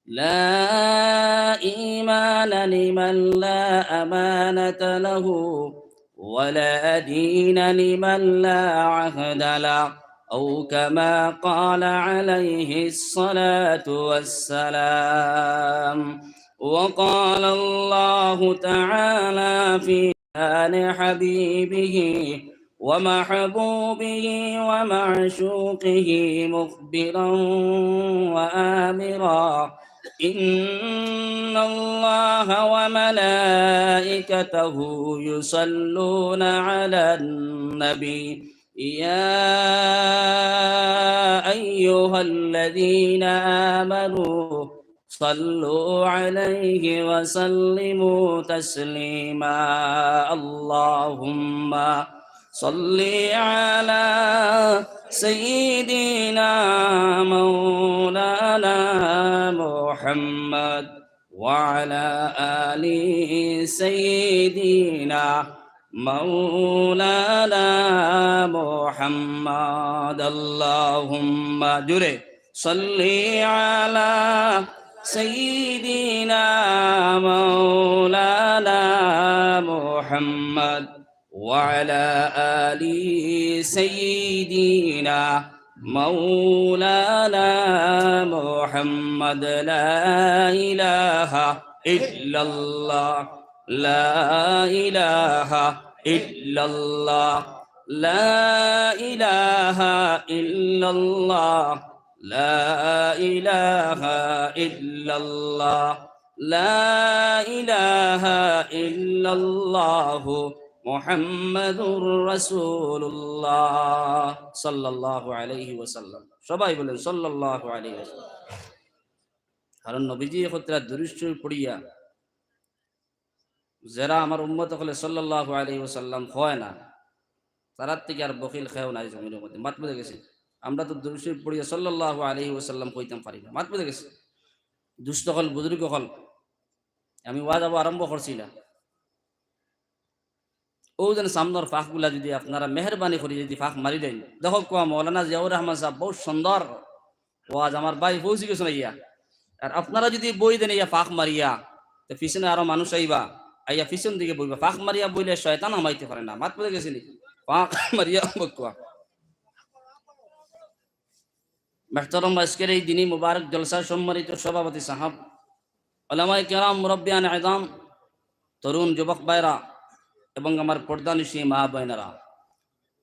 لا إيمان لمن لا أمانة له ولا دين لمن لا عهد له أو كما قال عليه الصلاة والسلام. وقال الله تعالى في شان حبيبه ومحبوبه ومعشوقه مخبرا وآمرا: إن الله وملائكته يصلون على النبي يا أيها الذين آمنوا صلوا عليه وسلموا تسليما. اللهم صل على سيدنا مولانا محمد وعلى آل سيدنا مولانا محمد. اللهم جري صل على سيدنا مولانا محمد وعلى آل سيدنا مولانا محمد. لا إله إلا الله لا إله إلا الله لا إله إلا الله لا إله إلا الله لا إله إلا الله محمد رسول الله صلى الله عليه وسلم. সবাই বলেন সাল্লাল্লাহু আলাইহি ওয়াসাল্লাম। কারণ নবীজি কতরা দুরূদ শরীফ পড়িয়া যারা আমার উম্মত হলে সাল্লাল্লাহু আলাইহি ওয়াসাল্লাম হয় না, তারার থেকে আর বখিল খেয়েও নাই জমিনের মধ্যে। মাত বুঝে গেছে? আমরা তো দুরূদ শরীফ পড়িয়া সাল্লাল্লাহু আলাইহি ওয়াসাল্লাম কইতাম পারি না। মাত বুঝে গেছে? দুষ্ট হল বুজুর্গ হল, আমি ওয়াজ আরম্ভ করছি না, ও যেন সামনের ফাঁকগুলা যদি আপনারা মেহরবানি করে যদি ফাঁক মারি দেন। দেখো কোয়া মৌলানা জিয়াউর রহমান সাহেব বহুত সুন্দর ওয়াজ আমার ভাই পৌঁছে গেছে না ইয়া, আর আপনারা যদি বই দেন ইয়া ফাঁক মারিয়া, তো পিছনে আরো মানুষ আইবা, আইয়া পিছন দিকে বইবা। ফাঁক মারিয়া বইলে শয়তান আমাইতে পারে না। মাত পড়ে গেছে নি? ফাঁক মারিয়া কোয়া। মেহতারাম, আজকের এই দিনই মুবারক জলসার সম্মানিত সভাপতি সাহেব, উলামায়ে কেরাম, মুরব্বিয়ান আযম, তরুণ যুবক ভাইরা এবং আমার পর্দানিশী মা বোনেরা,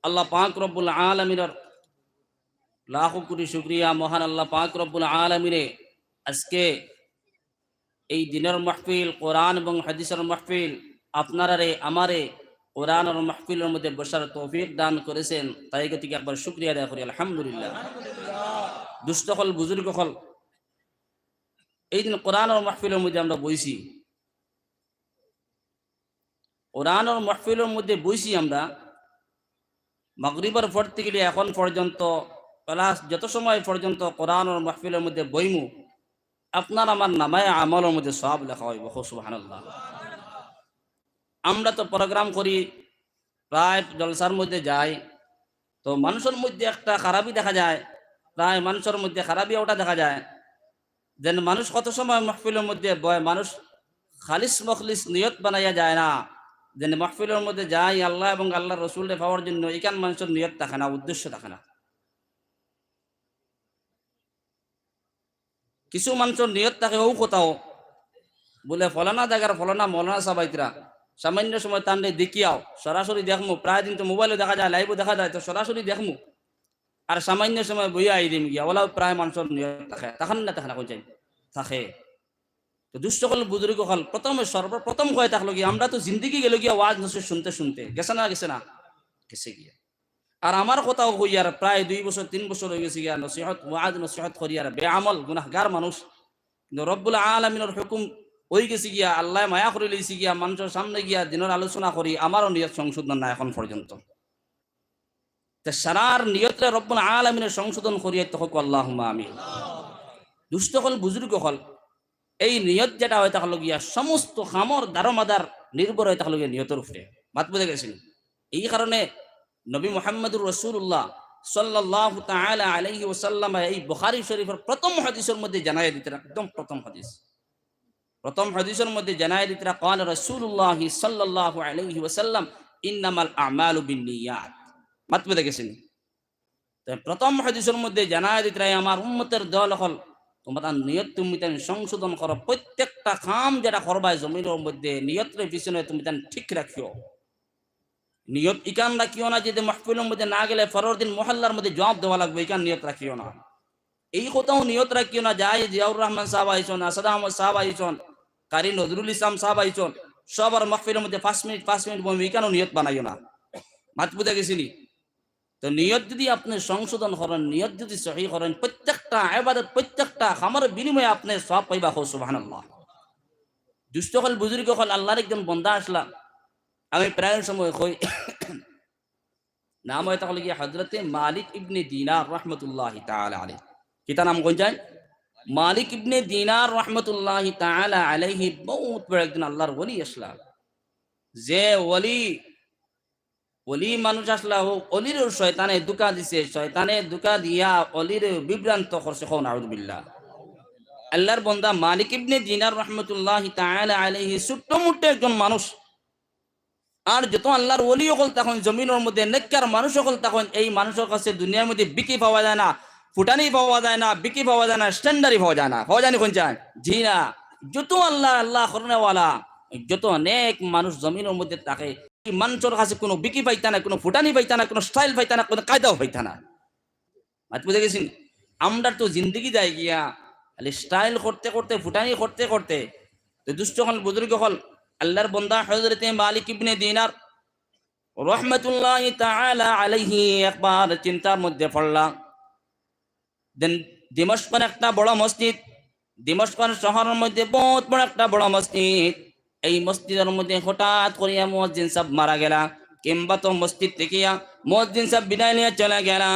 আল্লাহ পাক রব্বুল আলামিনের লাখো কোটি শুকরিয়া। মহান আল্লাহ পাক রব্বুল আলামিনে আজকে এই দিনের মাহফিল, কোরআন এবং হাদিসের মাহফিল, আপনারারে আমারে কোরআন আর মাহফিলের মধ্যে বসার তৌফিক দান করেছেন। তাই গতিকে একবার শুকরিয়া আদায় করি আলহামদুলিল্লাহ। দুষ্ট হল বুজুর্গ হল, এই দিন কোরআন আর মাহফিলের মধ্যে আমরা বইছি, কোরআন আর মাহফিলের মধ্যে বইছি আমরা মাগরিবের পর থেকে এখন পর্যন্ত ক্লাস যত সময় পর্যন্ত কোরআন আর মাহফিলের মধ্যে বইমু, আপনার আমার নামায় আমলের মধ্যে সব লেখা হইব। সুবহানাল্লাহ। আমরা তো প্রোগ্রাম করি, প্রায় জলসার মধ্যে যাই, তো মানুষের মধ্যে একটা খারাপই দেখা যায়, প্রায় মানুষের মধ্যে খারাপই ওটা দেখা যায়। যেন মানুষ কত সময় মাহফিলের মধ্যে বয়, মানুষ খালিস মখলিস নিয়ত বানাইয়া যায় না, যেন মাহফিলের মধ্যে যাই আল্লাহ এবং আল্লাহ রসুলের পাওয়ার জন্য। এখান মানুষের নিয়ত থাকে না, উদ্দেশ্য থাকে না। কিছু মানুষের নিয়ত থাকে ও কোথাও বলে ফলানা জায়গার ফলানা মৌলানা সাবাইতরা সামান্য সময় টানলে দেখিয়াও সরাসরি দেখমু। প্রায় দিন তো মোবাইলে দেখা যায়, লাইভও দেখা যায়, তো সরাসরি দেখমু আর সামান্য সময় বইয়া আই দিম গিয়া, ওলাও প্রায় মানুষের নিয়ত থাকে, তখন না থাকে না কোন যাই থাকে। তো দুষ্ট হল বুজুর্গ হল, প্রথমে সর্বপ্রথম কয়ে থাকলো গিয়ে আমরা তো জিন্দিগি গেল গিয়া ওয়াজ নসিহত শুনতে শুনতে, গেছে না গেছে না গেছে গিয়া। আর আমার কথাও কই আর প্রায় 2 বছর 3 বছর হয়ে গেছে গিয়া নসিহত ওয়াজ নসিহত করি আর বেআমল গুনাহগার মানুষ। কিন্তু রব্বুল আলামিনের হুকুম হয়ে গেছে গিয়া, আল্লাহ মায়া করে লইছি গিয়া, মানুষের সামনে গিয়া দিনের আলোচনা করি, আমারও নিয়ত সংশোধন না এখন পর্যন্ত। তা সারার নিয়তরে রব্বুল আলামিনের সংশোধন করিয়া তো হোক আল্লাহুম্মা আমিন। দুষ্ট হল বুজুর্গ হল, এই নিয়ত যেটা হয়ে থাকলো গিয়া সমস্ত খামর দারোমাদার নির্ভর হয়ে থাকলো গিয়া নিয়তের উপরে। বাত বুঝে গেছেন? এই কারণে নবী মুহাম্মদুর রাসূলুল্লাহ সাল্লাল্লাহু তাআলা আলাইহি ওয়াসাল্লাম এই বুখারী শরীফের প্রথম হাদিসের মধ্যে জানায় দিতেন, একদম প্রথম হাদিসের মধ্যে জানায় দিতেন, قال রাসূলুল্লাহ সাল্লাল্লাহু আলাইহি ওয়াসাল্লাম ইন্নামাল আমালু বিন্নিয়াত। মাতবে দেখেছেন, তো প্রথম হাদিসের মধ্যে জানায় দিতেন আমার উম্মতের দল হল তোমরা নিয়ত তুমি তেন সংশোধন করো, প্রত্যেকটা কাম যেটা করবা জমিনের মধ্যে নিয়তের পিছনে তুমি তেন ঠিক রাখিও। নিয়ত ইকান রাখিও না যদি মাহফিলের মধ্যে না গেলে পরের দিন মহল্লার মধ্যে জবাব দেওয়া লাগবে, ইকান নিয়ত রাখিও না। এই কথাও নিয়ত রাখিও না যাই জিয়াউর রহমান সাহেব আইসন, আসাদ আহমদ সাহেব আইসন, কারি নজরুল ইসলাম সাহেব আইসন, সবার মাহফিলের মধ্যে 5 মিনিট বলবো, ইকানও নিয়ত বানাইও না। মাত বুঝে গেছিনি? তো নিয়ত যদি আপনি সংশোধন করেন, নিয়ত যদি সহি করেন, প্রত্যেকটা ইবাদত প্রত্যেকটা খামার বিনিময়ে আপনি সব পাইবা। হো সুবহানাল্লাহ। দুষ্ট হল বুজুর্গ হল আল্লাহর একজন বন্দা আসলা, আমি প্রায় সময় কই নাম হয় তাহলে গিয়ে হযরতে মালিক ইবনে দিনার রহমতুল্লাহ তাআলা আলাইহি। কিতা নাম কোন যায়? মালিক ইবনে দিনার রহমতুল্লাহ তাআলা আলাইহি বহুত বড় একজন আল্লাহর ওলি আসলা। যে ওলি মানুষ আসলা, ও অলির শয়তানে দুকা দিছে, শয়তানে দুকা দিয়া অলির বিভ্রান্ত করছে। কোন আউযুবিল্লাহ। আল্লাহর বন্দা মালিক ইবনে দিনার রহমতুল্লাহ তাআলা আলাইহি ছোট্ট মোট্ট একজন মানুষ। আর যত আল্লাহর ওলি হল তখন জমিনের মধ্যে নেককার মানুষ হল তখন এই মানুষের কাছে দুনিয়ার মধ্যে বিকি পাওয়া যায় না, ফুটানি পাওয়া যায় না, বিকি পাওয়া যায় না, স্ট্যান্ডার্ডই পাওয়া যায় না। পাওয়া যায়নি কোন চায়? জি না। যত আল্লাহ আল্লাহ করনেওয়ালা যত অনেক মানুষ জমিনের মধ্যে থাকে, এই মানুষের কাছে কোনো বিকি পাইতা না, কোনো ফুটানি পাইতা না, কোনো স্টাইল পাইতা না, কোনো কায়দাও পাইতা না। মাত বুঝে গেছেন? আমরা তো জিন্দগি যায় গিয়া খালি স্টাইল করতে করতে, ফুটানি করতে করতে। তো দুষ্ট হল বুজুর্গ হল আল্লাহর বন্দা হযরতে মালিক ইবনে দিনার রহমতুল্লাহ তাআলা আলাইহি একবার চিন্তার মধ্যে পড়লা। দেন দিমশকের একটা বড় মসজিদ, দিমশকের শহরের মধ্যে বহুত বড় একটা বড় মসজিদ। এই মসজিদের মধ্যে হঠাৎ করিয়া মুয়াজ্জিন সাহেব মারা গেলা, কিংবা তো মসজিদ থেকে মুয়াজ্জিন সাহেব বিদায় নিয়ে চলে গেলা।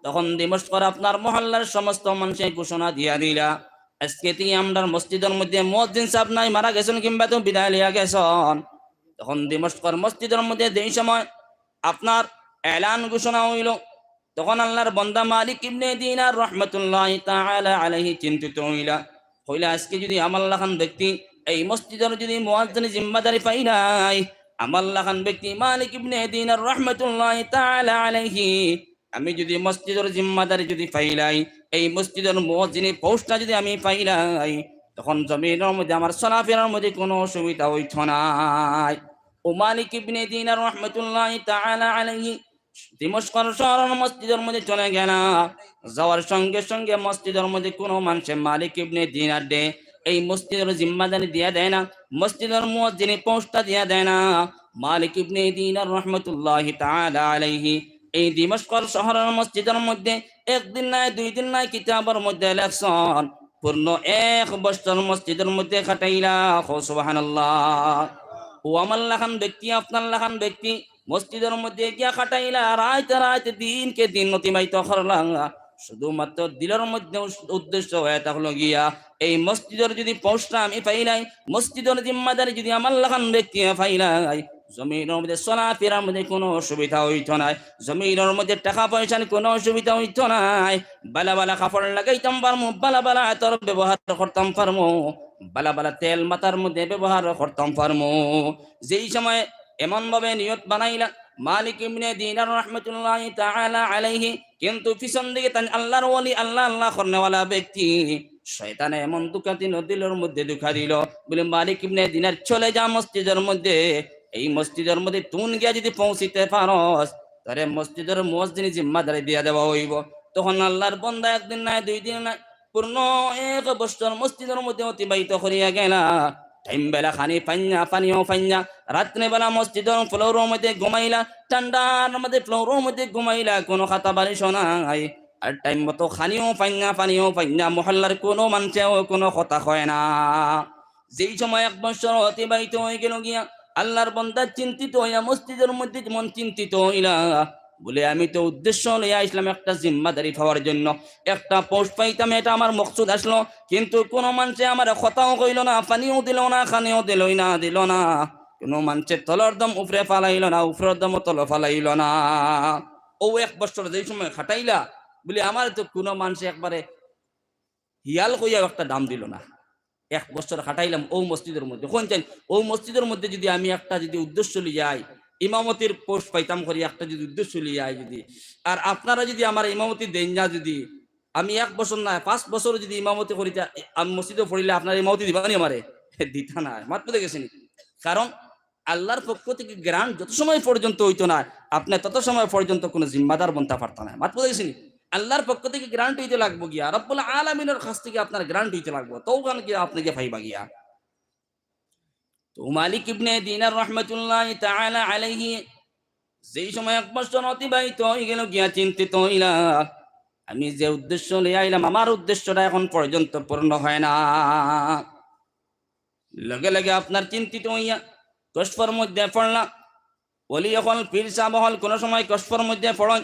তখন দিমশকের আপনার মহল্লার সমস্ত মানুষে ঘোষণা দিয়া দিলা, আজকে থেকে আমরা মসজিদের মধ্যে মুয়াজ্জিন সাহেব নাই, মারা গেছেন কিংবা তো বিদায় লিয়া গেছেন। তখন দিমশকের মসজিদের মধ্যে যেই সময় আপনার এলান ঘোষণা হইল, তখন আল্লাহর বান্দা মালিক ইবনে দিনার রহমতুল্লাহ তাআলা আলাইহি চিন্তিত হইলা আজকে যদি আমাল্লাহ খান ব্যক্তি এই মসজিদের যদি মুয়াজ্জিন জিম্মাদারি পাই নাই, আমাল্লাহ খান ব্যক্তি মালিক ইবনে দিনার রহমতুল্লাহ তাআলা আলাইহি আমি যদি মসজিদের জিম্মাদারি যদি পাইলাই, এই মসজিদের মুয়াজ্জিনের পোস্টটা যদি আমি পাইলাই, তখন জমিনের মধ্যে আমার চলাফেরার মধ্যে কোনো অসুবিধা হইত না। ও মালিক ইবনে দিনার রহমতুল্লাহ তাআলা আলাইহি দিমশকের শহরের মসজিদের মধ্যে চলে গেল। যাওয়ার সঙ্গে সঙ্গে মসজিদের মধ্যে কোনো মানুষে মালিক ইবনে দিনার দে এই মসজিদের জিম্মাদারি দিয়া দেয় না, মসজিদের মুয়াজ্জিনের পোস্টটা দিয়া দেয় না। মালিক ইবনে দিনার রহমতুল্লাহ তাআলা আলাইহি এই দিমশকের শহরের মসজিদের মধ্যে একদিন নাই, 2 দিন নাই, কিতাবের মধ্যে লেখছেন পূর্ণ 1 বছর মসজিদের মধ্যে কাটাইলা। সুবহানাল্লাহ। ও আমার লাখান ব্যক্তি, আপনার লাখান ব্যক্তি মসজিদের মধ্যে গিয়া কাটাইলা, রাইতে রাইতে দিনকে দিন অতিবাহিত করলাম। শুধুমাত্র দিলের মধ্যে উদ্দেশ্য হয়ে থাকলো গিয়া এই মসজিদের যদি পোস্টটা আমি পাইলাই, মসজিদের জিম্মাদারি যদি আমার লাখান ব্যক্তি পাইলাই, জমিনের মধ্যে চলাফেরার মধ্যে কোনো অসুবিধা হইতো নাই, জমিনের মধ্যে টাকা পয়সার কোনো অসুবিধা হইতো নাই। বালা বালা কাপড় লাগাইতাম পারমু, বালা বালা আতর ব্যবহার করতাম পারমু, বালা বালা তেল মাথার মধ্যে ব্যবহার করতাম পারমু। যেই সময় এমন ভাবে নিয়ত বানাইলা মালিক ইবনে দিনার রহমতুল্লাহ তাআলা আলাইহি, কিন্তু পিছন দিকে তান আল্লাহর ওলি আল্লাহ আল্লাহ করনেওয়ালা ব্যক্তি শয়তানে এমন দুঃখাতি দিলের মধ্যে দুঃখা দিল, বলে মালিক ইবনে দিনার চলে যা মসজিদের মধ্যে, এই মসজিদের মধ্যে তুন গিয়া যদি পৌঁছিতে পারস তারে মসজিদের মুয়াজ্জিন জিম্মাদারি দিয়া দেওয়া হইব। তখন আল্লাহর বান্দা একদিন নাই, 2 দিন নাই, পূর্ণ 1 বছর মসজিদের মধ্যে অতিবাহিত করিয়া গেলা। টাইম বেলা খানি পাইনা, পানিও পাইনা, রাত্রে বেলা মসজিদের ফ্লোরের মধ্যে ঘুমাইলা, ঠান্ডার মধ্যে ফ্লোরের মধ্যে ঘুমাইলা, কোনো খাতা বালিশ নাই। আর টাইম মতো খানিও পাইনা, পানিও পাইনা, মহল্লার কোনো মানুষেও কোনো কথা হয় না। যেই সময় 1 বছর অতিবাহিত হয়ে গেল গিয়া আল্লাহর বান্দা চিন্তিত হইয়া মসজিদের মধ্যে যেমন চিন্তিত হইলা, বলে আমি তো উদ্দেশ্য লইয়া আসলাম একটা জিম্মাদারি পাওয়ার জন্য, একটা পোস্ট পাইতাম, এটা আমার মকসুদ আসলো, কিন্তু কোনো মানুষে আমার কথাও কইল না, পানিও দিল না, খানিও দিল না, কোনো মানুষের তলর দম উপরে ফালাইল না, উপরের দম তল ফালাইল না। ও 1 বছর যেই সময় খাটাইলা বলি আমার তো কোনো মানুষ একবারে হিয়াল কইয়া একটা দাম দিল না। 1 বছর খাটাইলাম ও মসজিদের মধ্যে কোন চাই ও মসজিদের মধ্যে যদি আমি একটা যদি উদ্দেশ্য লিয়ে যাই ইমামতির পোস্ট পাইতাম করি একটা যদি উদ্দেশ্য লিয়ে যাই যদি আর আপনারা যদি আমার ইমামতি দেন না যদি আমি 1 বছর না 5 বছর যদি ইমামতি করি আমি মসজিদে পড়িলে আপনার ইমামতি দিবানি আমারে দিতা না মাত্র দেখেছেন কারণ আল্লাহর পক্ষ থেকে গ্রান্ট যত সময় পর্যন্ত হইতো না আপনি তত সময় পর্যন্ত কোনো জিম্মাদার বনতে পারত না মাত্র দেখেছেন আল্লাহর পক্ষ থেকে গ্রান্ট হইতে লাগবো গিয়া রব্বুল আলামিনের কাছ থেকে আপনার গ্রান্ট হইতে লাগবো তৌকান গিয়া আপনাকে পাইবা গিয়া তো মালিক ইবনে দিনার রাহমাতুল্লাহি তাআলা আলাইহি যেই সময় 1 বছর অতিবাহিত হয়ে গেল গিয়া চিন্তিত হইলা আমি যে উদ্দেশ্য নিয়ে আইলাম আমার উদ্দেশ্যটা এখন পর্যন্ত পূর্ণ হয় না লগে লগে আপনার চিন্তিত হইয়া কষ্টর মধ্যে পড়লা ওলি এখন পীর সাহেব হল কোন সময় কষ্টর মধ্যে পড়ন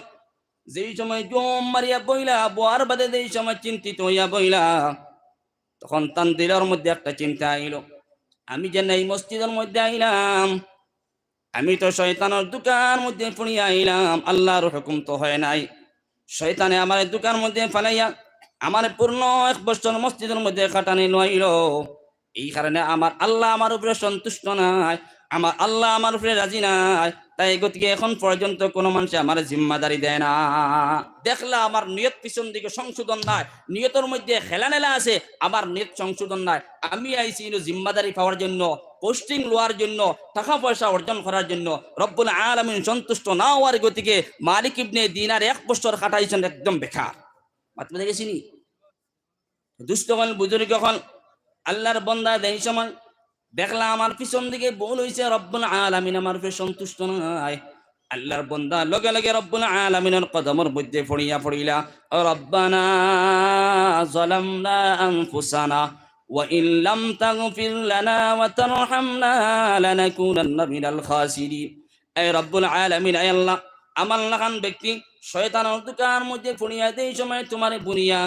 যেই সময় জম মারিয়া বইলা বোয়ার বাদে যেই সময় চিন্তিত হইয়া বইলা তখন তান দিলের মধ্যে একটা চিন্তা আইলো আমি যে এই মসজিদের মধ্যে আইলাম আমি তো শয়তানের দোকান মধ্যে পড়িয়া আইলাম আল্লাহর হুকুম তো হয় নাই শয়তানে আমার দোকান মধ্যে ফেলাইয়া আমার পূর্ণ 1 বছর মসজিদের মধ্যে কাটানি লইল এই কারণে আমার আল্লাহ আমার উপরে সন্তুষ্ট নাই আমার আল্লাহ আমার উপরে রাজি নাই তাই গতিকে এখন পর্যন্ত কোনো মানুষ আমার জিম্মাদারি দেয় না দেখলা আমার নিয়ত পিছন দিকে সংশোধন নাই নিয়তের মধ্যে খেলানেলা আছে আমার নিয়ত সংশোধন নাই আমি আইছি জিম্মাদারি পাওয়ার জন্য পোস্টিং লওয়ার জন্য টাকা পয়সা অর্জন করার জন্য রব্বুল আলামিন সন্তুষ্ট না হওয়ার গতিকে মালিক ইবনে দিনার 1 বছর কাটাইছেন একদম বেকার মাত্র দেখেছিনি দুষ্টগণ বুজুর্গ হল আল্লাহর বান্দা দেই সময় দেখলা আমার পিছন দিকে ভুল হইছে রব্বুল আলামিন আমার উপরে সন্তুষ্ট নাই আল্লাহর বান্দা লগে লগে রব্বুল আলামিনের কদমের মধ্যে পড়িলা রব্বানা যালামনা আনফুসানা ওয়া ইন লাম তাগফির লানা ওয়া তারহামনা লানাকুনান্না মিনাল খাসিরিন এই রব্বুল আলামিন আয় আল্লাহ আমার লাগান ব্যক্তি শয়তানের দোকান মধ্যে পড়িয়া দেই সময় তোমার বুনিয়া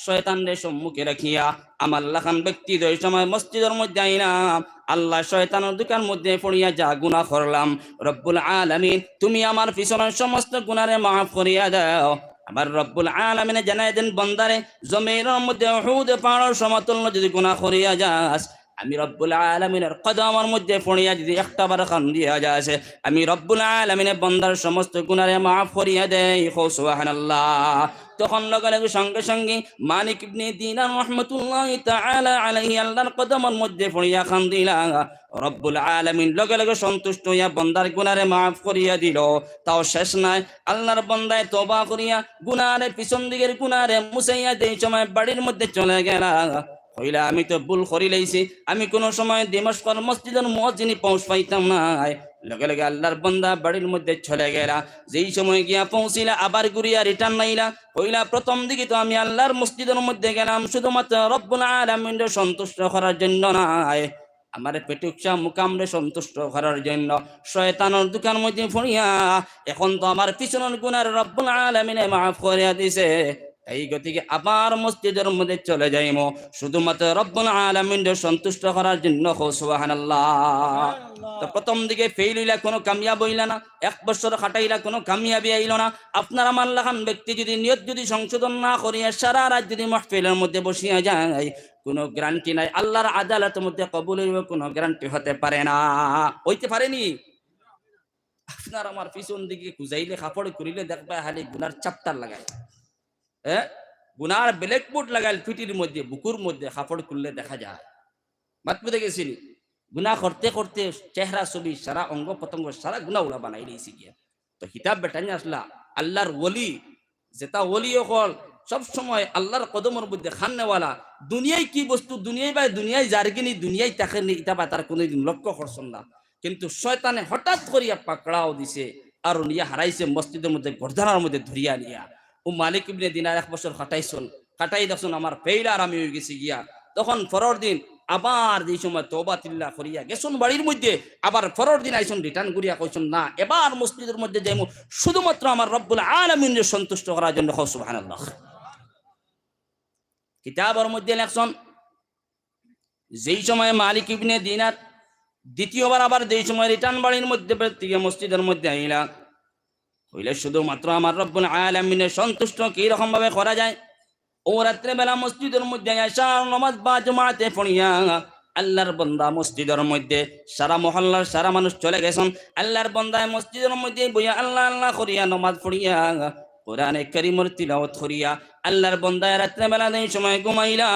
শয়তানের সম্মুখে রাখিয়া আমার লাগান ব্যক্তি দেই সময় মসজিদের মধ্যে আইলাম আল্লাহ শয়তানের দোকান মধ্যে পড়িয়া যা গুনাহ করলাম রব্বুল আলামিন তুমি আমার পিছনের সমস্ত গুনারে মাফ করিয়া দাও আবার রব্বুল আলামিন জানায় দেন বান্দারে জমিনের মধ্যে উহুদ পাহাড়ের সমতুল্য যদি গুনাহ করিয়া যাস আমি রব্বুল আলামিনের কদমের মধ্যে পড়িয়া যদি একটাবার কান্দিয়া যাচ্ছে আমি রব্বুল আলামিনের বান্দার সমস্ত গুনারে মাফ করিয়া দেই সুবহানাল্লাহ তখন লগে লগে সঙ্গে সঙ্গে মালিক ইবনে দিনার রাহমাতুল্লাহি তাআলা আলাইহি আল্লাহর কদমের মধ্যে পড়িয়া কান্দিলা রব্বুল আলামিন লগে লগে সন্তুষ্ট হইয়া বান্দার গুনারে মাফ করিয়া দিল তাও শেষ নাই আল্লাহর বান্দায় তওবা করিয়া গুনারে পিছন দিকের গুনারে মুছাইয়া দেই সময় বাড়ির মধ্যে চলে গেল হইলা আমি তো ভুল করি লাইছি আমি কোন সময় দিমাশকর মসজিদের মুয়াজ্জিনি পৌঁছ পাইতাম না লগে লগে আল্লাহর বান্দা বাড়ির মধ্যে চলে গেলা যেই সময় গিয়া পৌঁছিলা আবার ঘুরিয়া রিটার্ন নাইলা হইলা প্রথম দিকে তো আমি আল্লাহর মসজিদের মধ্যে গেলাম শুধুমাত্র রব্বুল আলামিনকে সন্তুষ্ট করার জন্য নাই আমার পেটুকসা মুকামরে সন্তুষ্ট করার জন্য শয়তানের দোকান মধ্যে পড়িয়া এখন তো আমার পিছনের গুনার রব্বুল আলামিনে মাফ করিয়া দিছে এই গতিকে আবার মসজিদের মধ্যে চলে যাইমো শুধুমাত্র রব্বুল আলামিনকে সন্তুষ্ট করার জন্য সুবহানাল্লাহ তো প্রথম দিকে ফেল হইলা কোনো কামিয়াব হইলা না 1 বছর খাটাইলা কোনো কামিয়াবি আইল না আপনার আমার লাগান ব্যক্তি যদি নিয়ত যদি সংশোধন না করিয়া সারা রাত যদি মাহফিলের মধ্যে বসিয়া যায় কোনো গ্যারান্টি নাই আল্লাহর আদালতের মধ্যে কবুল হইবে কোনো গ্যারান্টি হতে পারে না হইতে পারেনি আপনার আমার পিছন দিকে খুঁজাইলে কাপড় করিলে দেখবা খালি গুনার চাপ্টার লাগায় গুনার ব্ল্যাকবোর্ড লাগাইল পিটির মধ্যে বুকুর মধ্যে কাপড় খুললে দেখা যায় মাত্র দেখেছিনি গুনাহ করতে করতে চেহারা ছবি সারা অঙ্গ প্রত্যঙ্গ সারা গুনাহ উড়া বানাই দিয়েছি গিয়া তো হিতাব বেটানি আসলা আল্লাহর ওলি যেটা ওলি হল সব সময় আল্লাহর কদমের মধ্যে খান্নেওয়ালা দুনিয়ায় কি বস্তু দুনিয়ায় বা দুনিয়ায় জারগিনি দুনিয়ায় তাকে ইটা বা তার কোনোদিন লক্ষ্য করছেন না কিন্তু শয়তানে হঠাৎ করিয়া পাকড়াও দিছে আর নিয়া হারাইছে মসজিদের মধ্যে গর্দানার মধ্যে ধরিয়া নিয়া ও মালিক ইবনে দিনার 1 বছর কাটাই দেখুন আমার ফেইলার আমি হয়ে গেছি গিয়া তখন পরের দিন আবার যেই সময় তওবা তিল্লা করিয়া গেছুন বাড়ির মধ্যে আবার পরের দিন আইসুন রিটার্ন করিয়া কইছুন না এবার মসজিদের মধ্যে যাইমু শুধুমাত্র আমার রব্বুল আলামিনকে সন্তুষ্ট করার জন্য সুবহানাল্লাহ কিতাবের মধ্যে লেখছেন যেই সময় মালিক ইবনে দিনার দ্বিতীয়বার আবার যেই সময় রিটার্ন বাড়ির মধ্যে থেকে মসজিদের মধ্যে আইলা হইলে শুধুমাত্র আমার রব্বুল আলামিনের সন্তুষ্ট কি রকম ভাবে করা যায়। ও রাত্রে বেলা মসজিদের মধ্যে আসা নামাজ বা জামাতে পড়িয়া আল্লাহর বান্দা মসজিদের মধ্যে, সারা মহল্লার সারা মানুষ চলে গেছেন, আল্লাহর বান্দায় মসজিদের মধ্যে বইয়া আল্লাহ আল্লাহ করিয়া নামাজ পড়িয়া কোরআনে কারীমের তিলাওয়াত করিয়া আল্লাহর বান্দায় রাত্রে বেলা এই সময় ঘুমাইলা,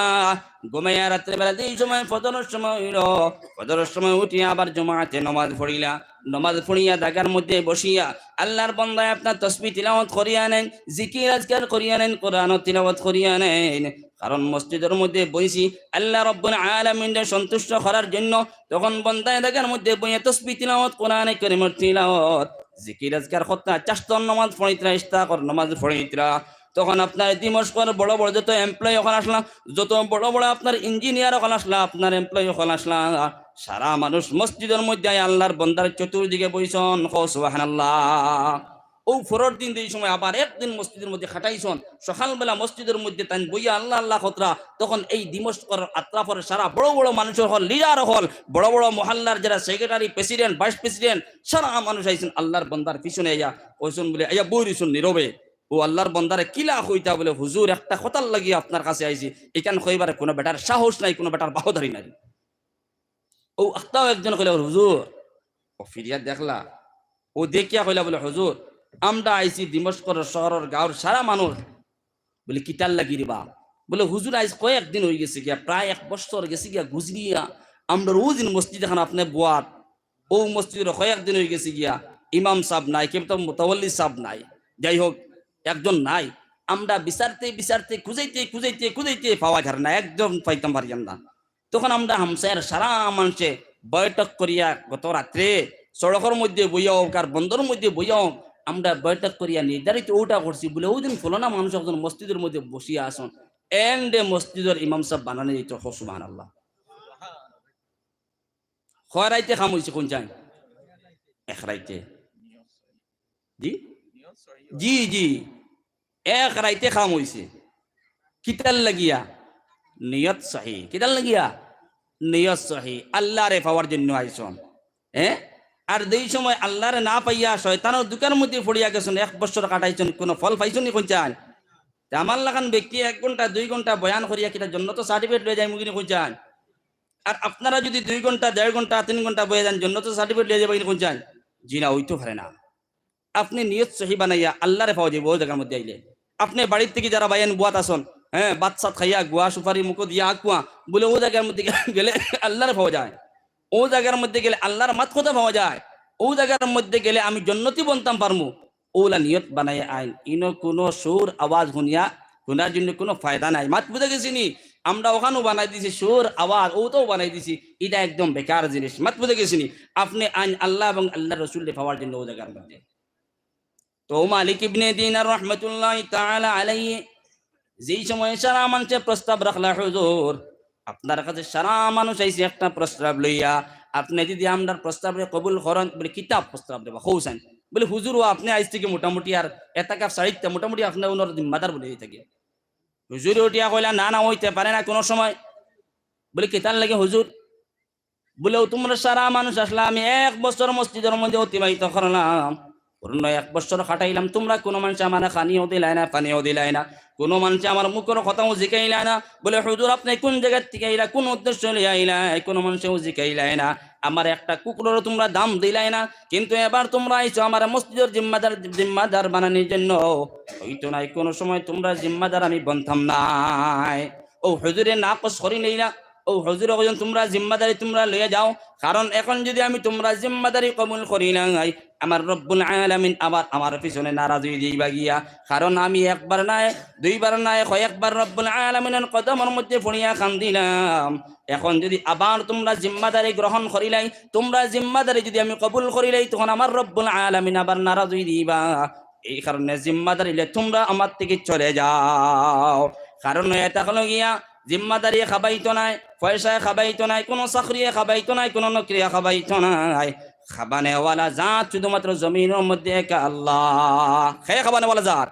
ঘুমাইয়া রাত্রে বেলা এই সময় ফজরের সময় হইল, ফজরের সময় উঠিয়া আবার জমাতে নামাজ পড়িলা, নামাজ পড়িয়া দাগার মধ্যে বসিয়া আল্লাহর বান্দায় আপনার তাসবিহ তিলাওয়াত করিয়া নেন, জিকির আজকার করিয়া নেন, কোরআন তিলাওয়াত করিয়া নেন। কারণ মসজিদের মধ্যে বইছি আল্লাহ রাব্বুল আলামিনের সন্তুষ্ট করার জন্য। তখন বান্দায় দাগার মধ্যে বইয়া তাসবিহ তিলাওয়াত, কোরআনে কারীমের তিলাওয়াত, জিকির আজকার করতা, চারটা নামাজ পড়িতরা, ইস্তাগফার নামাজ পড়িতরা। তখন আপনার দিমস্কর বড় বড় যত এমপ্লয়ি ওখানে আসলাম, যত বড় বড় আপনার ইঞ্জিনিয়ার ওখানে আসলাম, আপনার এমপ্লয়ি ওখানে আসলাম, সারা মানুষ মসজিদের মধ্যে আল্লাহর বান্দার চতুর্দিকে বইছন, সুবহানাল্লাহ। ও ফরর দিন এই সময় আবার একদিন মসজিদের মধ্যে খাটাইছন, সকালবেলা মসজিদের মধ্যে তাই বইয়া আল্লাহ আল্লাহ খতরা। তখন এই দিমস্কর আত্রাফের সারা বড় বড় মানুষের হল, লিডার হল, বড় বড় মহল্লার যারা সেক্রেটারি, প্রেসিডেন্ট, ভাইস প্রেসিডেন্ট, সারা মানুষ আইছেন আল্লাহর বান্দার পিছনে আইয়া ওইসন বলে আইয়া বই রইছন নীরবে। ও আল্লাহর বন্দারে কিলা কইতা বলে, হুজুর একটা কথার লাগিয়ে আপনার কাছে আইছি, এখান কইবার কোনো বেটার সাহস নাই, কোনো বেটার বাহদারি নাই। ও আখতাও একজন কইলা, হুজুর ও ফিরিয়া দেখলা, ও দেখিয়া কইলা বলে, হুজুর আমরা আইছি দিমস্কর শহরের গাঁর সারা মানুষ। বলে কিতার লাগি রিবা? বলে হুজুর আইস কয়েকদিন হয়ে গেছে গিয়া, প্রায় 1 বছর গেছে গিয়া গুজরিয়া আমরা রোজিন মসজিদ এখন আপনি বোয়াত, ও মসজিদের কয়েকদিন হয়ে গেছে গিয়া ইমাম সাহেব নাই, কিন্তু মুতাওয়াল্লি সাহেব নাই, যাই হোক একজন নাই। আমরা বিচারতে বিচারতে খুঁজাইতে খুঁজাইতে খুঁজাইতে পাওয়া যায় না, একদম পাইতাম পারিয়াম না। তখন আমরা হামসায়ের সারা মানুষে বৈঠক করিয়া গত রাত্রে সড়কের মধ্যে বইয়াও, কার বন্দর মধ্যে বইয়াও আমরা বৈঠক করিয়া নির্ধারিত ওটা করছি বলে, ওই দিন ফলনা মানুষ একজন মসজিদের মধ্যে বসিয়া আসন, এন্ডে মসজিদের ইমাম সাহেব বানানো যেত। সুবহানাল্লাহ। কয় রাইতে খাম হয়েছে কোন চাই? এক রাইতে। জি জি জি, এক রাইতে খাম হয়েছে। কিতাল লাগিয়া? নিয়ত সহি। কিতাল লাগিয়া? নিয়ত সহি, আল্লাহরে পাওয়ার জন্য আইসন। আর দুই সময় আল্লাহরে না পাইয়া শয়তানের দোকানের মধ্যে পড়িয়া গেছেন, 1 বছর কাটাইছেন, কোনো ফল পাইছেন নি কোন চান? আমার লাগান ব্যক্তি 1 ঘন্টা 2 ঘন্টা বয়ান করিয়া কিটা জন্য তো সার্টিফিকেট লয়ে যায় মুগিনি কোন চান? আর আপনারা যদি 2 ঘন্টা 1.5 ঘন্টা 3 ঘন্টা বয়ে যান, জন্য তো সার্টিফিকেট লয়ে যাবেন কোন চান? জি না, ওইতো পারে না। আপনি নিয়ত সহি বানাইয়া আল্লাহরে পাওয়া যাবে ওই জায়গার মধ্যে আইলে। আপনি বাড়ির থেকে যারা বাইয়ান বুয়াত আসন, বাচ্চা খাইয়া গুয়া সুপারি মুখ দিয়া আকুয়া বলে, ও জায়গার মধ্যে গেলে আল্লাহরে পাওয়া যায়। ও জায়গার মধ্যে গেলে আল্লাহর মাত কথা পাওয়া যায়। ও জায়গার মধ্যে গেলে আমি জন্নতি বনতাম পারমু। ওলা নিয়ত বানাই আইন, ইনো কোনো সুর আওয়াজ শুনিয়া শোনার জন্য কোনো ফায়দা নাই। মাত বুঝে গেছি নি? আমরা ওখানেও বানাই দিছি সুর আওয়াজ, ওটাও বানাই দিছি, এটা একদম বেকার জিনিস। মাত বুঝে গেছি নি? আপনি আইন আল্লাহ এবং আল্লাহ রসুল্লে পাওয়ার জন্য ও জায়গার মধ্যে। তো মালিক ইবনে দিনার রহমতুল্লাহ তাআলা আলাইহি যেই সময় সারা মানুষের প্রস্তাব রাখলা, হুজুর আপনার কাছে সারা মানুষ আইসি একটা প্রস্তাব লইয়া, আপনি যদি আমরা প্রস্তাব কবুল করেন, বলে কিতাব প্রস্তাব দেবা হৌসান। বলে হুজুর ও আপনি আইস থেকে মোটামুটি আর এটাকে সাহিত্য মোটামুটি আপনার ওনার জিম্মাদার বলে থাকে। হুজুর উঠিয়া কইলা, না না হইতে পারে না কোনো সময়। বলে কিতার লাগে হুজুর? বলে তোমরা সারা মানুষ আসলা, আমি 1 বছর মসজিদের মধ্যে অতিবাহিত করলাম, পূর্ণ 1 বছর খাটাইলাম, তোমরা কোনো মানুষ আমার খানিও দিলাই না, পানিও দিলাই না, কোনো মানুষ আমার মুখের কথাও জিকাইলাই না। বলে হুজুর আপনি কোন জায়গার থেকে আইলা, কোন উদ্দেশ্য লিয়ে আইলা? কোনো মানুষও জিকাইলাই না, আমার একটা কুকুরেরও তোমরা দাম দিলাই না, কিন্তু এবার তোমরা আইছো আমার মসজিদের জিম্মাদার বানানোর জন্য। হইতো নাই কোনো সময় তোমরা জিম্মাদার আমি বনতাম নাই। ও হুজুরে না কস করি নেই না, ও হুজুর কইন তোমরা জিম্মাদারি তোমরা লয়ে যাও, কারণ এখন যদি আমি তোমরা জিম্মাদারি কবুল করি নাই, আমার রব্বুল আলামিন আবার আমার পিছনে নারাজ হয়ে যাইবা গিয়া। কারণ আমি একবার নাই, 2 বার নাই, কয়েকবার রব্বুল আলামিনের কদমের মধ্যে পড়িয়া কান্দিলাম। এখন যদি আবার তোমরা জিম্মাদারি গ্রহণ করিলাই, তোমরা জিম্মাদারি যদি আমি কবুল করিলাই, তখন আমার রব্বুল আলামিন আবার নারাজ হয়ে দিবা। এই কারণে জিম্মাদারি তোমরা আমার থেকে চলে যাও। কারণ এটা হলো গিয়া জিম্মাদারি খাবাইতো নাই, পয়সায় খাবাইতো নাই, কোনো চাকরিয়ে খাবাইতো নাই, কোনো নকরিয়া খাবাইতো নাই। খাবানেওয়ালা জাত শুধুমাত্র জমিনের মধ্যে একা আল্লাহ। খেয়ে খাবানেওয়ালা জাত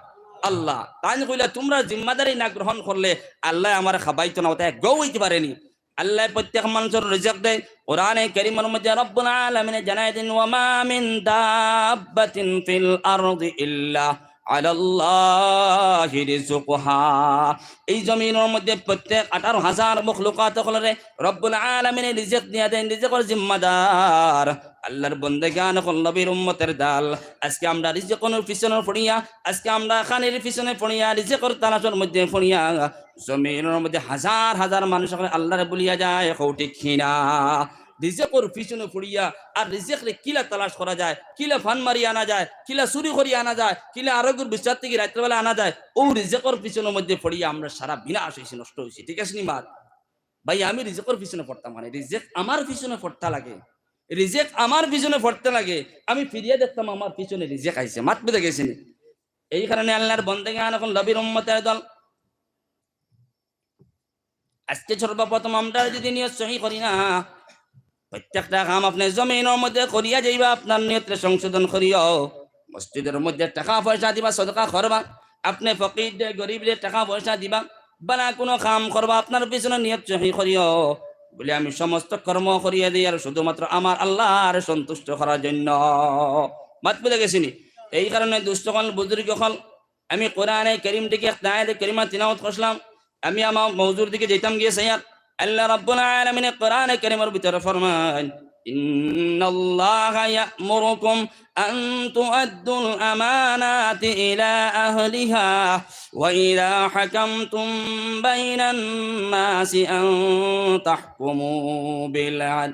আল্লাহ। তাই কইলা তোমরা জিম্মাদারি না গ্রহণ করলে আল্লাহ আমার খাবাইতো না, ওটা গৌ হইতে পারেনি। আল্লাহ প্রত্যেক মানুষের রিজিক দেয়। কোরআনে কারীমের মধ্যে রব্বুল আলামিন জানায় দেন, ওয়া মা মিন দাব্বাতিন ফিল আরদি ইল্লা আলাল্লাহি রিজকুহা। এই জমিনের মধ্যে প্রত্যেক 18,000 মখলুকাত হলরে রব্বুল আলামিন রিজিক দিয়া দেন, রিজিকের জিম্মাদার আল্লাহর বন্দেগান হল নবীর উম্মতের দাল। আজকে আমরা রিজিকের পিছনে পড়িয়া, আজকে আমরা খানের পিছনে পড়িয়া, রিজিকের তালাশের মধ্যে পড়িয়া জমিনের মধ্যে হাজার হাজার মানুষ আল্লাহরে বলিয়া যায়, কৌটি খিনা রিজিকের পিছনে পড়িয়া। আর রিজিকরে কিলা তালাশ করা যায়, কিলা ফান মারি আনা যায়, কিলা চুরি করি আনা যায়, কিলা আরোগ্যের বিশ্বাস থেকে রাত্রেবেলা আনা যায়, ও রিজিকের পিছনের মধ্যে পড়িয়া আমরা সারা বিনাশ হয়েছি, নষ্ট হয়েছি। ঠিক আছে নি মাত ভাই? আমি রিজিকের পিছনে পড়তাম, মানে রিজিক আমার পিছনে পড়তে লাগে, রিজিক আমার পিছনে পড়তে লাগে। আমি ফিরিয়ে দেখতাম আমার পিছনে রিজিক আইছে, মাত পেতে গেছি। এই কারণে আল্লাহর বন্দেগান এখন নবীর উম্মতের দল। আজকে সর্বপ্রথম আমরা যদি নিয়ত সহি করি না, প্রত্যেকটা কাম আপনি জমিনের মধ্যে করিয়া যাইবা, আপনার নিয়তরে সংশোধন করিও। মসজিদের মধ্যে টাকা পয়সা দিবা, সদকা করবা, আপনি ফকির গরিবদের টাকা পয়সা দিবা, বানা কোনো কাম করবা, আপনার পিছনে নিয়ত সহি করিও বলে আমি সমস্ত কর্ম করিয়া দিই আর শুধুমাত্র আমার আল্লাহর সন্তুষ্ট করার জন্য। মাত পেলে গেছিনি? এই কারণে দুষ্ট হল বুজুর্গ হল, আমি কোরআনে কারীম থেকে একটা আয়াত কারিমা তিলাওয়াত করলাম। আমি আমার মওজুর দিকে যেতাম গিয়েছে, আল্লাহ রাব্বুল আলামিন কোরআনে কারীমের ভিতরে ফরমান, ইন্নাল্লাহা ইয়া'মুরুকুম আন তুআদ্দুল আমানাতি ইলা আহলিহা ওয়া ইযা হাকামতুম বাইনান নাসি আন তাহকুমু বিল আদল।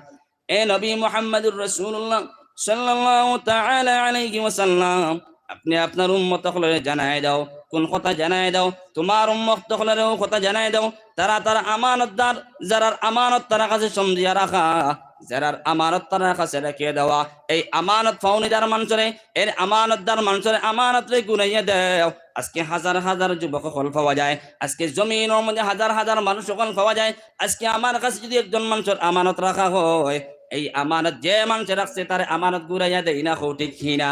এ নবী মুহাম্মদুর রাসূলুল্লাহ সাল্লাল্লাহু তাআলা আলাইহি ওয়াসাল্লাম, আপনি আপনার উম্মত হলে জানায় দাও, কোন কথা জানায় দাও, তোমার উম্মত হলেও কথা জানায় দাও, তারা তার আমানতদার, যারা আমানত তারা কাছে সমঝিয়া রাখা, যারা আমানত তারা কাছে রেখে দেওয়া। এই আমানত ফাউনিদার মানুষরে, এর আমানতদার মানুষরে আমানত রে গুনাইয়া দেও। আজকে হাজার হাজার যুবক সকল পাওয়া যায়, আজকে জমিনের মধ্যে হাজার হাজার মানুষ সকল পাওয়া যায়। আজকে আমার কাছে যদি একজন মানুষের আমানত রাখা হয়, এই আমানত যে মানুষ রাখছে তার আমানত গুড়াইয়া দেয় না, ঠিক কিনা?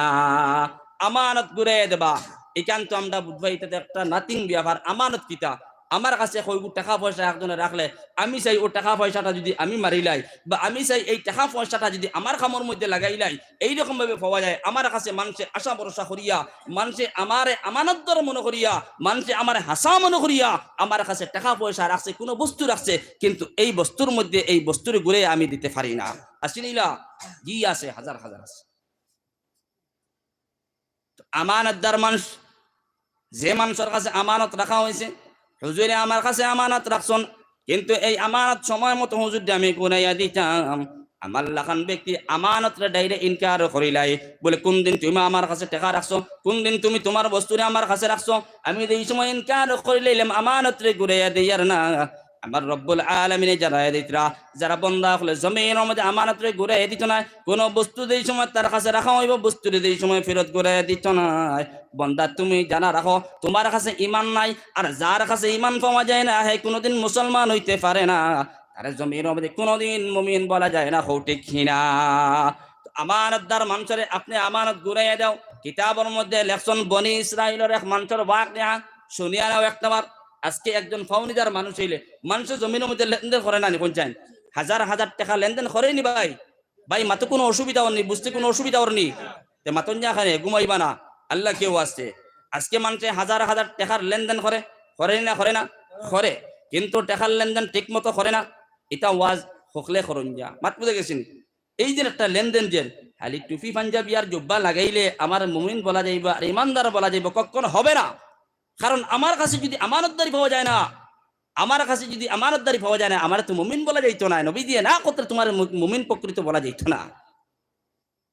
আমানত গুড়াইয়া দেবা, এখান তো আমরা বুঝবা এটা একটা নাথিং ব্যাপার। আমানত কিতা? আমার কাছে কইগু টাকা পয়সা একজনে রাখলে, আমি চাই ও টাকা পয়সাটা যদি আমি মারিলাই, বা আমি চাই এই টাকা পয়সাটা যদি আমার খামর মধ্যে লাগাইলাই, এইরকম ভাবে পাওয়া যায়। আমার কাছে মানুষে আশা ভরসা করিয়া, মানুষে আমারে আমানতদার মনে করিয়া, মানুষে আমার হাসা মনে করিয়া আমার কাছে টাকা পয়সা রাখছে, কোনো বস্তু রাখছে, কিন্তু এই বস্তুর মধ্যে এই বস্তুর ঘুরে আমি দিতে পারি না। আসিনিলা? জি আছে, হাজার হাজার আছে। আমানতদার মানুষ, যে মানুষের কাছে আমানত রাখা হয়েছে, হুজুরে আমার কাছে আমানত রাখছেন, কিন্তু এই আমানত সময় মতো হুজুর আমি গুনাইয়া দিতাম, আমার লাখান ব্যক্তি আমানতরে ডাইরেক্ট ইনকার করিলাই, বলে কোন দিন তুমি আমার কাছে টাকা রাখছো, কোন দিন তুমি তোমার বস্তুরে আমার কাছে রাখছো, আমি এই সময় ইনকার করিলাম, আমানতরে গুনাইয়া দিয়ার না। আমার রব্বুল আলামিনে জানায় দিতরা, যারা বন্দা হলে জমিনের মধ্যে আমানতরে ঘুরাই দিত না, কোন বস্তু যেই সময় তার কাছে রাখা হইব, বস্তুরে যেই সময় ফেরত ঘুরাই দিত না। বন্দা তুমি জানা রাখো, তোমার কাছে ইমান নাই, আর যার কাছে ইমান পাওয়া যায় না, হে কোনোদিন মুসলমান হইতে পারে না, তার জমিনের মধ্যে কোনোদিন মুমিন বলা যায় না, ঠিক কিনা? আমানতদার মানুষের আপনি আমানত ঘুরাইয়া দাও। কিতাবের মধ্যে লেখছেন বনি ইসরাইলের এক মানুষের ওয়াকিয়া শুনিয়া নাও একটাবার। আজকে একজন ফাউনিদার মানুষ হইলে, মানুষের জমিনের মধ্যে লেনদেন করে না, কোন চান হাজার হাজার টাকা লেনদেন করেনি ভাই। ভাই মাতো কোনো অসুবিধা ওর নি, বুঝতে কোনো অসুবিধা ওর নি, মাতন যা খানে ঘুমাইবা না, আল্লাহ কেউ আসছে। আজকে মানুষে হাজার হাজার টাকার লেনদেন করে, করে না? করে না? করে, কিন্তু টাকার লেনদেন ঠিক মতো করে না। এটা ওয়াজ হকলে করুন যা, মাত বুঝে গেছেন? এই যে একটা লেনদেন, যে খালি টুপি পাঞ্জাবি আর জুব্বা লাগাইলে আমার মুমিন বলা যাইব আর ইমানদার বলা যাইব, কখনো হবে না। কারণ আমার কাছে যদি আমানতদারি পাওয়া যায় না, আমার কাছে যদি আমানতদারি পাওয়া যায় না, আমার তো মুমিন বলা যাইতো না, নবী দিয়ে না করতে তোমার মুমিন প্রকৃত বলা যাইতো না।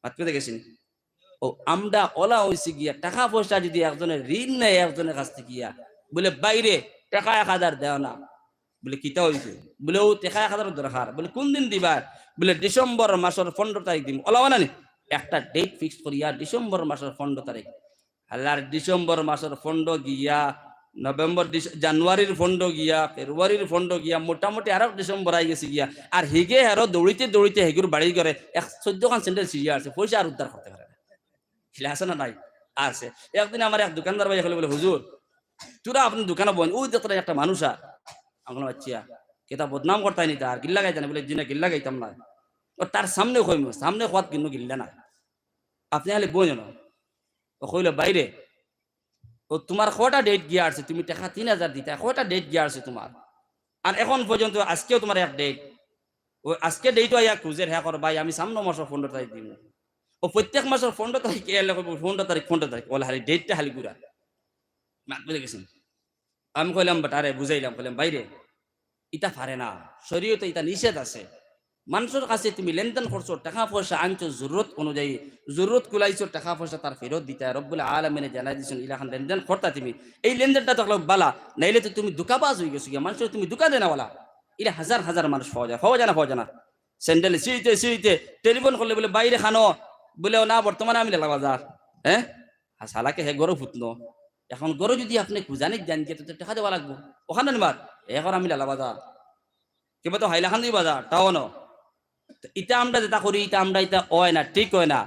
মাত্র দেখেছেন? ও আমরা ওলা হয়েছে গিয়া টাকা পয়সা যদি একজনের ঋণ নেয় একজনের কাছ থেকে গিয়া, বলে বাইরে টাকা 1,000 দেও না, বলে কিতা হয়েছে, বলে ও টাকা 1,000 দরকার, বলে কোন দিন দিবার, বলে ডিসেম্বর মাসের 15 তারিখ দিন। ওলা না একটা ডেট ফিক্স করিয়া ডিসেম্বর মাসের 15 তারিখ, আল্লাহর ডিসেম্বর মাসের 15 গিয়া, নভেম্বর জানুয়ারির 15 গিয়া, ফেব্রুয়ারির 15 গিয়া, মোটামুটি আরো ডিসেম্বর আই গেছে গিয়া, আর হিগে আরো দৌড়িতে দৌড়িতে হেগুর বাড়ি করে 14খান সেন্টার সিরিয়া আছে, পয়সা আর উদ্ধার করতে পারে না। আছে না নাই? আছে। একদিন আমার এক দোকানদার ভাই বলে, হুজুর তোরা আপনি দোকানে বলেন, ওই দেখতে একটা মানুষ আর আমার বাচ্চা, কেতা বদনাম করতাই নি তার গিল্লা গাইতানি বলে জিনা গিল্লা গাইতাম না ও তার সামনে কইম সামনে খোয়াত কিন্তু গিল্লা না আপনি খালি বোঝেন ও কইল বাইরে ও তোমার কটা ডেট গিয়ে আসছে তুমি টাকা 3000 দিতে কটা ডেট গিয়ে আসছে তোমার আর এখন পর্যন্ত আজকেও তোমার এক ডেট ও আজকে ডেট আইয়া খুঁজের হ্যাঁ কর ভাই আমি সামনে মাসের 15 তারিখ দিব ও প্রত্যেক মাসের 15 তারিখ এলে 15 তারিখ ওলা হালি ডেটটা হালি ঘুরা মাত বুঝে গেছেন আমি কইলাম বাট আরে বুঝাইলাম কইলাম বাইরে ইটা পারে না শরীয়তে ইটা নিষেধ আছে মানুষের কাছে তুমি লেনদেন করছো টাকা পয়সা আনছো জরুরত অনুযায়ী জরুরত কুলাইছো টাকা পয়সা তার ফেরত দিতে রব্বুল আলামিনে জানাই দিছেন ইলাখান লেনদেন করতা তুমি এই লেনদেনটা তো বালা নাইলে তো তুমি দুকাবাজ হয়ে গেছো গিয়া মানুষের তুমি দুকা দেনা বলা এটা হাজার হাজার মানুষ পাওয়া যায় পাওয়া যায় না স্যান্ডেল সিঁড়িতে টেলিফোন করলে বলে বাইরে খানো বলে না বর্তমানে আমি লেলা বাজার হ্যাঁ সালাকে হে গরু ফুটনো এখন গরু যদি আপনি খুঁজানি জান যে তো টাকা দেওয়া লাগবো ওখানে নিবার এখন আমি লেলা বাজার কিংবা তো হাইলাখান দিই বাজার তাও ন ইটা আমরা যেটা করি ইটা আমরা এটা হয় না ঠিক হয় না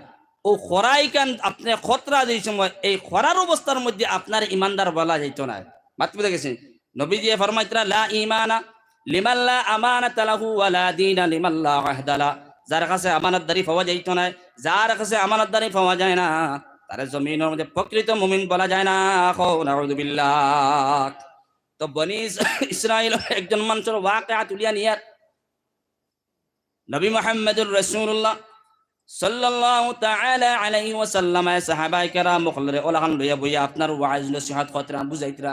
ও খরাই কান আপনি খতরা যে সময় এই খরার অবস্থার মধ্যে আপনার ইমানদার বলা যাইতো না মাত বুঝে গেছেন নবীজি ফরমাইতরা লা ঈমানা লিমান লা আমানাতা লাহু ওয়া লা দীনা লিমান লা আহদা লা যার কাছে আমানতদারি পাওয়া যাইতো না যার কাছে আমানতদারি পাওয়া যায় না তার জমিনের মধ্যে প্রকৃত মুমিন বলা যায় না নাউযু বিল্লাহ তো বনি ইসরাইল একজন মানুষের ওয়াকিয়া তুলিয়া নিয়া নবী মুহাম্মদুর রাসূলুল্লাহ সাল্লাল্লাহু তাআলা আলাইহি ওয়াসাল্লাম সাহাবায়ে কেরাম মুখলরে ওলাখান লইয়া বইয়া আপনার ওয়াজ নসিহত খতরা বুঝাইতরা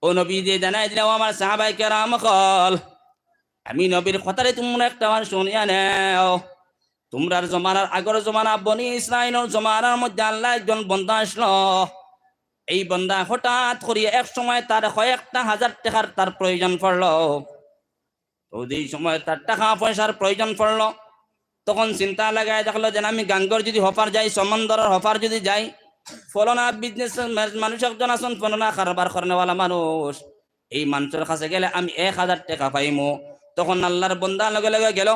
ও নবী যে জানাই দিলাম আমার সাহাবায়ে কেরাম কল আমি নবীর কথারে তোমরা একটা বার শুনিয়া নাও তোমরার জমানার আগর জমানা বনি ইসরাইলের জমানার মধ্যে আল্লাহ একজন বান্দা আসলো এই বান্দা হঠাৎ করিয়া এক সময় তার কয়েকটা হাজার টাকার তার প্রয়োজন পড়লো তো এই সময় তার টাকা পয়সার প্রয়োজন পড়লো তখন চিন্তা লাগায় দেখলো যে আমি গাঙ্গর যদি হফার যাই সমন্দরের হফার যদি যাই ফলনা বিজনেস মানুষ একজন আসুন ফলনা কারবার করেনা মানুষ এই মানুষের কাছে গেলে আমি 1000 টাকা পাইমো তখন আল্লাহর বন্দা লগে লগে গেল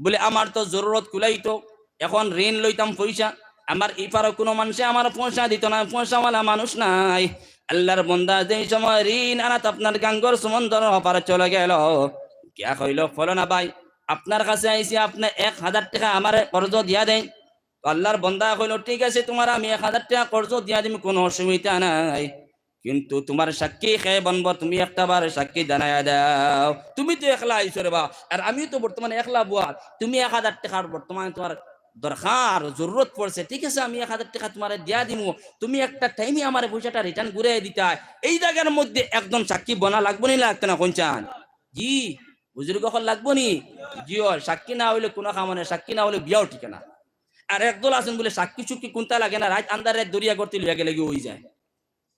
বলে আমার তো জরুরত কুলাইতো এখন ঋণ লইতাম পয়সা আমার ইপারও কোনো মানুষে আমার পয়সা দিত না পয়সাওয়ালা মানুষ নাই আল্লাহর বন্দা যেই সময় ঋণ আনাত আপনার গাঙ্গর সমন্দরের হফারে চলে গেল কিয়া কইল ফলনা ভাই আপনার কাছে আইসি আপনি 1000 টাকা আমার কর্জ দিয়া দেন আল্লাহর বন্দা কইল ঠিক আছে তোমার আমি 1000 টাকা কর্জ দিয়া দিম কোনো অসুবিধা নাই কিন্তু তোমার সাক্ষী খেয়ে বনবো তুমি একটা বার সাক্ষী জানাইয়া দাও তুমি তো একলা আইছো রে বা আর আমি তো বর্তমানে একলা বুয়া তুমি 1000 টাকার বর্তমানে তোমার দরকার জরুরত পড়ছে ঠিক আছে আমি 1000 টাকা তোমার দিয়া দিমু তুমি একটা টাইমে আমার পয়সাটা রিটার্ন করে দিতা এই জায়গার মধ্যে একজন সাক্ষী বনা লাগবো নি লাগতো না কোনচান জি বুজুর্গ হল লাগবো নি জিও সাক্ষী না হইলে কোনো কামনে সাক্ষী না হলে বিয়াও ঠিক না আর একদল আছেন বলে সাক্ষী চুক্তি কোনটা লাগে না রাত আন্দারে দরিয়া করতে লিয়া গেলে হয়ে যায়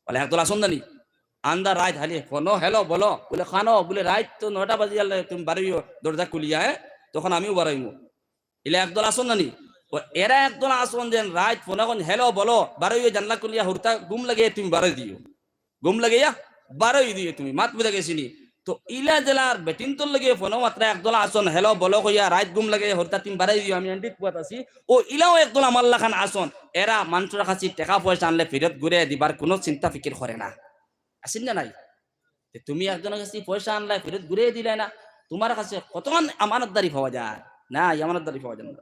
বলে একদল আসুন জানি আন্দার রাত হালি ফোনো হ্যালো বলো বলে খানো বলে রাত তো 9টা বাজে গেলে তুমি বাড়িও দরজা খুলিয়া হ্যাঁ তখন আমিও বাড়াইমু এলে একদল আসুন জানি এরা একদল আসুন যেন রাত ফোন এখন হ্যালো বলো বাড়িও জানলা খুলিয়া হুরতা গুম লাগে তুমি বাড়াই দিও গুম লাগাইয়া বাড়াই দিও তুমি মাত বুঝা গেছিনি তো ইলা জেলার বেটিন তোর লগে ফোন মাত্র একদল আসন হেলো বলো কইয়া রাত গুম লাগে হরতা তিন বাড়াই দিও আমি এন্ডিত পুয়াত আছি ও ইলাও একদল আমাল্লা খান আসন এরা মানুষের কাছে টাকা পয়সা আনলে ফেরত ঘুরে দিবার কোনো চিন্তা ফিকির করে না আসেন না নাই তুমি একজনের কাছে পয়সা আনলে ফেরত ঘুরে দিলে না তোমার কাছে কতক্ষণ আমানতদারি পাওয়া যায় না আমানতদারি পাওয়া যায় না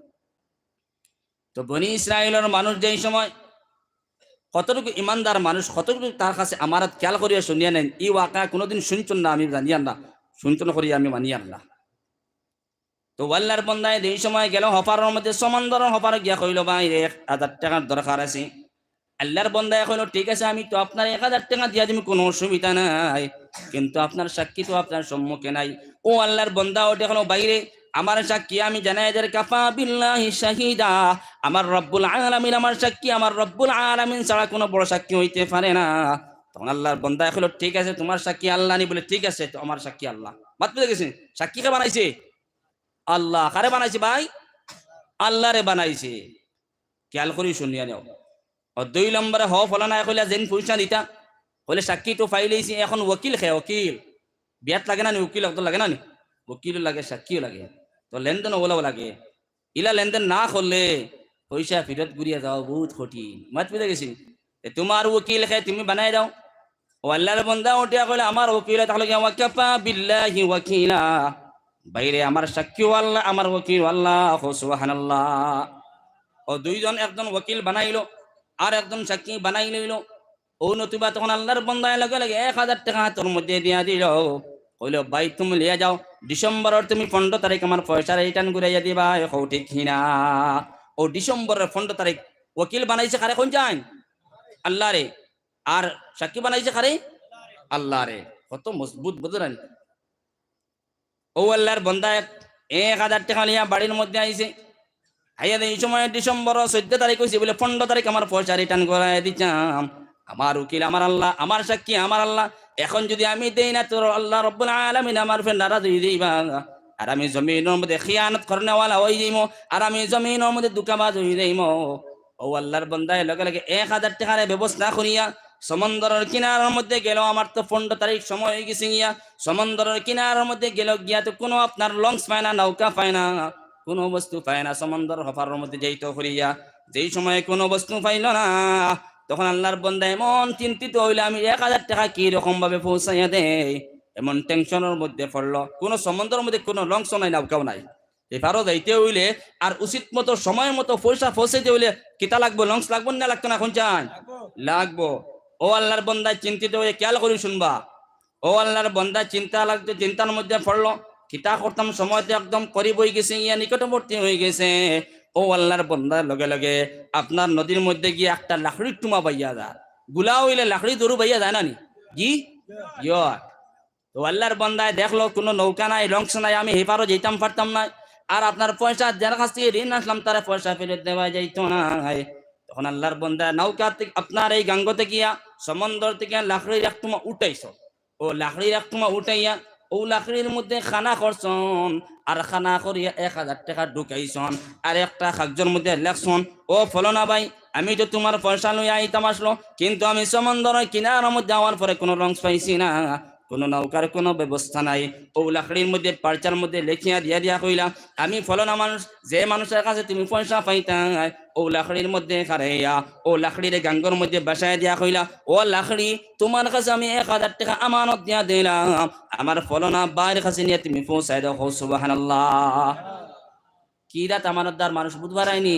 তো বনি ইসরায়েলের মানুষ যেই সময় কতটুকু ইমানদার মানুষ কতটুকু তার কাছে আমানত খেয়াল করিয়া শুনিয়া নেন ই ওয়াকা কোনোদিন শুনছেন না আমি জানিয়ান না শুনছেন করিয়া আমি মানিয়ান না তো আল্লাহর বন্দায় এই সময় গেল হপারের মধ্যে সমন্দরের হপারে গিয়া কইল ভাই 1000 টাকার দরকার আছে আল্লাহর বন্দায় কইল ঠিক আছে আমি তো আপনার 1000 টাকা দিয়া দিম কোনো অসুবিধা নাই কিন্তু আপনার সাক্ষী তো আপনার সম্মুখে নাই ও আল্লাহর বন্দা ওটা হলো বাইরে আমার সাক্ষী আমি জানাই যার কাফা বিল্লাহি শাহিদা আমার রব্বুল আলামিন আমার সাক্ষী আমার রব্বুল আলামিন ছাড়া কোনো বড় সাক্ষী হইতে পারে না তখন আল্লাহর বন্দা কইল ঠিক আছে তোমার সাক্ষী আল্লাহ নি বলে ঠিক আছে তো আমার সাক্ষী আল্লাহ বাত বুঝে গেছেন সাক্ষী কে বানাইছে আল্লাহ কারে বানাইছে ভাই আল্লাহ রে বানাইছে খেয়াল করি শুনিয়া নেও ও 2 নম্বরে হ ফলানা কইলা যেন পয়সা দিতা কইলে সাক্ষী তো ফাইলেইছি এখন ওকিল খে ওকিল বিয়াত লাগে না নি উকিল তো লাগে না নি উকিল লাগে সাক্ষীও লাগে তো লেনদেন ওলাও লাগে ইলা লেনদেন না করলে পয়সা ফেরত ঘুরিয়া যাও বহুত কঠিন মাত বুঝে গেছি তোমার উকিল খে তুমি বানাই দাও ও আল্লাহর বান্দা উঠিয়া কইলে আমার ওকিল তাহলে ওয়াকাফা বিল্লাহি ওয়াকিলা, বাইরে আমার সাক্ষী আল্লাহ, আমার ওকিল আল্লাহ সুবহানাল্লাহ। ও দুইজন, একজন ওকিল বানাইলো আর একজন সাক্ষী বানাই লইল। ও নতুবা তখন আল্লাহর বান্দায় লগে লগে 1000 টাকা তোর মধ্যে দিয়া দিল। কইল ভাই তুমি লিয়া যাও, ডিসেম্বরের তুমি 15 তারিখ আমার পয়সা রিটার্ন ঘুরাইয়া দিবা। হও ঠিক কিনা? ও ডিসেম্বরের 15 তারিখ ওকিল বানাইছে কারে? কোন যান? আল্লাহ রে। আর সাক্ষী বানাইছে কারে? আল্লাহ রে। কত মজবুত বুঝলেন? ও আল্লাহর বান্দা 1000 টাকা লিয়া বাড়ির মধ্যে আইছে। আইয়া এই সময় ডিসেম্বর 14 তারিখ হয়েছে বলে 15 তারিখ আমার পয়সা রিটার্ন করাই দিচ্ছাম। আমার উকিল আমার আল্লাহ, আমার সাক্ষী আমার আল্লাহ। এখন যদি আমি দেই না, তোর আল্লাহ রব্বুল আলামিন আমার ফের নারাজ হয়ে যাইবা, আর আমি জমিনের মধ্যে খিয়ানত করনেওয়ালা হয়ে যাইমো, আর আমি জমিনের মধ্যে দুকাবাজ হয়ে যাইমো। ও আল্লাহর বান্দায় লগে লগে 1000 টাকার ব্যবস্থা করিয়া সমুদ্রের কিনারার মধ্যে গেল। আমার তো 15 তারিখ সময় হয়ে গেছে গিয়া। সমুদ্রের কিনারার মধ্যে গেল গিয়া তো কোনো আপনার লঞ্চ পায় না, নৌকা পায় না, কোনো বস্তু পায় না। সমুদ্র হফারের মধ্যে যাইতো করিয়া যেই সময় কোনো বস্তু পাইল না, তখন আল্লাহর বান্দা এমন চিন্তিত হইলে আমি 1000 টাকা কি রকম ভাবে পৌঁছাইয়া দেয়, এমন টেনশনের মধ্যে পড়লো। কোনো সমুদ্রের মধ্যে কোনো লঞ্চ নাই, নৌকাও নাই। এবারও যাইতে হইলে আর উচিত মতো সময় মতো পয়সা পৌঁছাইতে হইলে কিতা লাগবো? লঞ্চ লাগবো না লাগতো না? এখন চান লাগবো। ও আল্লাহর বান্দা চিন্তিত হয়ে খেয়াল করি শুনবা। ও আল্লাহর বান্দা চিন্তা লাগতো, চিন্তার মধ্যে পড়লো। কিতা করতাম, সময়তে একদম করিব হয়ে গেছে, ইয়া নিকটবর্তী হয়ে গেছে। ও আল্লাহর বান্দার লগে লগে আপনার নদীর মধ্যে গিয়ে একটা লাকড়ির টুমা বাইয়া যায়। গুলা হইলে লাকড়ি দরু বাইয়া যায় না নি? জি ইয়। তো আল্লাহর বান্দায় দেখলো কোনো নৌকা নাই, লঞ্চ নাই, আমি হেপারও যেতাম পারতাম না। আর আপনার পয়সা যার কাছ থেকে ঋণ আসলাম তারা পয়সা ফেরত দেওয়া যাইতো না। তখন আল্লাহর বান্দা নৌকা থেকে আপনার এই গাঙ্গতে গিয়া সমুদ্র থেকে লাকড়ির এক টুমা উঠাইছ। ও লাকড়ির এক টুমা উঠাইয়া ও লাকড়ির মধ্যে খানা করছন, আর খানা করিয়া 1000 টাকা ঢুকাইছন, আর একটা কাগজের মধ্যে লেখছন, ও ফলনা ভাই আমি তো তোমার পয়সা লইয়া আইতাম আসলো, কিন্তু আমি সমুদ্রের কিনারার মধ্যে যাওয়ার পরে কোনো লঞ্চ পাইছি না, কোনো নৌকার কোনো ব্যবস্থা নাই। ও লাকড়ির মধ্যে পার্চার মধ্যে লেখিয়া দিয়া দিয়া কইলা আমি ফলনা মানুষ, যে মানুষের কাছে তুমি পয়সা পাইতাই ও লাকড়ির মধ্যে খারাইয়া ও লাকড়ির গাঙ্গর মধ্যে বাসায় দিয়া কইলা ও লাকড়ি তোমার কাছে আমি 1000 টাকা আমানত দিয়া দিলাম, আমার ফলনা বাইরের কাছে নিয়ে তুমি পৌঁছাই দাও। সুবহানাল্লাহ। কি রাত আমানতদার মানুষ বুধবার আইনি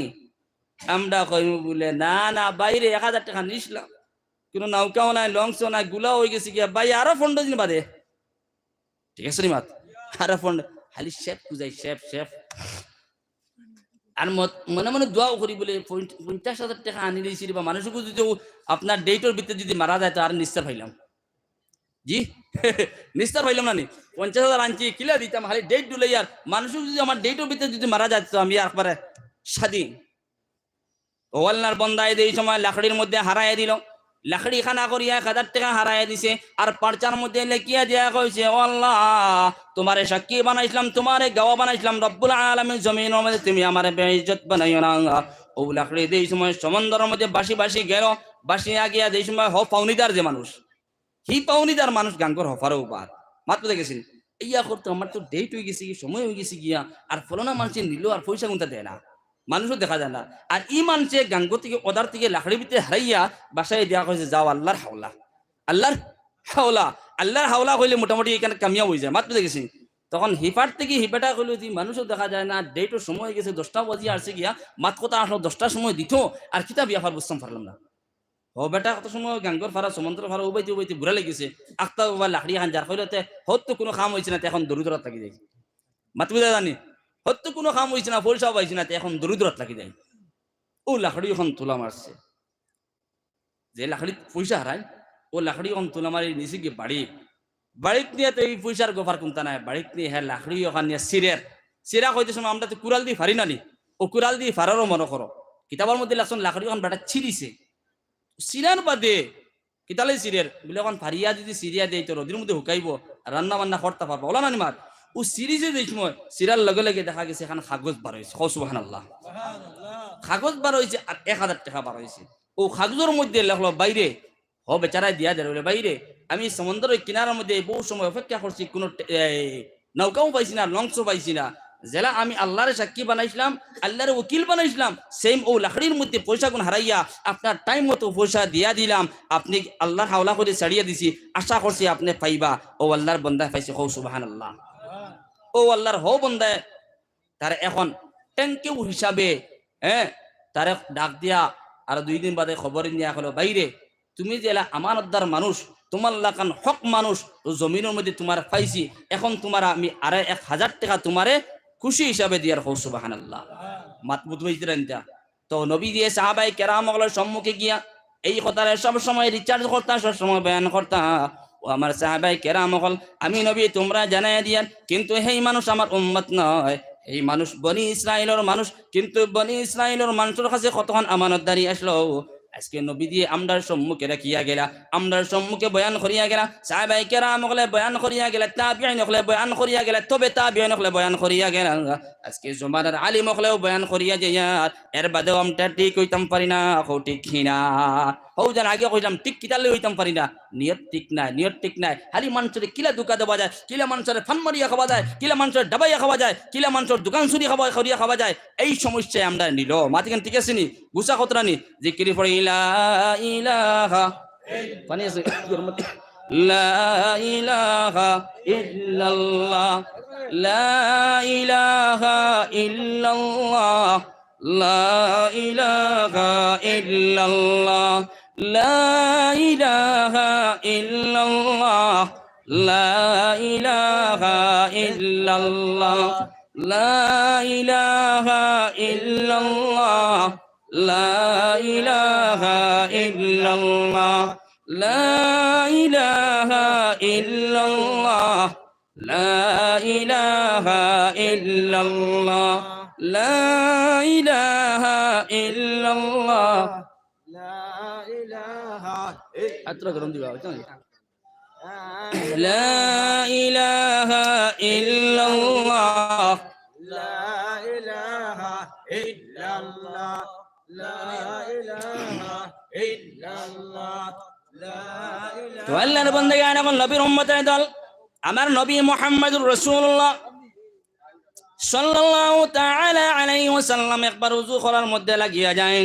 আমরা কইব বলে না না বাইরে 1000 টাকা নিছিলাম, কোনো নৌকাও নাই, লঞ্চও নাই, গুলা হয়ে গেছে গিয়া ভাই আরো 15 দিন বাদে। ঠিক আছে নি মাত? আরো 15 খালি শেফ বুঝাই, শেফ শেফ। আর মনে মনে দোয়াও করি বলে 50,000 টাকা আনি দিয়েছি বা মানুষকে যদি আপনার ডেটের ভিতরে যদি মারা যায় তো আর নিস্তার পাইলাম। জি নিস্তার পাইলাম না নি? 50,000 আনছি কিলা দিতাম, খালি ডেট ডুলাই। আর মানুষকে যদি আমার ডেটের ভিতরে যদি মারা যায় তো আমি একবারে স্বাধীন। ও আল্লাহর বান্দায় এই সময় লাকড়ির মধ্যে হারাইয়া দিল। লাকড়ি খানা করিয়া 1000 টাকা হারাইয়া দিছে, আর পার্চার মধ্যে লেখিয়া দিয়া কইছে ও আল্লাহ তোমারে সাক্ষী বানাইছিলাম, তোমারে গাওয়া বানাইছিলাম, রব্বুল আলামিন জমিনের মধ্যে তুমি আমারে বেইজ্জত বানাইও না। ও লাকড়ি এই সময় সমুদ্রের মধ্যে বাসি বাসি গেল। বাসিয়া গিয়া এই সময় পাউনিদার যে মানুষ, হি পাউনিদার মানুষ গাঙ্গর হফারও বাদ মাত্র দেখেছেন ইয়া করতো আমার তো ডেট হয়ে গেছে, সময় হয়ে গেছে গিয়া, আর ফলনা মানুষের নিল আর পয়সা গুনতে দেয় না, মানুষও দেখা যায় না। আর ই মানুষে গাঙ্গ থেকে ওদার থেকে লাকড়ির ভিতরে হারাইয়া বাসায় দেওয়া হয়েছে যাও আল্লাহর হাওলা, আল্লাহর হাওলা, আল্লাহর হাওলা হইলে মোটামুটি এখানে কামিয়া হয়ে যায় মাত্র দেখেছি। তখন হিপার থেকে হিপাটা কইলো যে মানুষও দেখা যায় না, ডেটও সময় হয়ে গেছে, 10টা বাজিয়ে আসছে গিয়া, মাত কথা আসলো 10টার সময় দিত, আর কিতাব বিয়াফার বুঝতাম পারলাম না। ও বেটা কত সময় গাঙ্গর ফারা সমুদ্র ফারা উবাইতে উবাইতে ঘুরা লেগেছে, আখতা বা লাকড়ি খান যার ফলে হয়তো কোনো কাম হয়েছে না, এখন দরিদ্রত থাকি যায় মাত বুঝা জানি, হয়তো কোনো কাম হয়েছে না, পয়সা পাইছে না, এখন দরিদ্রত লাগি যায়। ও লাকড়ি এখন তোলা মারছে, যে লাকড়ি পয়সা হারায় ও লাকড়ি এখন তোলা মারি নিচে গিয়ে বাড়িত নিয়ে তো এই পয়সার গোফার কোনটা নাই, বাড়িত নিয়ে হ্যাঁ লাকড়ি ওখান নিয়ে সিরা কইতে সময় আমরা তো কুড়াল দিয়ে ফারি নানি, ও কুড়াল দিয়ে ফারারও মনে করো, কিতাবের মধ্যে লাগছেন লাকড়ি ওখান বেটা ছিঁড়িছে, সিরার বাদে কিতালে সিরের বলে এখন ফারিয়া যদি সিরিয়া দেয় তো রোদির মধ্যে হুকাইব, রান্না বান্না করতে পারবো ওলা না নিমার। ও সিরিজে দেখ সময় সিরার লগে লগে দেখা গেছে এখানে কাগজ বার হয়েছে, সুবহানাল্লাহ, কাগজ বার হয়েছে আর 1000 টাকা বার হয়েছে। ও কাগজের মধ্যে লেখলো বাইরে হ বেচারায় দিয়া দেয় বলে বাইরে আমি সমুদ্রের কিনারার মধ্যে বহু সময় অপেক্ষা করছি, কোনো নৌকাও পাইছি না, লঞ্চও পাইছি না, জেলা আমি আল্লাহর সাক্ষী বানাইছিলাম, আল্লাহর উকিল বানাইছিলাম, সেম ও লাকড়ির মধ্যে পয়সা গুণ হারাইয়া আপনার টাইম মতো পয়সা দিয়া দিলাম, আপনি আল্লাহর হাওলা করে ছাড়িয়ে দিছি, আশা করছি আপনি পাইবা। ও আল্লাহর বন্দা পাইছে, হৌ সুবহানাল্লাহ। ও আল্লাহর হৌ বন্দায় তার এখন ট্যাঙ্কেও হিসাবে, হ্যাঁ, তারে ডাক দিয়া আর 2 দিন বাদে খবর নিয়ে হলো, বাইরে তুমি যে আমানতদার মানুষ, তোমার লাগান হক মানুষ, তো জমিনের মধ্যে তোমার পাইছি, এখন তোমার আমি আরে 1000 টাকা তোমারে খুশি হিসাবে দিয়ার, হৌ সুবহানাল্লাহ। মাত বুঝবেন তা। তো নবী দিয়ে সাহাবাই কেরামগুলোর সম্মুখে গিয়া এই কথাটা সব সময় রিচার্জ করতা, সব সময় বয়ান করতা। ও আমার সাহাবাই কেরামগল, আমি নবী তোমরা জানাই দিয়ান, কিন্তু এই মানুষ আমার উম্মত নয়, এই মানুষ বনি ইসরাইলের মানুষ, কিন্তু বনি ইসরাইলের মানুষের কাছে কতক্ষণ আমানতদারি আসলো, আজকে নবী দিয়ে আমরার সম্মুখে রাখিয়া গেলা, আমরার সম্মুখে বয়ান করিয়া গেলা, সাহাবায়ে কেরাম হলে বয়ান করিয়া গেলা, তাবিঈন হলে বয়ান করিয়া গেলা, তবে তাবিঈন হলে বয়ান করিয়া গেলা, আজকে জমানার আলিম হলেও বয়ান করিয়া যাইয়ার, এর বাদেও আমরা ঠিক হইতাম পারি না, হও ঠিক কিনা? হও যেন আগে কইলাম ঠিক কিতালে হইতাম পারি না, নিয়ত ঠিক নাই, নিয়ত ঠিক নাই, খালি মানুষের কিলা দুকা দেওয়া যায়, কিলা মানুষের ফান মারিয়া খাওয়া যায়, কিলা মানুষের ডাবাইয়া খাওয়া যায়, কিলা মানুষের দোকান চুরি করিয়া খাওয়া যায়, এই সমস্যায় আমরা নিল মাতিকেন, ঠিক আছে নি? গুসা কতরা নি জিকিরি পড়ে লা ইলাহা, পানি আছে লা ইলাহা ইল্লাল্লাহ, লা ইলাহা ইল্লাল্লাহ, লা ইলাহা ইল্লাল্লাহ, লা ইলাহা ইল্লাল্লাহ, লা ইলাহা ইল্লাল্লাহ, লা ইলাহা ইল্লাল্লাহ, লা ইলাহা ইল্লাল্লাহ, লা ইলাহা ইল্লাল্লাহ, লা ইলাহা ইল্লাল্লাহ, লা ইলাহা ইল্লাল্লাহ, লা ইলাহা আত্রা গরম দিবা বুঝছো লা ইলাহা ইল্লাল্লাহ, লা ইলাহা ইল্লাল্লাহ, লা ইলাহা ইল্লাল্লাহ, লা ইলাহা। তো আল্লাহর বান্দাগান এখন নবীর উম্মতের দল, আমার নবী মুহাম্মদুর রাসূলুল্লাহ সাল্লাল্লাহু তাআলা আলাইহি ওয়াসাল্লাম একবার ওযু করার মধ্যে লাগিয়া যায়।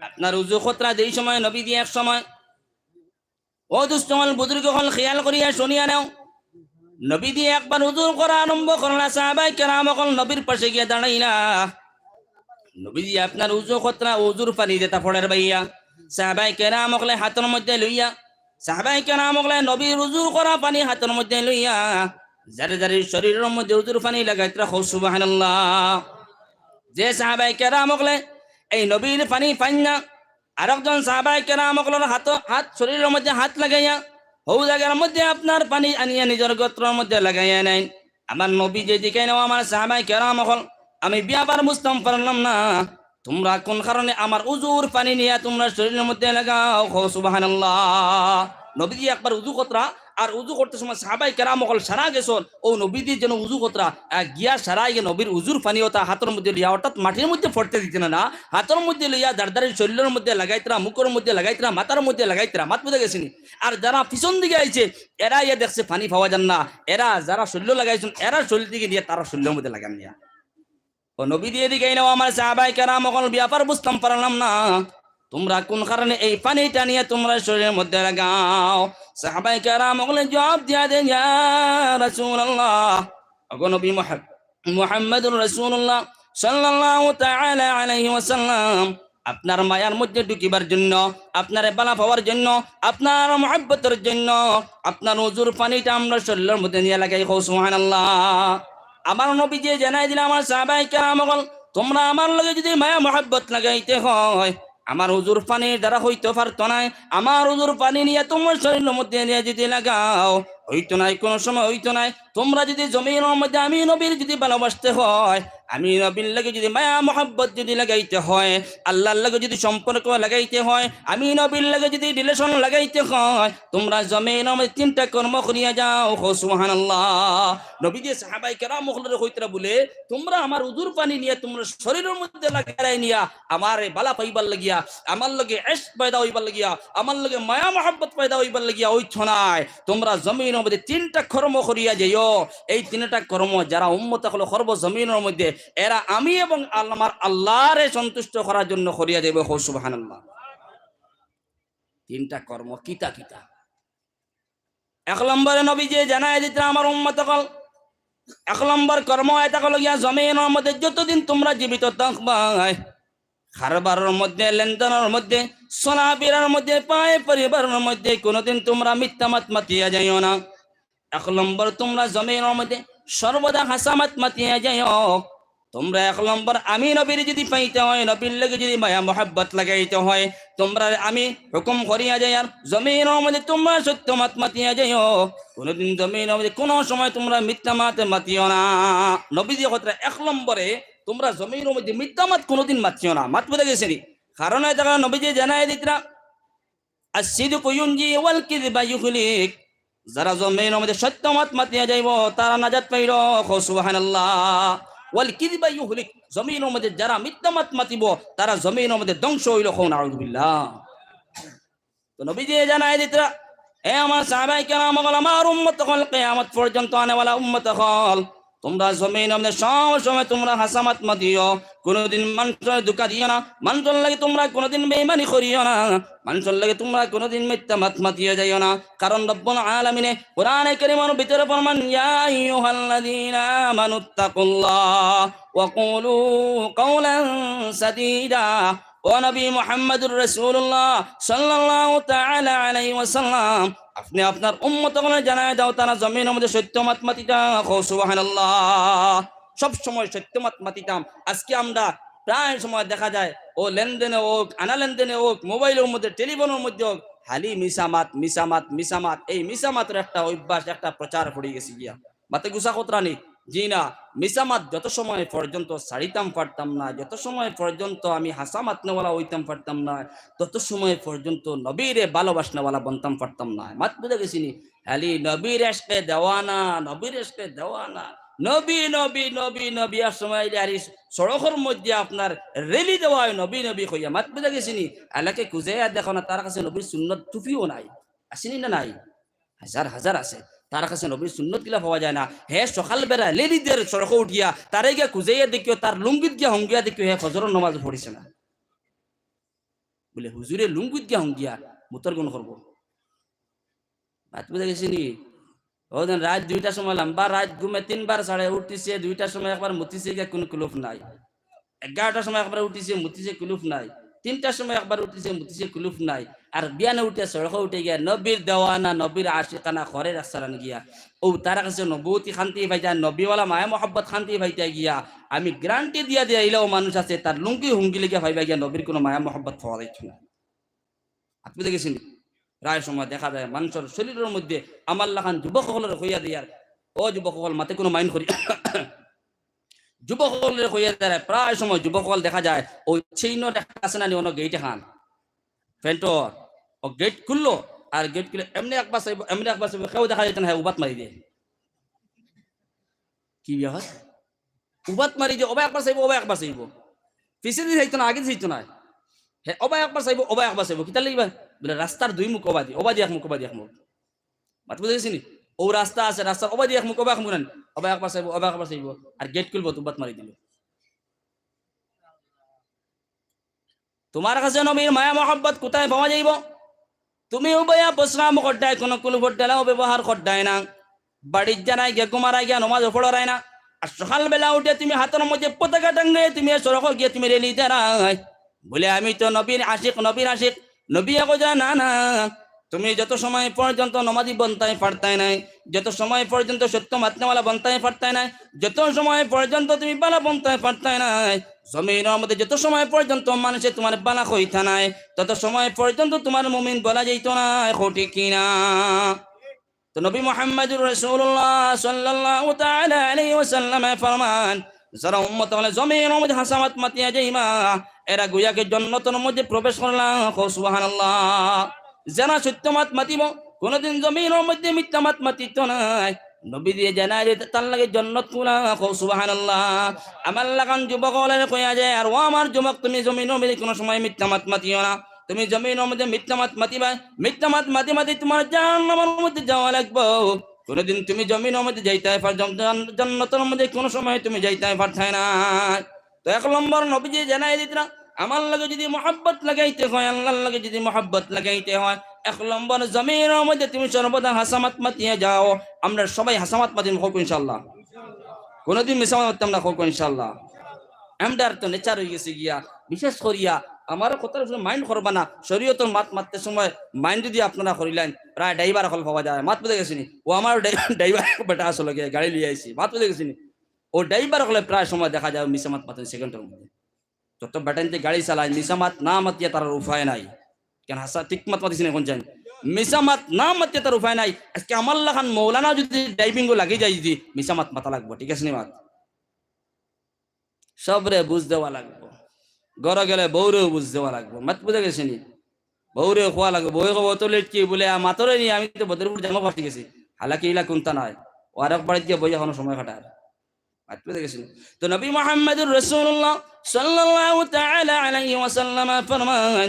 আপনার ওযু খতরা দেই সময় নবী দিয়ে এক সময়, ও দুষ্টমল বুজুর্গ হল খেয়াল করিয়া শুনিয়া নাও, নবী দিয়ে একবার ওযু করা আরম্ভ করলা, সাহাবায়ে কেরাম হল নবীর পাশে গিয়ে দাঁড়াইলা, নবী দিয়ে আপনার ওযু খতরা ওযুর পানি যেটা পড়ের বাইয়া, সাহাবায়ে কেরাম হলে হাতের মধ্যে লইয়া, সাহাবায়ে কেরাম হলে নবীর ওযু করা পানি হাতের মধ্যে লইয়া যারে যারে শরীরের মধ্যে ওযুর পানি লাগাইতে রাখো, সুবহানাল্লাহ। যে সাহাবায়ে কেরাম হলে এই নবীর পানি পাইন না, আরেকজন সাহাবায়ে কেরাম হলের হাত শরীরের মধ্যে হাত লাগাইয়া হৌ জায়গার মধ্যে আপনার পানি আনিয়া নিজের গোত্রের মধ্যে লাগাইয়া নেন। আমার নবী যে দিকে নাও, আমার সাহাবায়ে কেরাম হল, আমি বিয়াবার বুঝতাম পারলাম না তোমরা কোন কারণে আমার উজুর পানি নিয়ে তোমরা শরীরের মধ্যে লাগাও, সুবহানাল্লাহ। নবীজি একবার উজু কতরা, আর উজু করতে সময় সাহাবায়ে কেরাম হল সারা গেছন, ও নবীজির যেন উজু কতরা গিয়া সারাই গিয়ে নবীর উজুর পানি ওটা হাতের মধ্যে লিয়া, অর্থাৎ মাটির মধ্যে পড়তে দিতে না, হাতের মধ্যে লইয়া দারদারি শরীরের মধ্যে লাগাইতরা, মুখের মধ্যে লাগাইতরা, মাথার মধ্যে লাগাইতরা, মাত বুঝে গেছিনি। আর যারা পিছন দিকে আইছে এরা ইয়ে দেখছে পানি পাওয়া যান না, এরা যারা শরীর লাগাইছেন এরা শরীর দিকে দিয়ে তারা শরীরের মধ্যে লাগান নিয়া, ও নবী দিয়ে দিকে নাও, আমার সাহাবায়ে কেরাম হল ব্যাপার বুঝতাম পারলাম না তোমরা কোন কারণে এই পানিটা নিয়ে তোমরা শরীরের মধ্যে লাগাও। সাহাবায়ে কেরাম হল জবাব দিয়া দেন, ইয়া রাসূলুল্লাহ, ওগো নবী মুহাম্মদুর রাসূলুল্লাহ সাল্লাল্লাহু তাআলা আলাইহি ওয়াসাল্লাম, আপনার মায়ার মধ্যে ঢুকিবার জন্য, আপনার বালা পাওয়ার জন্য, আপনার মহব্বতের জন্য আপনার ওযুর পানিটা আমরা শরীরের মধ্যে নিয়ে লাগাই, সুবহানাল্লাহ। আমার নবী যে জানাই দিলেন, আমার সাহাবায়ে কেরাম হল তোমরা আমার লগে যদি মায়া মহব্বত লাগাইতে হয় আমার ওযুর পানির দ্বারা হইতে পারতো না, আমার ওযুর পানি নিয়ে তোমার শরীরের মধ্যে নিয়ে যদি লাগাও হইতো নাই, কোনো সময় হইতো নাই। তোমরা যদি জমিনের মধ্যে আমি নবীর যদি ভালোবাসতে হয়, আমি নবীর লাগে যদি মায়া মহব্বত যদি লাগাইতে হয়, আল্লাহর লাগে যদি সম্পর্ক লাগাইতে হয়, আমি নবীর লাগে যদি রিলেশন লাগাইতে হয়, তোমরা জমিনের মধ্যে 3টা কর্ম করিয়া যাও, সুবহানাল্লাহ। নবী যে সাহাবায়ে কেরাম মুখলরে কইতরা বলে, তোমরা আমার ওযুর পানি নিয়ে তোমরা শরীরের মধ্যে লাগাই নিয়া আমার বালা পাইবার লাগিয়া, আমার লগে ইশক পয়দা হইবার লাগিয়া, আমার লগে মায়া মহব্বত পয়দা হইবার লাগিয়া ওইছো নাই, তোমরা জমিন জমিনের মধ্যে তিনটা কর্ম করিয়া যাইও। এই তিনটা কর্ম যারা উম্মত হলো সর্ব জমিনের মধ্যে, এরা আমি এবং আমার আল্লাহরে সন্তুষ্ট করার জন্য করিয়া যাইব। সুবহানাল্লাহ। তিনটা কর্ম কিতা কিতা? এক নম্বরে নবী যে জানায় দিতে আমার উম্মত হল, এক নম্বর কর্ম এটা হলো গিয়া জমিনের মধ্যে যতদিন তোমরা জীবিত থাকবা, খারবারের মধ্যে, লেনদেনের মধ্যে, সোনাবিরার মধ্যে, পায়ে পরিবারের মধ্যে কোনোদিন তোমরা মিথ্যামাত মাতিয়া যাইও না। এক নম্বর তোমরা জমিনের মধ্যে সর্বদা হাসামাত মাতিয়া যাইও। তোমরা এক নম্বর আমি নবীর যদি পাইতে হয়, নবীর লাগে যদি মায়া মোহাব্বত লাগাইতে হয়, তোমরা আমি হুকুম করিয়া যাই আর জমিনের মধ্যে তোমরা সত্যমাত মাতিয়া যাইও। কোনোদিন জমিনের মধ্যে কোনো সময় তোমরা মিথ্যামাত মাতিও না। নবী দিয়ে কথা এক নম্বরে তোমরা জমিনের মধ্যে মিথ্যামাত কোনোদিন মাতিও না। মাত বুঝে গেছে নি? কারণ এটা নবী যে জানাই দিতরা আসিদকু ইউনজি ওয়াল কিযবা ইউহলিক। যারা জমিনের মধ্যে সত্যমাত মাতিয়া যাইব তারা নাজাত পাইল। সুবহানাল্লাহ। ওয়াল কিযবা ইউহলিক, জমিনের মধ্যে যারা মিথ্যামাত মাতিব তারা জমিনের মধ্যে ধ্বংস হইল। নাউযুবিল্লাহ। তো নবী যে জানাই দিতরা এ আমার সাহাবায়ে কেরাম, আমার উম্মত হল কিয়ামত পর্যন্ত আনেওয়ালা উম্মত হল, তোমরা জমিনের মধ্যে সব সময় তোমরা হাসামাত মাতিও, কোনোদিন মানুষের ধোঁকা দিও না, মানুষের লাগে তোমরা কোনোদিন বেঈমানি করিও না, মানুষের লাগে তোমরা কোনোদিন মিথ্যামাত মাতিয়ে যাইও না। কারণ রব্বুল আলামিনে কোরআনে কারীমের ভিতরে ফরমান ইয়া আইয়ুহাল্লাযীনা আমানুত্তাকুল্লাহ ওয়া কুলু কাওলান সাদীদা। ও নবী মুহাম্মদুর রাসূলুল্লাহ সাল্লাল্লাহু তাআলা আলাইহি ওয়াসাল্লাম, আপনি আপনার উম্মতগণকে জানায় দাও তারা জমিনের মধ্যে সত্যমাত মাতিতা। সুবহানাল্লাহ। সব সময় সত্যমাত মাতিতাম। আজকে আমরা প্রায় সময় দেখা যায় ও লেনদেনে হোক, আনা লেনদেনে হোক, মোবাইলের মধ্যে, টেলিফোনের মধ্যে হোক, খালি মিসামাত মিসামাত মিসামাত। এই মিসামাতের একটা অভ্যাস, একটা প্রচার পড়ে গেছে গিয়া। মাতে গুসা কতরা নেই জি না। মিসামাত যত সময় পর্যন্ত ছাড়িতাম পারতাম না, যত সময় পর্যন্ত আমি হাসামাত নেওয়ালা হইতাম পারতাম না, তত সময় পর্যন্ত নবীরে ভালোবাসনেওয়ালা বনতাম পারতাম না। মাত বুঝে গেছিনি? খালি নবীর এসকে দেওয়ানা, নবীর এসকে দেওয়ানা, নবী নবী নবী নবী। আর সময় আর সড়কের মধ্যে আপনার রেলি দেওয়া হয় নবী নবী কইয়া। মাত বুঝে গেছিনি? এলাকে খুঁজে দেখো না তার কাছে নবীর সুন্নত টুপিও নাই। আসেনি না? নাই, হাজার হাজার আছে তার কাছে নবীর সুন্নত গিলা পাওয়া যায় না। হে সকাল বেড়া লেলিদের সড়ক উঠিয়া তারে গিয়া খুঁজাইয়া দেখিও, তার লুঙ্গিত গিয়া হঙ্গিয়া দেখিও হে ফজরের নামাজ পড়িছে না। বলে হুজুরে লুঙ্গিত গিয়া হঙ্গিয়া মুতর গুণ করবো। বাত বুঝে গেছি নি? ওদিন রাত 2টার সময় লম্বা রাত ঘুমে 3বার সাড়ে উঠতেছে, 2টার সময় একবার মুতিছে গিয়া কোনো কুলুফ নাই, 11টার সময় একবার উঠিছে মুতিছে কুলুফ নাই, 3টার সময় একবার উঠিছে মুতিছে কুলুফ নাই। আর বিয়ানে উঠে সড়কে উঠে গিয়া নবীর দেওয়ানা, নবীর আশিকানা ঘরে রাস্তারান গিয়া ও তার কাছে নবুতি শান্তি পাইতা, নবীওয়ালা মায়া মহব্বত শান্তি পাইতা গিয়া। আমি গ্যারান্টি দিয়া দিয়া এলেও মানুষ আছে তার লুঙ্গি হুঙ্গি লেগে ভাইবা গিয়া নবীর কোনো মায়া মহব্বত পাওয়া যাইত না। আপনি দেখেছেন প্রায় সময় দেখা যায় মানুষের শরীরের মধ্যে আমার লাগান যুবকসকলের হইয়া দিয়ার। ও যুবকসকল মাতে কোনো মাইন্ড করি যুবকসকলের হইয়া দেয়। প্রায় সময় যুবকসকল দেখা যায় ওই চিহ্ন আছে না অন্য গেইটে খান ফেন্টর ও গেট খুললো আর গেট খুলে এমনি একবার চাইব, এমনি একবার চাইব, কেউ দেখা যেত না উবাত মারি দিয়ে। কি বিয়া হয়? উবাত মারি দিয়ে ওবা একবার চাইব, ওবা একবার চাইব, পিছিয়ে দিয়ে চাইতো না, আগে দিয়ে চাইতো না। হ্যাঁ ওবা একবার চাইব, ওবা একবার চাইব, কিতা লাগিবা বলে রাস্তার দুই মুখ ওবা দিয়ে, ওবা দিয়ে এক মুখ, ওবা দিয়ে এক মুখ। মাত বুঝে গেছিনি? ও রাস্তা আছে, রাস্তার ওবা দিয়ে এক মুখ, ওবা এক মুখ নেন, ওবা একবার চাইব, ওবা একবার চাইব, আর গেট খুলবো উবাত মারি দিল। তোমার কাছে নবীর মায়া মহব্বত কোথায় পাওয়া যাইব? তুমি উভয়া বসরাম করডায় কোনো কুলুফর ডেলাও ব্যবহার করডায় না, বাড়ির জানাই গিয়ে ঘুমারাই গিয়া নমাজ পড়ায় না। আর সকালবেলা উঠে তুমি হাতের মধ্যে পতাকা টাঙ্গে তুমি সড়ক গিয়ে তুমি রেলি দাঁড়ায় বলে আমি তো নবীর আশিক, নবীর আশিক। নবী আগো যা না না, তুমি যত সময় পর্যন্ত নমাজি বনতাই পারতাই নাই, যত সময় পর্যন্ত সত্য মাতনেওয়ালা বনতাই পারতাই নাই, যত সময় পর্যন্ত তুমি বালা বনতাই পারতাই নাই, জমিনের মধ্যে যত সময় পর্যন্ত মানুষে তোমার বালা কইতা নাই, তত সময় পর্যন্ত তোমার মুমিন বলা যাইতো না। খোটি কিনা? তো নবী মুহাম্মদুর রাসূলুল্লাহ সাল্লাল্লাহু তাআলা আলাইহি ওয়াসাল্লাম ফরমান, যারা উম্মত হলে জমিনের মধ্যে হাসামাত মাতিয়া যাইমা এরা গুয়াকে জান্নাতের মধ্যে প্রবেশ করলাম। সুবহানাল্লাহ। যারা সত্যমাত মাতিব কোনদিন জমিনের মধ্যে মিথ্যামাত মাতিত নাই, নবী দিয়ে জানাই তার লাগে জান্নাত কুলা। সুবহানাল্লাহ। আমার লাগান যুবক হলে কইয়া যায় আর ও আমার যুবক তুমি জমিনের মধ্যে কোনো সময় মিথ্যামাত মাতিও না, তুমি জমিনের মধ্যে মিথ্যামাত মাতিবা, মিথ্যামাত মাতি মাতি তোমার জাহান্নামের মধ্যে যাওয়া লাগবে। কোনদিন তুমি জমিনের মধ্যে যাইতে জান্নাতের মধ্যে কোনো সময় তুমি যাইতে পারছাই না। তো 1 নম্বর নবীজি জানাই দিতরা, আমার লাগে যদি মহব্বত লাগাইতে হয়, আল্লাহর লাগে যদি মহব্বত লাগাইতে হয়, 1 নম্বর জমিনের মধ্যে তুমি সর্বদা হাসামাত মাতিয়ে যাও। আমরা সবাই হাসামাত মাতিম হোক ইনশাআল্লাহ, কোনোদিন মিসামাত মাততাম না হোক ইনশাআল্লাহ। আমদার তো নেচার হয়ে গেছে গিয়া, বিশেষ করিয়া আমার কথার মাইন্ড করবা না। শরীয়তের মাত মারতে সময় মাইন্ড যদি আপনারা করিলেন, প্রায় ড্রাইভার হল পাওয়া যায়। মাত বুঝে গেছিনি, ও আমার ড্রাইভার বেটা আসলে গিয়ে গাড়ি লিয়ে আইসি, মাত বুঝে গেছিনি। ও ড্রাইভার হলে প্রায় সময় দেখা যায় মিসামাত মাতেন সেকেন্ডের মধ্যে। যত বেটাইতে গাড়ি চালায় মিসামাত না মাতিয়ে তার উপায় নাই। কেন হাসা ঠিক মাত মাতিস না, কোন চাই মিসামাত না মাতিয়ে তার উপায় নাই। আজকে আমার লাখান মৌলানা যদি ড্রাইভিং লাগে যায়, যদি মিসামাত মাতা লাগবো, ঠিক আছে নি মাত সবরে বুঝ দেওয়া লাগবো। ঘরে গেলে বউরেও বুঝ দেওয়া লাগবো, মাত বুঝে গেছি নি, বউরে খোয়া লাগবে। বউ কব তো লেট কি বলে মাতরে নি, আমি তো বদরপুর জামা পাঠি গেছি, হালাকি ইলা কোনটা নয়, ও আরেক বাড়িতে গিয়ে বই এখনো সময় কাটার। মাত বুঝে গেছি। তো নবী মুহাম্মদুর রাসূলুল্লাহ সাল্লাল্লাহু তাআলা আলাইহি ওয়াসাল্লাম ফরমান,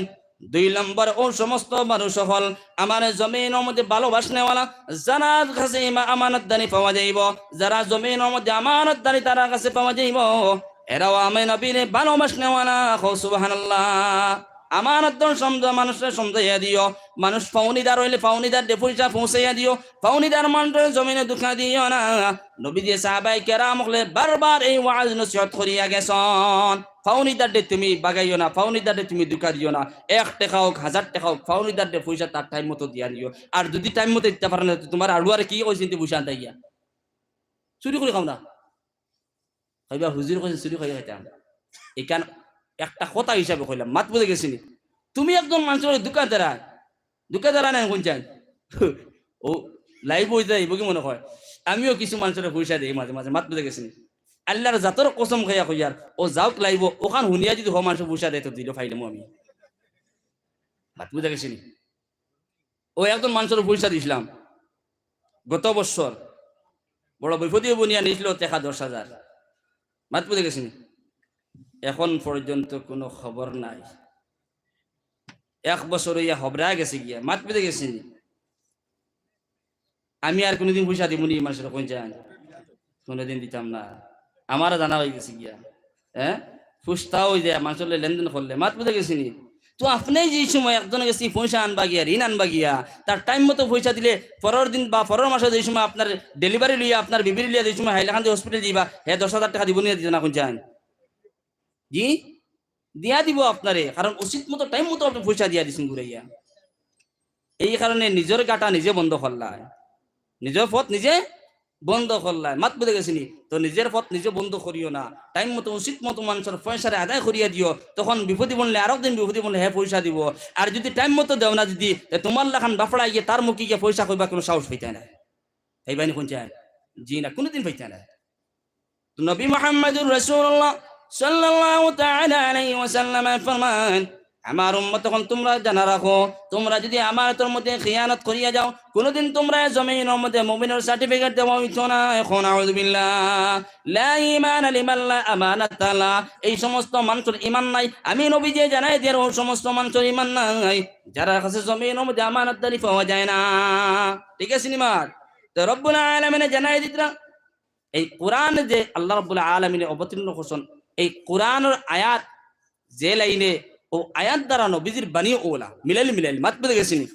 2 নম্বর ও সমস্ত মানুষ হল আমার জমিনের মধ্যে ভালোবাসনেওয়ালা, যারা কাছে আমানতদারি পাওয়া যাইব, যারা জমিনের মধ্যে আমানতদারি তারা কাছে পাওয়া যাইব, এরাও আমি নবীরে ভালোবাসনেওয়ালা। সুবহানাল্লাহ। আমানতদার শব্দ মানুষের সমঝাইয়া দিও, মানুষ ফাউনিদার হইলে ফাউনিদার পয়সা পৌঁছাইয়া দিও, ফাউনিদার মানুষের জমিনে দুঃখা দিও না। নবী দিয়ে সাহাবায়ে কেরাম হলে বারবার এই ওয়াজ নসিহত করিয়া গেছেন, ফাউনিদার দে তুমি বাগাইও না, ফাউনিদার দে তুমি দুঃখা দিও না। 1 টাকা হোক 1000 টাকা হোক ফাউনিদার দে পয়সা তার টাইম মতো দিয়া দিও। আর যদি টাইম মতো দিতে পারে না, তোমার আড়ুয়ারে কি কইছেন তুমি পয়সা আনতে গিয়া চুরি করে খাও না, খাইবা হুজুর কইছে চুরি খাইয়া খাইতাম। এখান একটা কথা হিসাবে কইলাম, মাত বুঝে গেছিনি। তুমি একজন মানুষের দোকানদার নাই কোন চাই ও লাইভ হয়ে যায় কি মনে হয়। আমিও কিছু মানুষের পয়সা দিই মাঝে মাঝে, মাত বুঝে গেছিনি। আল্লাহর জাতর কসম খাইয়া কইয়ার ও যাওক লাইব, ওখান শুনিয়া যদি হ মানুষের পয়সা দেয় তো দিল ফাইলাম আমি, মাত বুঝে গেছিনি। ও একজন মানুষের পয়সা দিছিলাম গত বছর, বড় বিপদীয় বনিয়া নিয়েছিল টাকা 10,000, মাত বুঝে গেছিনি। এখন পর্যন্ত কোনো খবর নাই, 1 বছর ইয়া হবরা গেছে গিয়া, মাত পেতে গেছি। আমি আর কোনোদিন পয়সা দিব নি মানুষের, কোন চান কোনোদিন দিতাম না, আমার জানা হয়ে গেছে গিয়া। হ্যাঁ ফুসতাও হয়ে যায় মানুষের লেনদেন করলে, মাত পেতে গেছি নি। তো আপনি যে সময় একজন গেছি পয়সা আনবা গিয়া, ঋণ আনবা গিয়া, তার টাইম মতো পয়সা দিলে পরের দিন বা পরের মাসে যে সময় আপনার ডেলিভারি লইয়া, আপনার বিবির লিয়া যে সময় হাইলাকান যে হসপিটাল যাইবা, হ্যাঁ 10,000 টাকা দিব নিয়ে দিতে না কোন চান জি দিয়া দিব আপনারে, কারণ উচিত মতো টাইম মতো আপনি পয়সা দিয়া দিচ্ছেন ঘুরাইয়া। এই কারণে নিজের গাটা নিজে বন্ধ করলায়, নিজের পথ নিজে বন্ধ করলায়, মাত বুঝে গেছিনি। তো নিজের পথ নিজে বন্ধ করিও না, টাইম মতো উচিত মতো মানুষের পয়সারে আদায় করিয়া দিও। তখন বিপদে বললে আরো দিন বিপদে বললে হ্যাঁ পয়সা দিব। আর যদি টাইম মতো দেও না, যদি তোমার লাখান বাফড়া গিয়ে তার মুখে গিয়ে পয়সা কইবা, কোনো সাহস পাইতে না। এই বাহিনী কোন চায় জি না, কোনোদিন পাইতে না। তো নবী মুহাম্মদুর রাসূলুল্লাহ সাল্লাল্লাহু তাআলা আলাইহি ওয়াসাল্লাম ফরমান, আমার উম্মত তখন তোমরা জানা রাখো, তোমরা যদি আমানতের মধ্যে খিয়ানত করিয়া যাও, কোনদিন তোমরা জমিনের মধ্যে মুমিনের সার্টিফিকেট দেওয়া হইতো না। এখন আউযু বিল্লাহ, লা ঈমানা লিমান লা আমানাতা লা, এই সমস্ত মানুষের ঈমান নাই। আমি নবী যে জানাই দিয়ে ও সমস্ত মানুষের ঈমান নাই যারা কাছে জমিনের মধ্যে আমানতদারি পাওয়া যায় না, ঠিক আছে নিমাত। তো রব্বুল আলামিন জানাই দিতরা, এই কোরআন যে আল্লাহ রাব্বুল আলামিন অবতীর্ণ করছেন, এই কোরআনের আয়াত যে লাইনে ও আয়াত দ্বারা নবীজির বাণী ওলা মিলাইল মাত পেতে গেছিনি।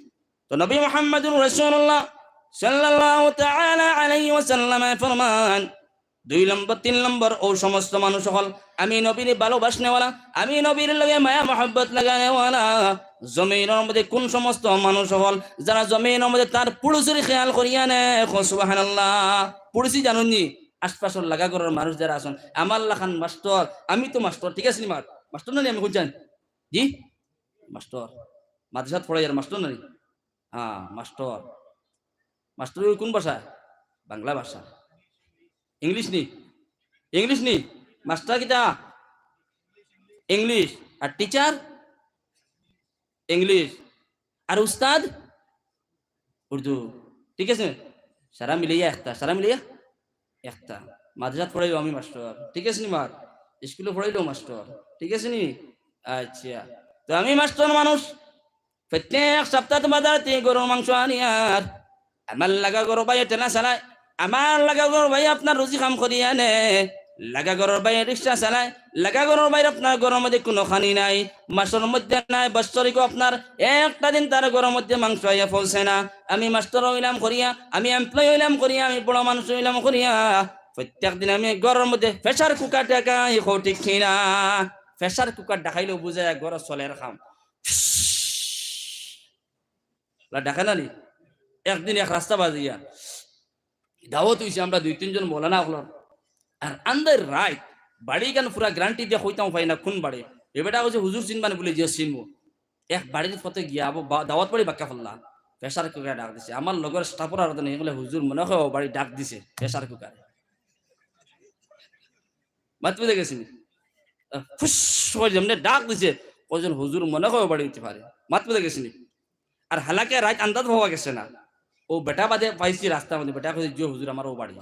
তো নবী মুহাম্মদুর রাসূলুল্লাহ সাল্লাল্লাহু তাআলা আলাইহি ওয়াসাল্লাম ফরমান, 2 নম্বর 3 নম্বর ও সমস্ত মানুষ হল আমি নবীর ভালোবাসনেওয়ালা, আমি নবীর লগে মায়া মহব্বত লাগানেওয়ালা। জমিনের মধ্যে কোন সমস্ত মানুষ হল যারা জমিনের মধ্যে তার পুরুষের খেয়াল করিয়া নেয়। সুবহানাল্লাহ। পুরুষই জানুননি আশপাশের লাগা করার মানুষ যারা আছেন, আমার লাখান মাস্টার, আমি তো মাস্টার, ঠিক আছে নি মাস্টার না আমি বুঝছেন জি মাস্টার, মাদ্রাসাত পড়াই আর মাস্টার নানি, হ্যাঁ মাস্টার। মাস্টার কোন ভাষা? বাংলা ভাষা। ইংলিশ নি মাস্টার কিটা ইংলিশ, আর টিচার ইংলিশ, আর উস্তাদ উর্দু, ঠিক আছে। সারা মিলিয়া একটা মাদ্রাসাত পড়াইলো আমি মাস্টার, ঠিক আছে নি মার, স্কুলে পড়াইলো মাস্টার, ঠিক আছে নি। আচ্ছা, তো আমি মাস্টার মানুষ, প্রত্যেক সপ্তাহ বাজারতে গরুর মাংস আনিয়ার আমার লাগা গরু ভাই টেনা চালায়, আমার লাগা গরু ভাই আপনার রুজি কাম করি আনে, লাগা গরুর ভাই রিক্সা চালায়, লাগা গরুর ভাই আপনার গরুর মধ্যে কোনো খানি নাই, মাসের মধ্যে নাই, বাৎসরিক আপনার একটা দিন তার গরুর মধ্যে মাংস আইয়া পৌঁছে না। আমি মাস্টার হইলাম করিয়া, আমি এমপ্লয় হইলাম করিয়া, আমি বড় মানুষ হইলাম করিয়া, প্রত্যেক দিন আমি গরুর মধ্যে প্রেসার কুকার দেখাই, ঠিক কিনা? প্রেসার কুকার দেখাইলেও বুঝে গরু চলের খাম দেখা না নি। একদিন এক রাস্তা বাজিয়া দাওয়াত হইছে, আমরা 2-3 জন মৌলানা হলাম, আর আন্দার রাইট বাড়ি কেন পুরা গ্যারান্টি দিয়ে হইতাম পাই না কোন বাড়ি এবেটা হচ্ছে হুজুর চিনবান বলে যে চিনবো। এক বাড়ির পথে গিয়া আবো দাওয়াত বাড়ি বাক্কা ফেললা, প্রেসার কুকার ডাক দিছে। আমার লগর স্টাফর আর নেই বলে হুজুর মনে হয় বাড়ি ডাক দিছে প্রেসার কুকার। মাত বুঝে গেছি ফুস যেমনি ডাক দিছে কজন হুজুর মনে হয় বাড়ি উঠতে পারে। মাত বুঝে গেছি। আর হালাকে রাত আন্দাজ হওয়া গেছে না, ও বেটা বাদে পাইছি রাস্তার মধ্যে, বেটা কইছে যে হুজুর আমার ও বাড়ি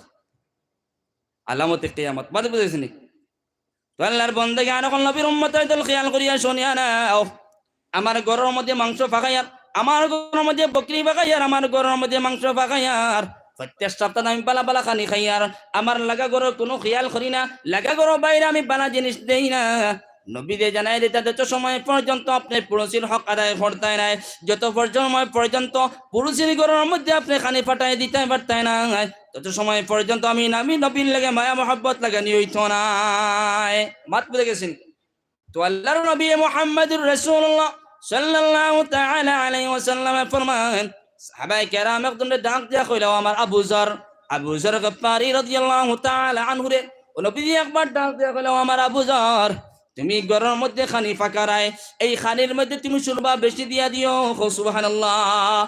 আলামতে কিয়ামত। বাদে বুঝেছিনি তো আল্লাহর বন্দেগি আর কোন নবীর উম্মত দল খেয়াল করিয়া শুনিয়া নাও, আমার গরুর মধ্যে মাংস ফাঁকাইয়ার, আমার গরুর মধ্যে বকরি ফাঁকাইয়ার, আমার গরুর মধ্যে মাংস ফাঁকাইয়ার, প্রত্যেক সপ্তাহ আমি পালা পালা খানি খাইয়ার, আমার লাগা গরুর কোনো খেয়াল করি না, লাগা গরুর বাইরে আমি পালা জিনিস দেই না। নবী দিয়ে জানাই দিতে যত সময় পর্যন্ত আপনি পুরুষের হক আদায় করতে নাই, যত সময় পর্যন্ত পুরুষের গরুর মধ্যে আপনি খানি ফাটাই দিতে পারতেন না, তত সময় পর্যন্ত আমি নবীর লাগে মায়া মহব্বত লাগে নিয়ইত নাই। মাত বুঝে গেছেন তো আল্লাহর নবী মুহাম্মদুর রাসূলুল্লাহ সাল্লাল্লাহু তাআলা আলাইহি ওয়াসাল্লাম ফরমান, সাহাবায়ে কেরাম একজনকে ডাক দিয়া কইলো আমার আবু যর গফফারি রাদিয়াল্লাহু তাআলা আনহু রে। ও নবী একবার ডাক দিয়া কইলো আমার আবু যর, তুমি ঘরের মধ্যে খানি ফাঁকারায়, এই খানির মধ্যে তুমি সুরবা বেশি দিয়া দিও। সুবহানাল্লাহ।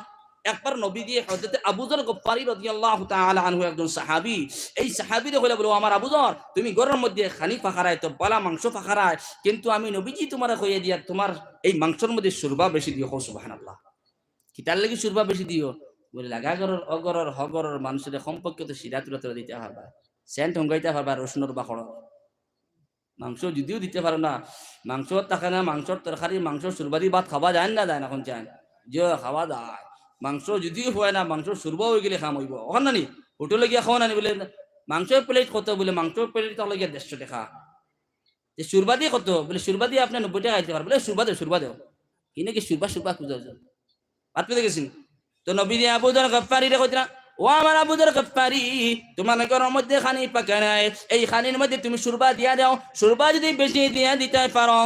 একবার নবী দিয়ে হযরত আবু যর গফফারি রাদিয়াল্লাহু তাআলা আনহু একজন সাহাবী, এই সাহাবীরে কইলো বলো আমার আবু যর, তুমি ঘরের মধ্যে খানি ফাঁকারায় তো বালা মাংস ফাঁকারায়, কিন্তু আমি নবীজি তোমার কইয়া দিয়া তোমার এই মাংসের মধ্যে সুরবা বেশি দিও। সুবহানাল্লাহ। কি তার লাগি সুরবা বেশি দিও? বলে লাগা গরর অগরর হগরর মানুষের সম্পর্কে তো সিরা তুলা দিতে পারবা, সেন্ট হঙ্গাইতে পারবা, রসুনের বা খড় মাংস যদিও দিতে পারো না, মাংস থাকে না, মাংসর তরকারি মাংস সুরবাদি ভাত খাওয়া যায় না, যায় না এখন চান যে খাওয়া যায়, মাংস যদিও হয় না, মাংস সুরবা হয়ে গেলে খাম হইব ওখান নানি হোটেলে গিয়া খাওয়া নানি বলে মাংসের প্লেট কত, বলে মাংসের প্লেট তাহলে গিয়া 150 টাকা, যে সুরবা দিয়ে কত, বলে সুরবা দিয়ে আপনি 90 টাকা খাইতে পারবেন, বলে সুরবা দেও কিনে কি সুরবা খুঁজা বাদ পেতে গেছেন। তো নবী দিয়ে আবু যর গফফারি রে কইরা, ও আমার আবু যর গফফারি, তোমার ঘরের মধ্যে খানি পাকা নাই, এই খানির মধ্যে তুমি সুরবা দিয়া দাও, সুরবা যদি বেশি দিয়া দিতে পারো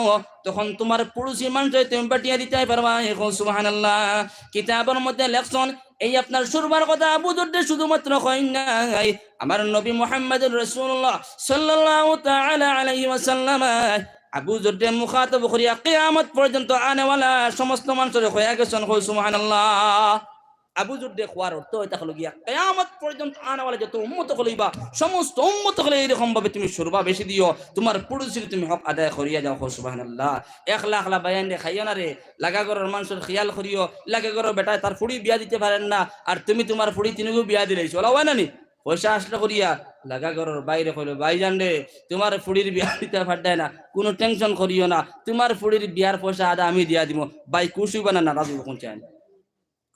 তখন তোমার পুরুষি মানুষ তুমি বাটিয়া দিতে পারবা। এখন সুবহানাল্লাহ। কিতাবের মধ্যে লেখছেন এই আপনার সুরবার কথা আবু যর শুধুমাত্র কই নাই, আমার নবী মুহাম্মদুর রাসূলুল্লাহ সাল্লাল্লাহু তাআলা আলাইহি ওয়াসাল্লাম আবু যরকে মুখাতব করিয়া কিয়ামত পর্যন্ত আনেওয়ালা সমস্ত মানুষের হয়ে গেছেন। সুবহানাল্লাহ। আবু যরকে খোয়ার অর্থ হইতা হলো গিয়া কিয়ামত পর্যন্ত আনেওয়ালা যত উম্মত হইবা সমস্ত উম্মত হলে এরকম ভাবে তুমি সুরবা বেশি দিও, তোমার পুরুষের তুমি হক আদায় করিয়া যাও। সুবহানাল্লাহ। একলা একলা বায়ান রে খাইও না রে, লাগা ঘরের মানুষের খেয়াল করিও, লাগা ঘরের বেটা তার ফুড়ি বিয়া দিতে পারেন না, আর তুমি তোমার ফুড়ি তিনগু বিয়া দিলেছ ওলা হয় না নি, পয়সা আসলে করিয়া লাগা ঘরের বাইরে কইলো ভাইজান রে তোমার ফুড়ির বিয়া দিতে পারতায় না, কোনো টেনশন করিও না, তোমার ফুড়ির বিয়ার পয়সা আদা আমি দিয়া দিব। ভাই খুশি বানা না রাজু কোন চান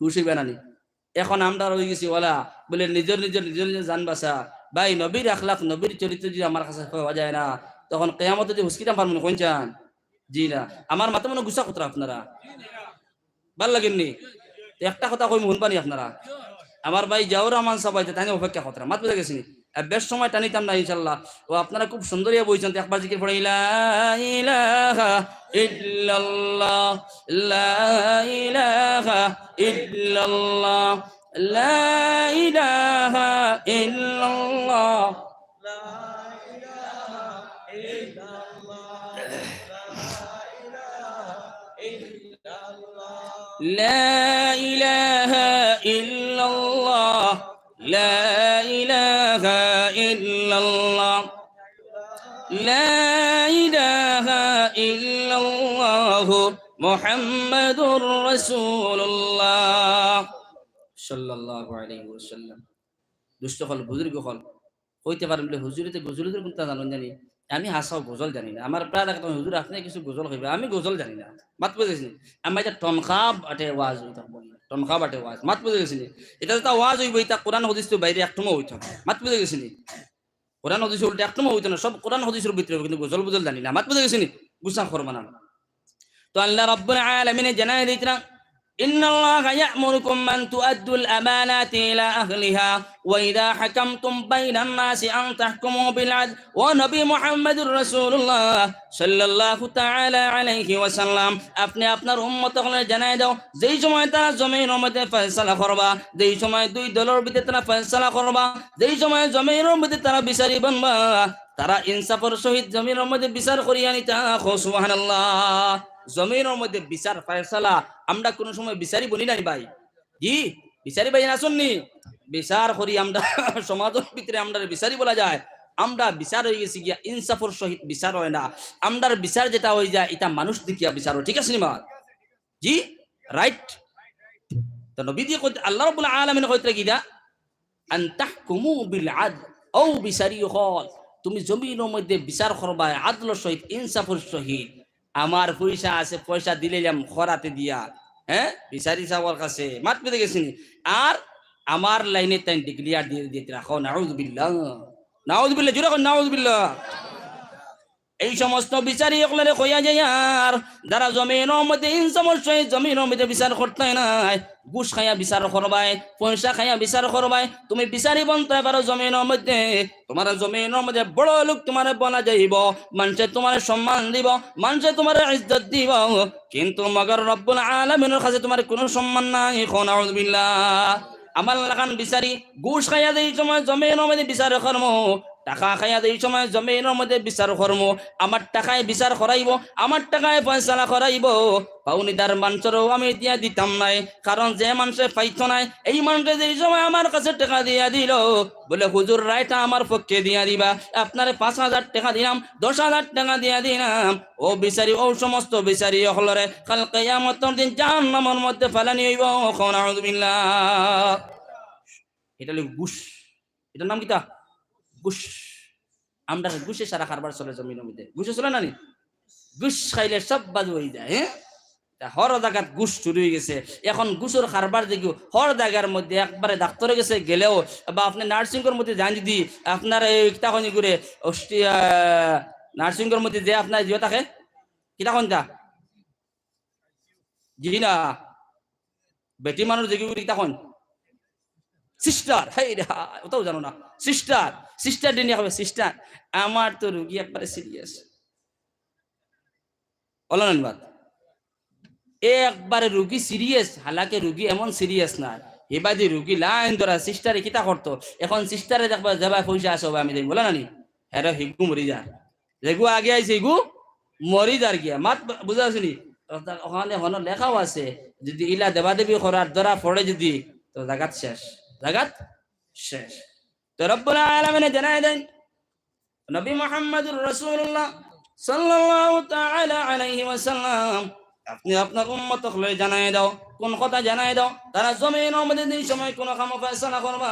খুশি বানানি। এখন আমরা রয়ে গেছি ওলা বলে নিজের জান বাসা। ভাই নবীর আখলাক নবীর চরিত্র যদি আমার কাছে পাওয়া যায় না, তখন কিয়ামতে যে হুসকিতাম পারবেন কোন চান? জি না। আমার মাথা মনে গুসা কথা আপনারা ভাল লাগেননি? একটা কথা কই শুনবানি আপনারা, আমার ভাই জাউর রহমান সবাই তাই অপেক্ষা কথা মাত বুঝে গেছিনি, বেশ সময় টানিতাম না ইনশাল্লাহ। ও আপনারা খুব সুন্দরিয়া বইছেন, একবার জিকির পড়ে লা ইলাহা ইল্লাল্লাহ লা ইলাহা ইল্লাল্লাহ লা ইলাহা ইল্লাল্লাহ لا إله إلا الله لا إله إلا الله لا إله إلا الله محمد رسول الله صلى الله عليه وسلم। দুষ্ট হল বুজুর্গ হল হইতে পারেন বলে হুজুরিতে গুজুরিদের কোনটা জানেন জানি আমি হাসাও গজল জানি না। আমার প্রায় দেখা হুজুর আপনি কিছু গজল কইবে, আমি গজল জানি না। মাত বুঝেছি আমি এটা টনখা বাটে ওয়াজ হইতা টনখা বাটে ওয়াজ মাত বুঝে গেছি। এটা যেটা ওয়াজ হইব এটা কোরআন হাদিস তো বাইরে একটুমও হইতো না। মাত বুঝে গেছি। কোরআন হাদিস উল্টে একটুমও হইতো না, সব কোরআন হাদিসের ভিতরে কিন্তু গজল বজল জানি না। মাত বুঝে গেছি। গুসা করবা না। তো আল্লাহ রাব্বুল আলামিন জানাই দিতরা إن الله يأمركم أن تؤدوا الأمانات إلى أهلها وإذا حكمتم بين الناس أن تحكموا بالعدل ونبي محمد رسول الله صلى الله تعالى عليه وسلم আপনি আপনার উম্মতকে জানাই দাও যেই সময় তারা জমিনের মধ্যে ফয়সালা করবা, যেই সময় দুই দলের ভিতরে তারা ফয়সালা করবা, যেই সময় জমিনের মধ্যে তারা বিচারি বানবা, তারা ইনসাফের সহিত জমিনের মধ্যে বিচার করিয়া নিতা। সুবহানাল্লাহ। জমিনের মধ্যে বিচার ফয়সালা আমরা কোন সময় বিচারি বলি নাই ভাই। জি বিচারি ভাই আসুননি বিচার করি আমরা সমাজের ভিতরে আমরা বিচারি বলা যায়। আমরা বিচার হয়ে গেছি গিয়া ইনসাফের সহিত বিচার হয় না। আমরার বিচার যেটা হয়ে যায় এটা মানুষ দেখিয়া বিচার হয়। ঠিক আছে নিমা? জি রাইট। তো নবী দিয়ে কইতে আল্লাহ রাব্বুল আলামিন কইতে কি দা আন তাহকুমু বিল আদল আও বিসারিয়ত, তুমি জমিনের মধ্যে বিচার করবা আদলের সহিত ইনসাফের সহিত। আমার পয়সা আছে, পয়সা দিলাম খরাতে দিয়া, হ্যাঁ বিচারি সাহেবের কাছে মাত পেতে গেছিনি, আর আমার লাইনে তাই ডিক্লিয়ার দিয়ে দিতে রাখো। নাউযুবিল্লাহ, নাউযুবিল্লাহ, জোরে কোন নাউযুবিল্লাহ। এই সমস্ত বিচারি একলারে কইয়া যায় আর যারা জমিনের মধ্যে ইনসাফের সহিত জমিনের মধ্যে বিচার করতে নাই, ঘুষ খাইয়া বিচার করবাই, পয়সা খাইয়া বিচার করবাই, তুমি বিচারি বনতে পারো জমিনের মধ্যে। তোমার জমিনের মধ্যে বড় লোক তোমার বলা যাইব, মানুষে তোমার সম্মান দিব, মানুষে তোমার ইজ্জত দিব, কিন্তু মগর রব্বুল আলামিনের কাছে তোমার কোনো সম্মান নাই। নাউযুবিল্লাহ। আমার লাগান বিচারি ঘুষ খাইয়া দেই সময় জমিনের মধ্যে বিচার করবো, টাকা খাইয়া দেই সময় জমিনের মধ্যে বিচার করবো, আমার টাকায় বিচার করাইব, আমার টাকায় ফয়সালা করাইব। পাউনিদার মানুষেরও আমি দিয়া দিতাম নাই, কারণ যে মানুষে পাইতো নাই এই মানুষে যে সময় আমার কাছে টাকা দিয়া দিল, বলে হুজুর রায়টা আমার পক্ষে দিয়া দিবা, আপনারে 5,000 টাকা দিলাম, 10,000 টাকা দিয়া দিলাম। ও বিচারি, ও সমস্ত বিচারি হলরে কাল কিয়ামতের দিন জাহান্নামের মধ্যে ফেলানি হইব। নাউযুবিল্লাহ। এটা হলো ঘুষ। এটার নাম কিটা? ঘুষ। আমরা ঘুষে সারা কারবার চলে জমিনের মধ্যে। ঘুষে চলে না নি? ঘুষ খাইলে সব বাজু হয়ে যায়। হ্যাঁ, হর জায়গাত ঘুষ শুরু হয়ে গেছে। এখন ঘুষের কারবার দেখি হর জায়গার মধ্যে একবারে ডাক্তারের কাছে গেলেও বা আপনি নার্সিংয়ের মধ্যে যান, যদি আপনার কিতাখন করে নার্সিংয়ের মধ্যে যে আপনার জিও থাকে কিতাখন তা জি না বেটি মানুষ দেখি কিতাখন সিস্টার, ওটাও জানো না, সিস্টার সিস্টার দিন হবে সিস্টার। আমার তো রুগী একবারে সিরিয়াস অলনানবাদ, একবারে রুগী সিরিয়াস, হালাকে রুগী এমন সিরিয়াস না, এবাদি রুগী লাইন ধরা সিস্টারে কিতা করতো, এখন সিস্টারে দেখবা যাবা পয়সা আসবে আমি দেখি বলে নানি হ্যাঁ হিগু মরি যা, যেগু আগে আইছে হিগু মরি যার গিয়া মাত বুঝা আসনি। ওখানে হন লেখাও আছে যদি ইলা দেবা দেবী করার ধরা পড়ে যদি তো জাগাত শেষ, জাগাত শেষ। তো রব্বুল আলামিন জানাই দেন নবী মুহাম্মদুর রাসূলুল্লাহ সাল্লাল্লাহু তাআলা আলাইহি ওয়াসাল্লাম, আপনি আপনার উম্মতকে লই জানাই দাও, কোন কথা জানাই দাও, তারা জমিনের মধ্যে যে সময় কোন কাম ফয়সালা করবা,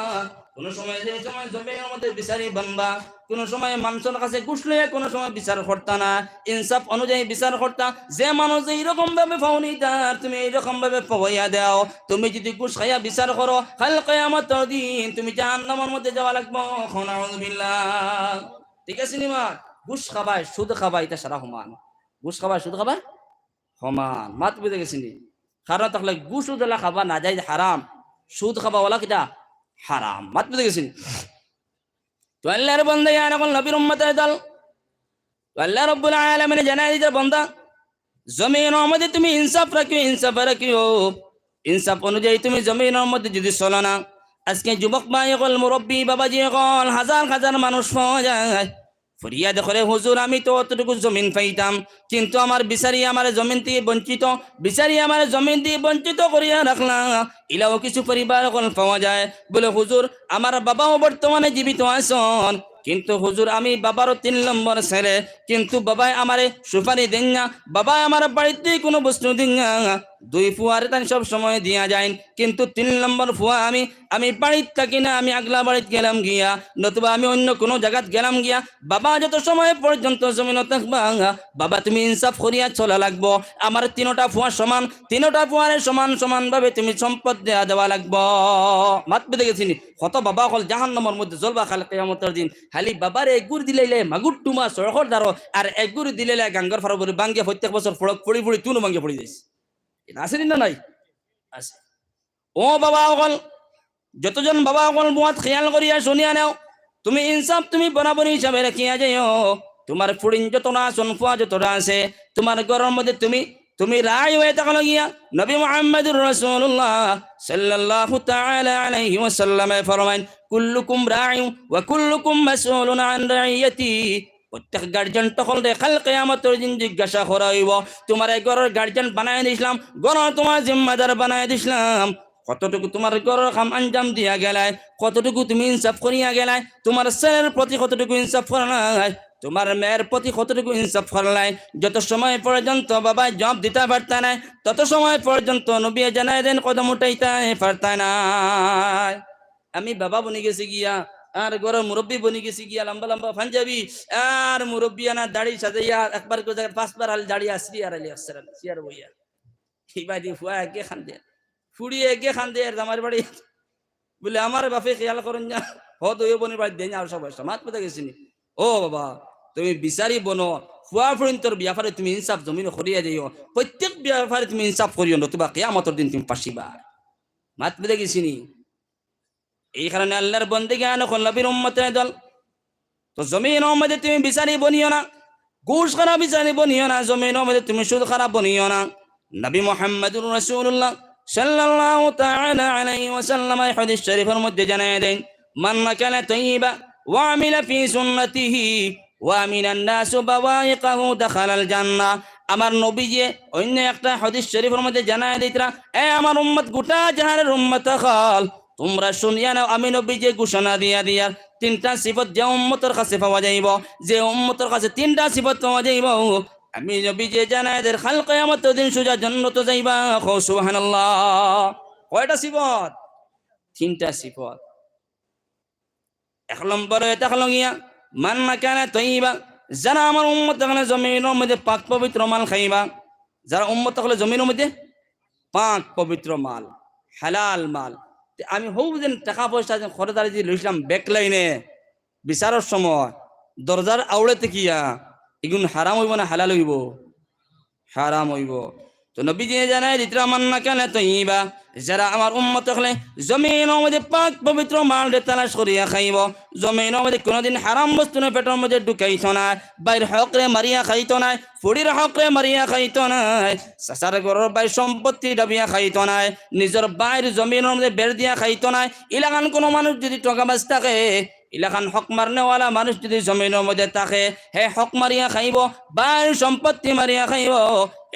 কোন সময় যে সময় জমিনের মধ্যে বিচারি বানবা, কোন সময় মানুষের কাছে ঘুষ লইয়া কোন সময় বিচার করতা না, ইনসাফ অনুযায়ী বিচার করতা। যে মানুষ এইরকম ভাবে পাওনি তার তুমি এইরকম ভাবে পাওয়াইয়া দাও। তুমি যদি ঘুষ খাইয়া বিচার করো কাল কিয়ামতের দিন তুমি জাহান্নামের মধ্যে যাওয়া লাগবে। নাউযুবিল্লাহ। ঠিক আছে নিমা? ঘুষ খাবাই সুদ খাবাই এটা সারা সমান, ঘুষ খাবাই সুদ খাবাই সমান। মাত বুঝে গেছিনি? কারণ তাহলে ঘুষ উদলা খাবা না যাই হারাম, সুদ খাবা ওলা কিটা হারাম। মাত বুঝে গেছিনি? তো আল্লাহর বান্দা ইয়ার এখন নবীর উম্মতের দল, তো আল্লাহ রাব্বুল আলামিন জানাই দিতে বান্দা জমিনের মধ্যে তুমি ইনসাফ রাখিও, ইনসাফ রাখিও, ইনসাফ অনুযায়ী তুমি জমিনের মধ্যে যদি চলো না। আজকে যুবক ভাই হল, মুরব্বী বাবাজি হল, হাজার হাজার মানুষ পাওয়া যায় ফরিয়াদ করে হুজুর আমি তো অতটুকু জমিন পাইতাম, কিন্তু আমার বিচারি আমার জমিন দিয়ে বঞ্চিত, বিচারি আমার জমিন দিয়ে বঞ্চিত করিয়া রাখলাম। ইলাও কিছু পরিবার হল পাওয়া যায় বলে হুজুর আমার বাবাও বর্তমানে জীবিত আছেন, কিন্তু হুজুর আমি বাবারও 3 নম্বর ছেলে, কিন্তু বাবাই আমারে সুপারি দেন না, বাবা আমার বাড়িতে কোনো বস্তু দিন না, দুই ফুয়ারে তাই সব সময় দিয়া যায়, কিন্তু 3 নম্বর ফুয়া আমি বাড়িত থাকি না, আমি আগলা বাড়িত গেলাম গিয়া, নতুবা আমি অন্য কোনো জায়গাত গেলাম গিয়া, বাবা যত সময় পর্যন্ত জমিন থাকবা, বাবা তুমি ইনসাফ করিয়া চলা লাগবো। আমার 3টা ফুয়া সমান, 3টা ফুয়ারে সমান সমান ভাবে তুমি সম্পদ দেওয়া লাগবো। মাত পেতে গেছিনি কত বাবা হল জাহান্নামের মধ্যে জ্বলবা খাল কিয়ামতের দিন। খালি বাবারে এগুর দিলে মাগুর টুমা সরহর দারো, আর এগুর দিলে গাঙ্গর ফারো বাঙ্গিয়া প্রত্যেক বছর ফড়ক পড়ি পড়ি তুনো ভাঙ্গিয়া পড়ি যাইছে। এটা আছে না নাই? আছে। ও বাবা অকল, যতজন বাবা অকল বুয়াত খেয়াল করিয়া শুনিয়া নাও, তুমি ইনসাফ তুমি বরাবরি হিসাবে রাখিয়া যাইও। তোমার ফুড়িন যতটা সনফুয়া যতটা আছে, তোমার ঘরের মধ্যে তুমি রায় হয়ে থাকলো গিয়া। নবী মুহাম্মদুর রাসূলুল্লাহ সাল্লাল্লাহু তাআলা আলাইহি ওয়াসাল্লাম ফরমাইন, কুল্লুকুম রাইউ ওয়া কুল্লুকুম মাসউলুন আন রাইয়াতি। প্রত্যেক গার্জিয়ান তখন কাল কিয়ামতের দিন জিজ্ঞাসা করা হইব, তোমার এই ঘরের গার্জিয়ান বানায় দিছিলাম, ঘর তোমার জিম্মাদার বানায় দিছিলাম, কতটুকু তোমার ঘরের কাম আঞ্জাম দিয়া গেলায়, কতটুকু তুমি ইনসাফ করিয়া গেলায়, তোমার ছেলের প্রতি কতটুকু ইনসাফ করলাই, তোমার মেয়ের প্রতি কতটুকু ইনসাফ করলাই। যত সময় পর্যন্ত বাবা জবাব দিতে পারত না, তত সময় পর্যন্ত নবী জানায় দেন কদম উঠাইতে পারত না। আমি বাবা বনি গেছি গিয়া, আর ঘরের মুরব্বী বনি গেছি গিয়া, লম্বা লম্বা পাঞ্জাবি আর মুরব্বী আনা দাড়ি সাজাইয়া একবার করে 5বার আল দাড়ি আসরি আর আলি আসর চেয়ার বইয়া এইবাদি ফুয়া একে খান দেয়, ফুড়ি একে খান দেয় আমার বাড়ি বলে আমার বাপে খেয়াল করেন না, হদ ওই বনির বাড়ি দেন আর সবাই সমাজ পেতে গেছিনি। ও বাবা তুমি বিচারি বনো, ফুয়া ফুরিন্তর ব্যাপারে তুমি ইনসাফ জমিন করিয়া যাইও, প্রত্যেক ব্যাপারে তুমি ইনসাফ করিও, নতুবা কিয়ামতের দিন তুমি পাসিবা। মাত পেতে গেছিনি। এই কারণে আল্লাহর বন্দেগী আনখন নবীর উম্মতের দল, তো জমিনের মধ্যে তুমি বিচারি বনিও না, ঘুষ খারাপ বিচারি বনিও না, জমিনের মধ্যে তুমি সুদ খারাপ বনিও না। নবী মুহাম্মদুর রাসূলুল্লাহ সাল্লাল্লাহু তাআলা আলাইহি ওয়াসাল্লাম এই হাদিস শরীফের মধ্যে জানায় দেন, মান মাকালা তাইয়্যিবা ওয়া আমিলা ফি সুন্নতিহি ওয়া মিনান নাস বাওয়াইকাহু দাখালাল জান্নাহ। আমার নবীজি অন্য একটা হাদিস শরীফের মধ্যে জানায় দিতরা, এ আমার উম্মত গোটা জাহানের উম্মত হল, তোমরা শুনিয়া নাও, আমি নবী যে ঘোষণা দিয়া 3টা সিফত যে উম্মতের কাছে পাওয়া যাইব, যে উম্মতের কাছে 3টা সিফত পাওয়া যাইব, আমি নবী যে জানায় দের কাল কিয়ামতের দিন সোজা জান্নাত যাইবা। সুবহানাল্লাহ। কয়টা সিফত? 3টা সিফত। 1 নম্বরে এটা হলো গিয়া মান মাকানা তাইয়্যিবা, যারা আমার উম্মত হলে জমিনের মধ্যে পাক পবিত্র মাল খাইবা, যারা উম্মত হলে জমিনের মধ্যে পাক পবিত্র মাল, হালাল মাল। আমি হৌ যেন টাকা পয়সা যেন খরচদারি দিয়ে লইছিলাম ব্যাক লাইনে বিচারের সময় দরজার আউড়েতে কিয়া, এগুন হারাম হইব না হালাল হইব? হারাম হইব। তো নবী যে জানায় দিতরা মান মাকানা তাইয়্যিবা, যারা আমার উম্মত হলে জমিনের মধ্যে পাক পবিত্র মাল তালাশ করিয়া খাইব, জমিনের মধ্যে কোনোদিন হারাম বস্তু না পেটের মধ্যে ঢুকাইত না, বাইর হকরে মারিয়া খাইত না, ফুড়ির হকরে মারিয়া খাইত না, সাসার ঘরের বাইর সম্পত্তি ডাবিয়া খাইত না, নিজের বাইর জমিনের মধ্যে বের দিয়া খাইত না। ইলাকান কোনো মানুষ যদি টকাবাজ থাকে, ইলাকান হক মারনেওয়ালা মানুষ যদি জমিনের মধ্যে থাকে, হে হক মারিয়া খাইব, বাইর সম্পত্তি মারিয়া খাইব,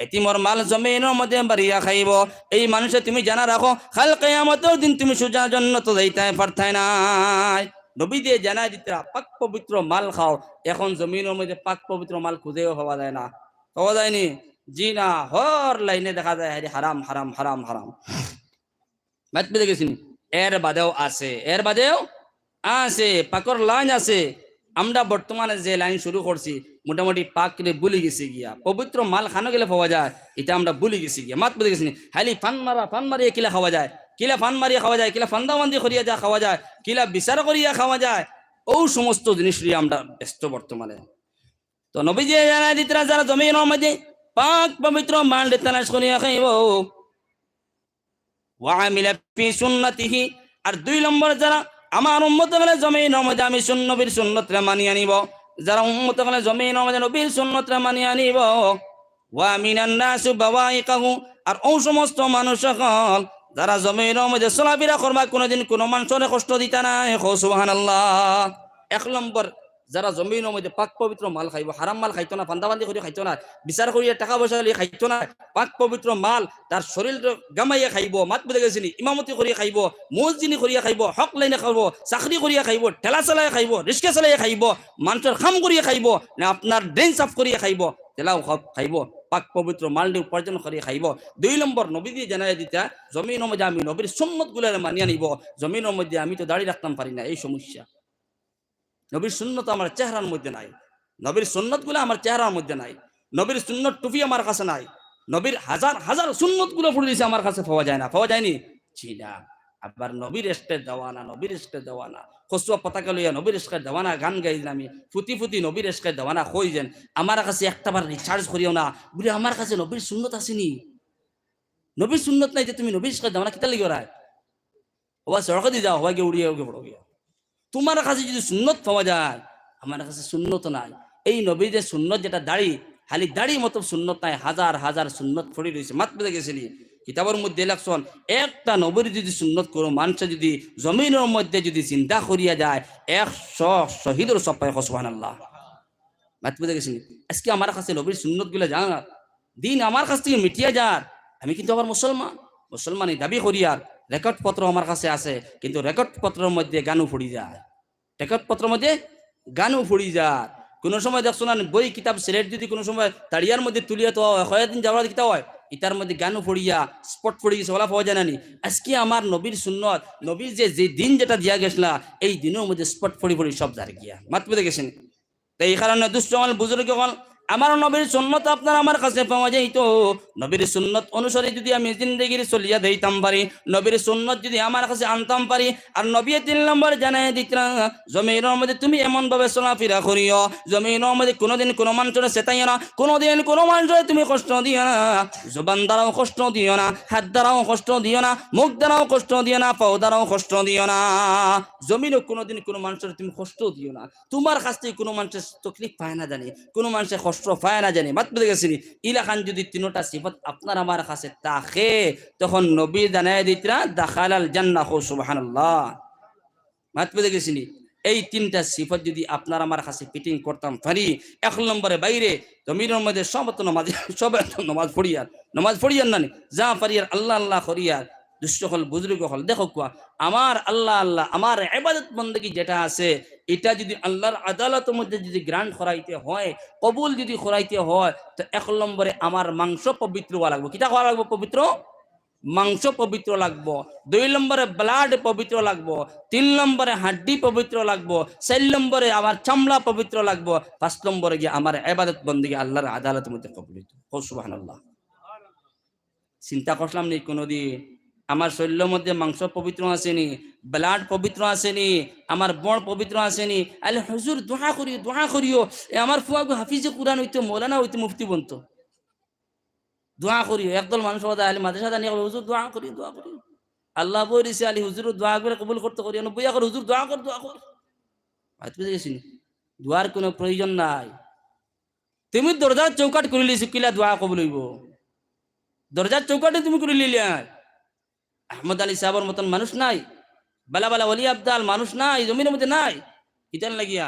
এতিমর মাল জমিনের মধ্যে মারিয়া খাইব। এই মানুষে তুমি জানা রাখো, কাল কিয়ামতের দিন তুমি সোজা জান্নাতে যাইতে পারতাই নাই। নবী দিয়ে জানাই দিতরা পাক পবিত্র মাল খাও। এখন জমিনের মধ্যে পাক পবিত্র মাল খুঁজেও পাওয়া যায় না, পাওয়া যায়নি? জি না, হর লাইনে দেখা যায় হারাম হারাম হারাম হারাম। বাদ পেতে গেছি। এর বাদেও আছে পাকর লাইন আছে। আমরা বর্তমানে যে লাইন শুরু করছি মোটামুটি পাকরে ভুলে গেছি গিয়া, পবিত্র মাল খানো গেলে পাওয়া যায়, এটা আমরা ভুলে গেছি গিয়া। মাত পেতে গেছি। হালি ফান মারিয়ে কিলা খাওয়া যায়, কিলা ফান মারিয়া খাওয়া যায়, কিলা ফান্দাবান্দি করিয়া যা খাওয়া যায়, কিলা বিচার করিয়া খাওয়া যায়, ও সমস্ত জিনিস নিয়ে আমরা ব্যস্ত বর্তমানে। তো নবী যে জানাই দিতরা যারা জমিনের মধ্যে পাক পবিত্র মাল তালাশ করিয়া খাইব, ওয়া আমিলা ফি সুন্নতিহি, আর 2 নম্বর যারা আমার উম্মত হলে জমিনের মধ্যে আমি নবীর সুন্নতরে মানিয়ে নিব, যারা উম্মত হলে জমিনের মধ্যে নবীর সুন্নতরে মানিয়ে নিব, ওয়া মিনান নাস বাওয়াইকাহু, আর ও সমস্ত মানুষ সকল যারা জমিনের মধ্যে চলাফেরা করবা, কোনোদিন কোনো মানুষের কষ্ট দিতা না। সুবহানাল্লাহ। 1 নম্বর যারা জমিনের মধ্যে পাক পবিত্র মাল খাইব, হারাম মাল খাইতো না, ফান্দাবান্দি করে খাইতো না, বিচার করিয়া টাকা পয়সা লিয়ে খাইতো না, পাক পবিত্র মাল তার শরীর গামাইয়া খাইব, মাত বুঝে গেছিনি, ইমামতি করিয়া খাইব, মুয়াজ্জিনি করিয়া খাইব, হক লাইনে খাইব, চাকরি করিয়া খাইব, ঠেলা চালাই খাইব, রিক্সা চালাই খাইব, মানুষের খাম করিয়া খাইব না আপনার ড্রেন সাফ করিয়া খাইব, তেলাও খাইব, পাক পবিত্র মালডি উপার্জন করে খাইব। 2 নম্বর নবী দিয়ে জানাই দিতা জমিনের মধ্যে আমি নবীর সুন্নত গুলার মানিয়ে নিব। জমিনের মধ্যে আমি তো দাড়ি রাখতাম পারি না, এই সমস্যা। নবীর সুন্নত আমার চেহারার মধ্যে নাই, নবীর সুন্নত গুলো আমার চেহারার মধ্যে নাই, নবীর সুন্নত টুপি আমার কাছে নাই, নবীর হাজার হাজার সুন্নত গুলো পড়ে দিয়েছে আমার কাছে, পাওয়া যায় না, পাওয়া যায়নি জি না। আবার নবীর এসকে দেওয়ানা, নবীর এসকে দেওয়ানা, খসুয়া পতাকা লইয়া নবীর এসকে দেওয়ানা গান গাইলেন আমি, ফুটি ফুটি নবীর এসকে দেওয়ানা কই যেন আমার কাছে একটাবার রিচার্জ করিও না বলে আমার কাছে নবীর সুন্নত আসেনি। নবীর সুন্নত নাই যে তুমি নবীর এসকে দেওয়ানা কিতা লিগে রায় ওবা সড়কে দিয়ে যাও, হওয়া গিয়ে উড়িয়ে উড়ে পড়ো গিয়া। তোমার কাছে যদি সুন্নত পাওয়া যায়, আমার কাছে সুন্নত নাই। এই নবী যে সুন্নত যেটা দাড়ি, খালি দাড়ি মতো সুন্নত নাই, হাজার হাজার সুন্নত পড়ে রয়েছে। মাত পেতে গেছিলি কিতাবের মধ্যে লেখছেন একটা নবীর যদি সুন্নত করো মানুষ যদি জমিনের মধ্যে যদি চিন্তা করিয়া যায় 100 শহীদের সব পায়। সুবহানাল্লাহ। মাত পেতে গেছিলি আজকে আমার কাছে নবীর সুন্নত গুলো জানা দিন আমার কাছ থেকে মিটিয়া যার, আমি কিন্তু আবার মুসলমান, মুসলমানই দাবি করিয়ার রেকর্ড পত্র আমার কাছে আছে, কিন্তু রেকর্ড পত্রের মধ্যে গানও ফুড়ি যায়, রেকর্ড পত্রের মধ্যে গানও ফুড়ি যায়। কোনো সময় দেখছো না বই কিতাব সিলেট যদি কোনো সময় তাড়িয়ার মধ্যে তুলিয়া তো কয়েকদিন যাওয়ার কিতা হয়, ইতার মধ্যে গানও ফুড়িয়া স্পট ফুড়ি গেছে, ওলা পাওয়া যায় না নি। আজকে আমার নবীর সুন্নত, নবীর যে দিন যেটা দিয়া গেছিল এই দিনের মধ্যে স্পট ফুড়ি ফুড়ি সব দাঁড়িয়ে গিয়া মাত পেতে গেছেন। তো এই কারণে দুষ্ট বুজুর্গ আমার নবীর সুন্নত আপনার আমার কাছে পাওয়া যাইত। নবীর সুন্নত অনুসারে যদি আমি জিন্দেগির চলিয়া দিতাম পারি, নবীর সুন্নত যদি আমার কাছে আনতাম পারি, আর নবী 3 নম্বর জানাই দিতরা জমিনের মধ্যে তুমি এমন ভাবে চলাফেরা করিও জমিনের মধ্যে কোনোদিন কোনো মানুষের চেতাইও না, কোনোদিন কোনো মানুষের তুমি কষ্ট দিও না, জবান দ্বারাও কষ্ট দিও না, হাত দ্বারাও কষ্ট দিও না, মুখ দ্বারাও কষ্ট দিও না, পাও দ্বারাও কষ্ট দিও না। জমিনও কোনোদিন কোনো মানুষের তুমি কষ্ট দিও না, তোমার কাছ থেকে কোনো মানুষের তকলিফ পায় না জানি, কোনো মানুষের কষ্ট পায় না জানি। মাত বুঝে গেছিনি ইলাখান যদি 3টা সিফত আপনার আমার কাছে থাকে তখন নবী জানাই দিতরা দাখালাল জান্নাহ। সুবহানাল্লাহ। মাত বুঝে গেছিনি এই 3টা সিফত যদি আপনার আমার কাছে ফিটিং করতাম পারি, 1 নম্বরে বাইরে জমিনের মধ্যে সব নমাজ পড়িয়ার, নমাজ পড়িয়ার না যা পারিয়ার আল্লাহ আল্লাহ করিয়ার। দুষ্ট হল বুজুর্গ হল দেখো কুয়া আমার আল্লাহ আল্লাহ আমার ইবাদত বন্দেগী যেটা আছে এটা যদি আল্লাহর আদালতের মধ্যে যদি গ্রান্ট করাইতে হয়, কবুল যদি করাইতে হয়, তো 1 নম্বরে আমার মাংস পবিত্র হওয়া লাগবে। কিটা হওয়া লাগবে? পবিত্র মাংস পবিত্র লাগবো। 2 নম্বরে ব্লাড পবিত্র লাগবো। 3 নম্বরে হাড্ডি পবিত্র লাগবো। 4 নম্বরে আমার চামড়া পবিত্র লাগবো। 5 নম্বরে গিয়ে আমার ইবাদত বন্দেগী আল্লাহর আদালতের মধ্যে কবুল হইতো। সুবহানাল্লাহ। চিন্তা করলাম নি কোনোদিন আমার শরীরের মধ্যে মাংস পবিত্র আসেনি, ব্লাড পবিত্র আসেনি, আমার বড় পবিত্র আসেনি, আলে হুজুর দোয়া করিও দোয়া করিও, আমার ফুয়াগো হাফিজে কুরআন হইতো, মৌলানা হইতো, মুফতি বনতো, দোয়া করিও। একদল মানুষ আলি মাদ্রাসা নিয়ে হুজুর দোয়া করি দোয়া করি, আল্লাহ বলিছে আলী হুজুর দোয়া করে কবুল করতে করি, বইয়া করে হুজুর দোয়া কর দোয়া কর। বুঝে গেছি দোয়ার কোনো প্রয়োজন নাই। তুমি দরজার চৌকাট করে লিছি কিলা দোয়া কবুল হইব? দরজার চৌকাটে তুমি করে লিলিয়া আহমদ আলী সাহেবের মতন মানুষ নাই, বালা বালা ওলি আবদাল মানুষ নাই, জমিনের মধ্যে নাই। ইতান লাগিয়া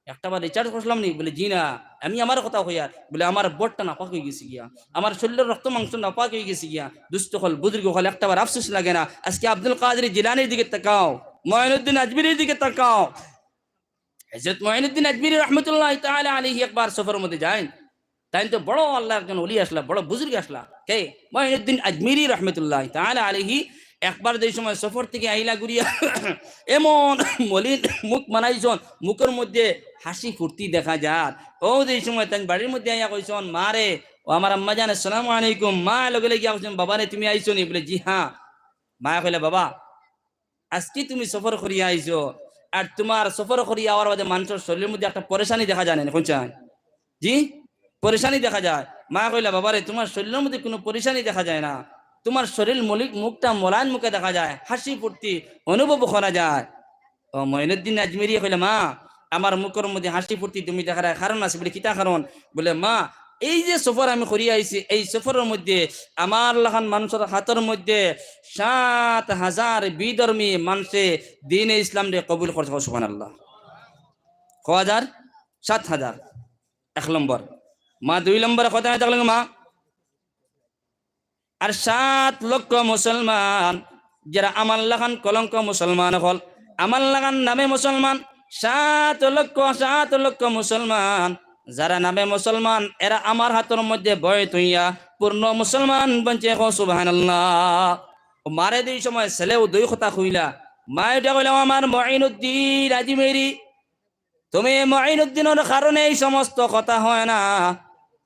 একটাবার রিচার্জ করলাম নি বলে জি না, আমি আমার কথা হইয়া বলে আমার বটটা নাপাক হয়ে গেছি গিয়া, আমার শরীরের রক্ত মাংস নাপাক হয়ে গেছি গিয়া। দুষ্ট হল বুজুর্গ হল একটাবার আফসোস লাগে না। আজকে আব্দুল কাদের জিলানির দিকে তাকাও, মঈনুদ্দিন আজমিরির দিকে তাকাও, হযরত মঈনুদ্দিন আজমিরি রহমতুল্লাহ তাআলা আলাইহি একবার সফরের মধ্যে যায়, তাই তো বড় আল্লাহ একজন ওলি আসলা, বড় বুজুর্গ আসলা, কে? মঈনুদ্দিন আজমিরি রহমতুল্লাহ তাআলা আলাইহি। একবার যে সময় সফর থেকে আইলা ঘুরিয়া এমন মলিন মুখ বানাইছন, মুখের মধ্যে হাসি ফুর্তি দেখা যায়। ও যে সময় তাই বাড়ির মধ্যে আইয়া কইছন মা রে, ও আমার আম্মা জান আসসালামু আলাইকুম। মা লগে গিয়া কইছেন বাবা রে তুমি আইছো নি? বলে জি হ্যাঁ। মা কইলা বাবা আজকে তুমি সফর করিয়া আইছো, আর তোমার সফর করিয়া আওয়ার বাদে মানুষের শরীরের মধ্যে একটা পরেশানি দেখা যায় না কোনটা? জি পরেশানি দেখা যায়। মা কইলা বাবা রে তোমার শরীরের মধ্যে কোনো পরেশানি দেখা যায় না, তোমার শরীর মলিক মুখটা মলান মুখে দেখা যায়, হাসি ফুর্তি অনুভব করা যায়। ও মঈনুদ্দিন আজমিরি কইলা মা আমার মুখের মধ্যে হাসি ফুর্তি তুমি দেখার কারণ আছে। বলে কিতা কারণ? বলে মা এই যে সফর আমি করিয়া আইছি, এই সফরের মধ্যে আমার লাখান মানুষের হাতের মধ্যে 7,000 বিধর্মী মানুষে দ্বীন ইসলাম রে কবুল করছে। সুবহানাল্লাহ। কয় হাজার? 7,000। 1 নম্বর। মা 2 নম্বরে কথা হয় থাকলেন মা আর 7 লক্ষ মুসলমান যারা আমার লাগান কলঙ্ক মুসলমান হল, আমার লাগান নামে মুসলমান 7 লক্ষ মুসলমান যারা নামে মুসলমান এরা আমার হাতের মধ্যে বয় তুইয়া পূর্ণ মুসলমান বঞ্চে কো সুবহানাল্লাহ। ও মারে দুই সময় ছেলেও দুই কথা কইলা, মায়েটা কইলাম আমার মঈনুদ্দিন আজমেরি, তুমি মঈনুদ্দিনের কারণে এই সমস্ত কথা হয় না,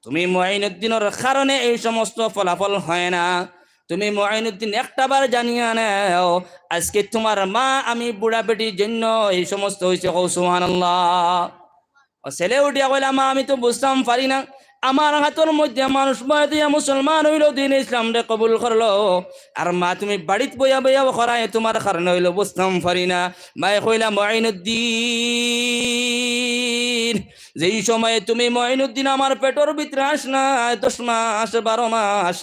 তুমি মঈনুদ্দিনের কারণে এই সমস্ত ফলাফল হয় না, তুমি মঈনুদ্দিন একটাবার জানিয়া নাও আজকে তোমার মা আমি বুড়া বেটির জন্য এই সমস্ত হয়েছে কও সুবহানাল্লাহ। ও ছেলে উঠিয়া কইলা মা আমি তো বুঝতাম পারি না, আমার হাতের মধ্যে মানুষ বয়া দিয়া মুসলমান হইল, দিন ইসলাম রে কবুল করলো, আর মা তুমি বাড়িত বইয়া বইয়া করায় তোমার কারণে হইলো বুঝতাম পারি না। মায়ে কইলা মঈনুদ্দিন যেই সময়ে তুমি মঈনুদ্দিন আমার পেটের ভিতরে আসলা 10 মাস 12 মাস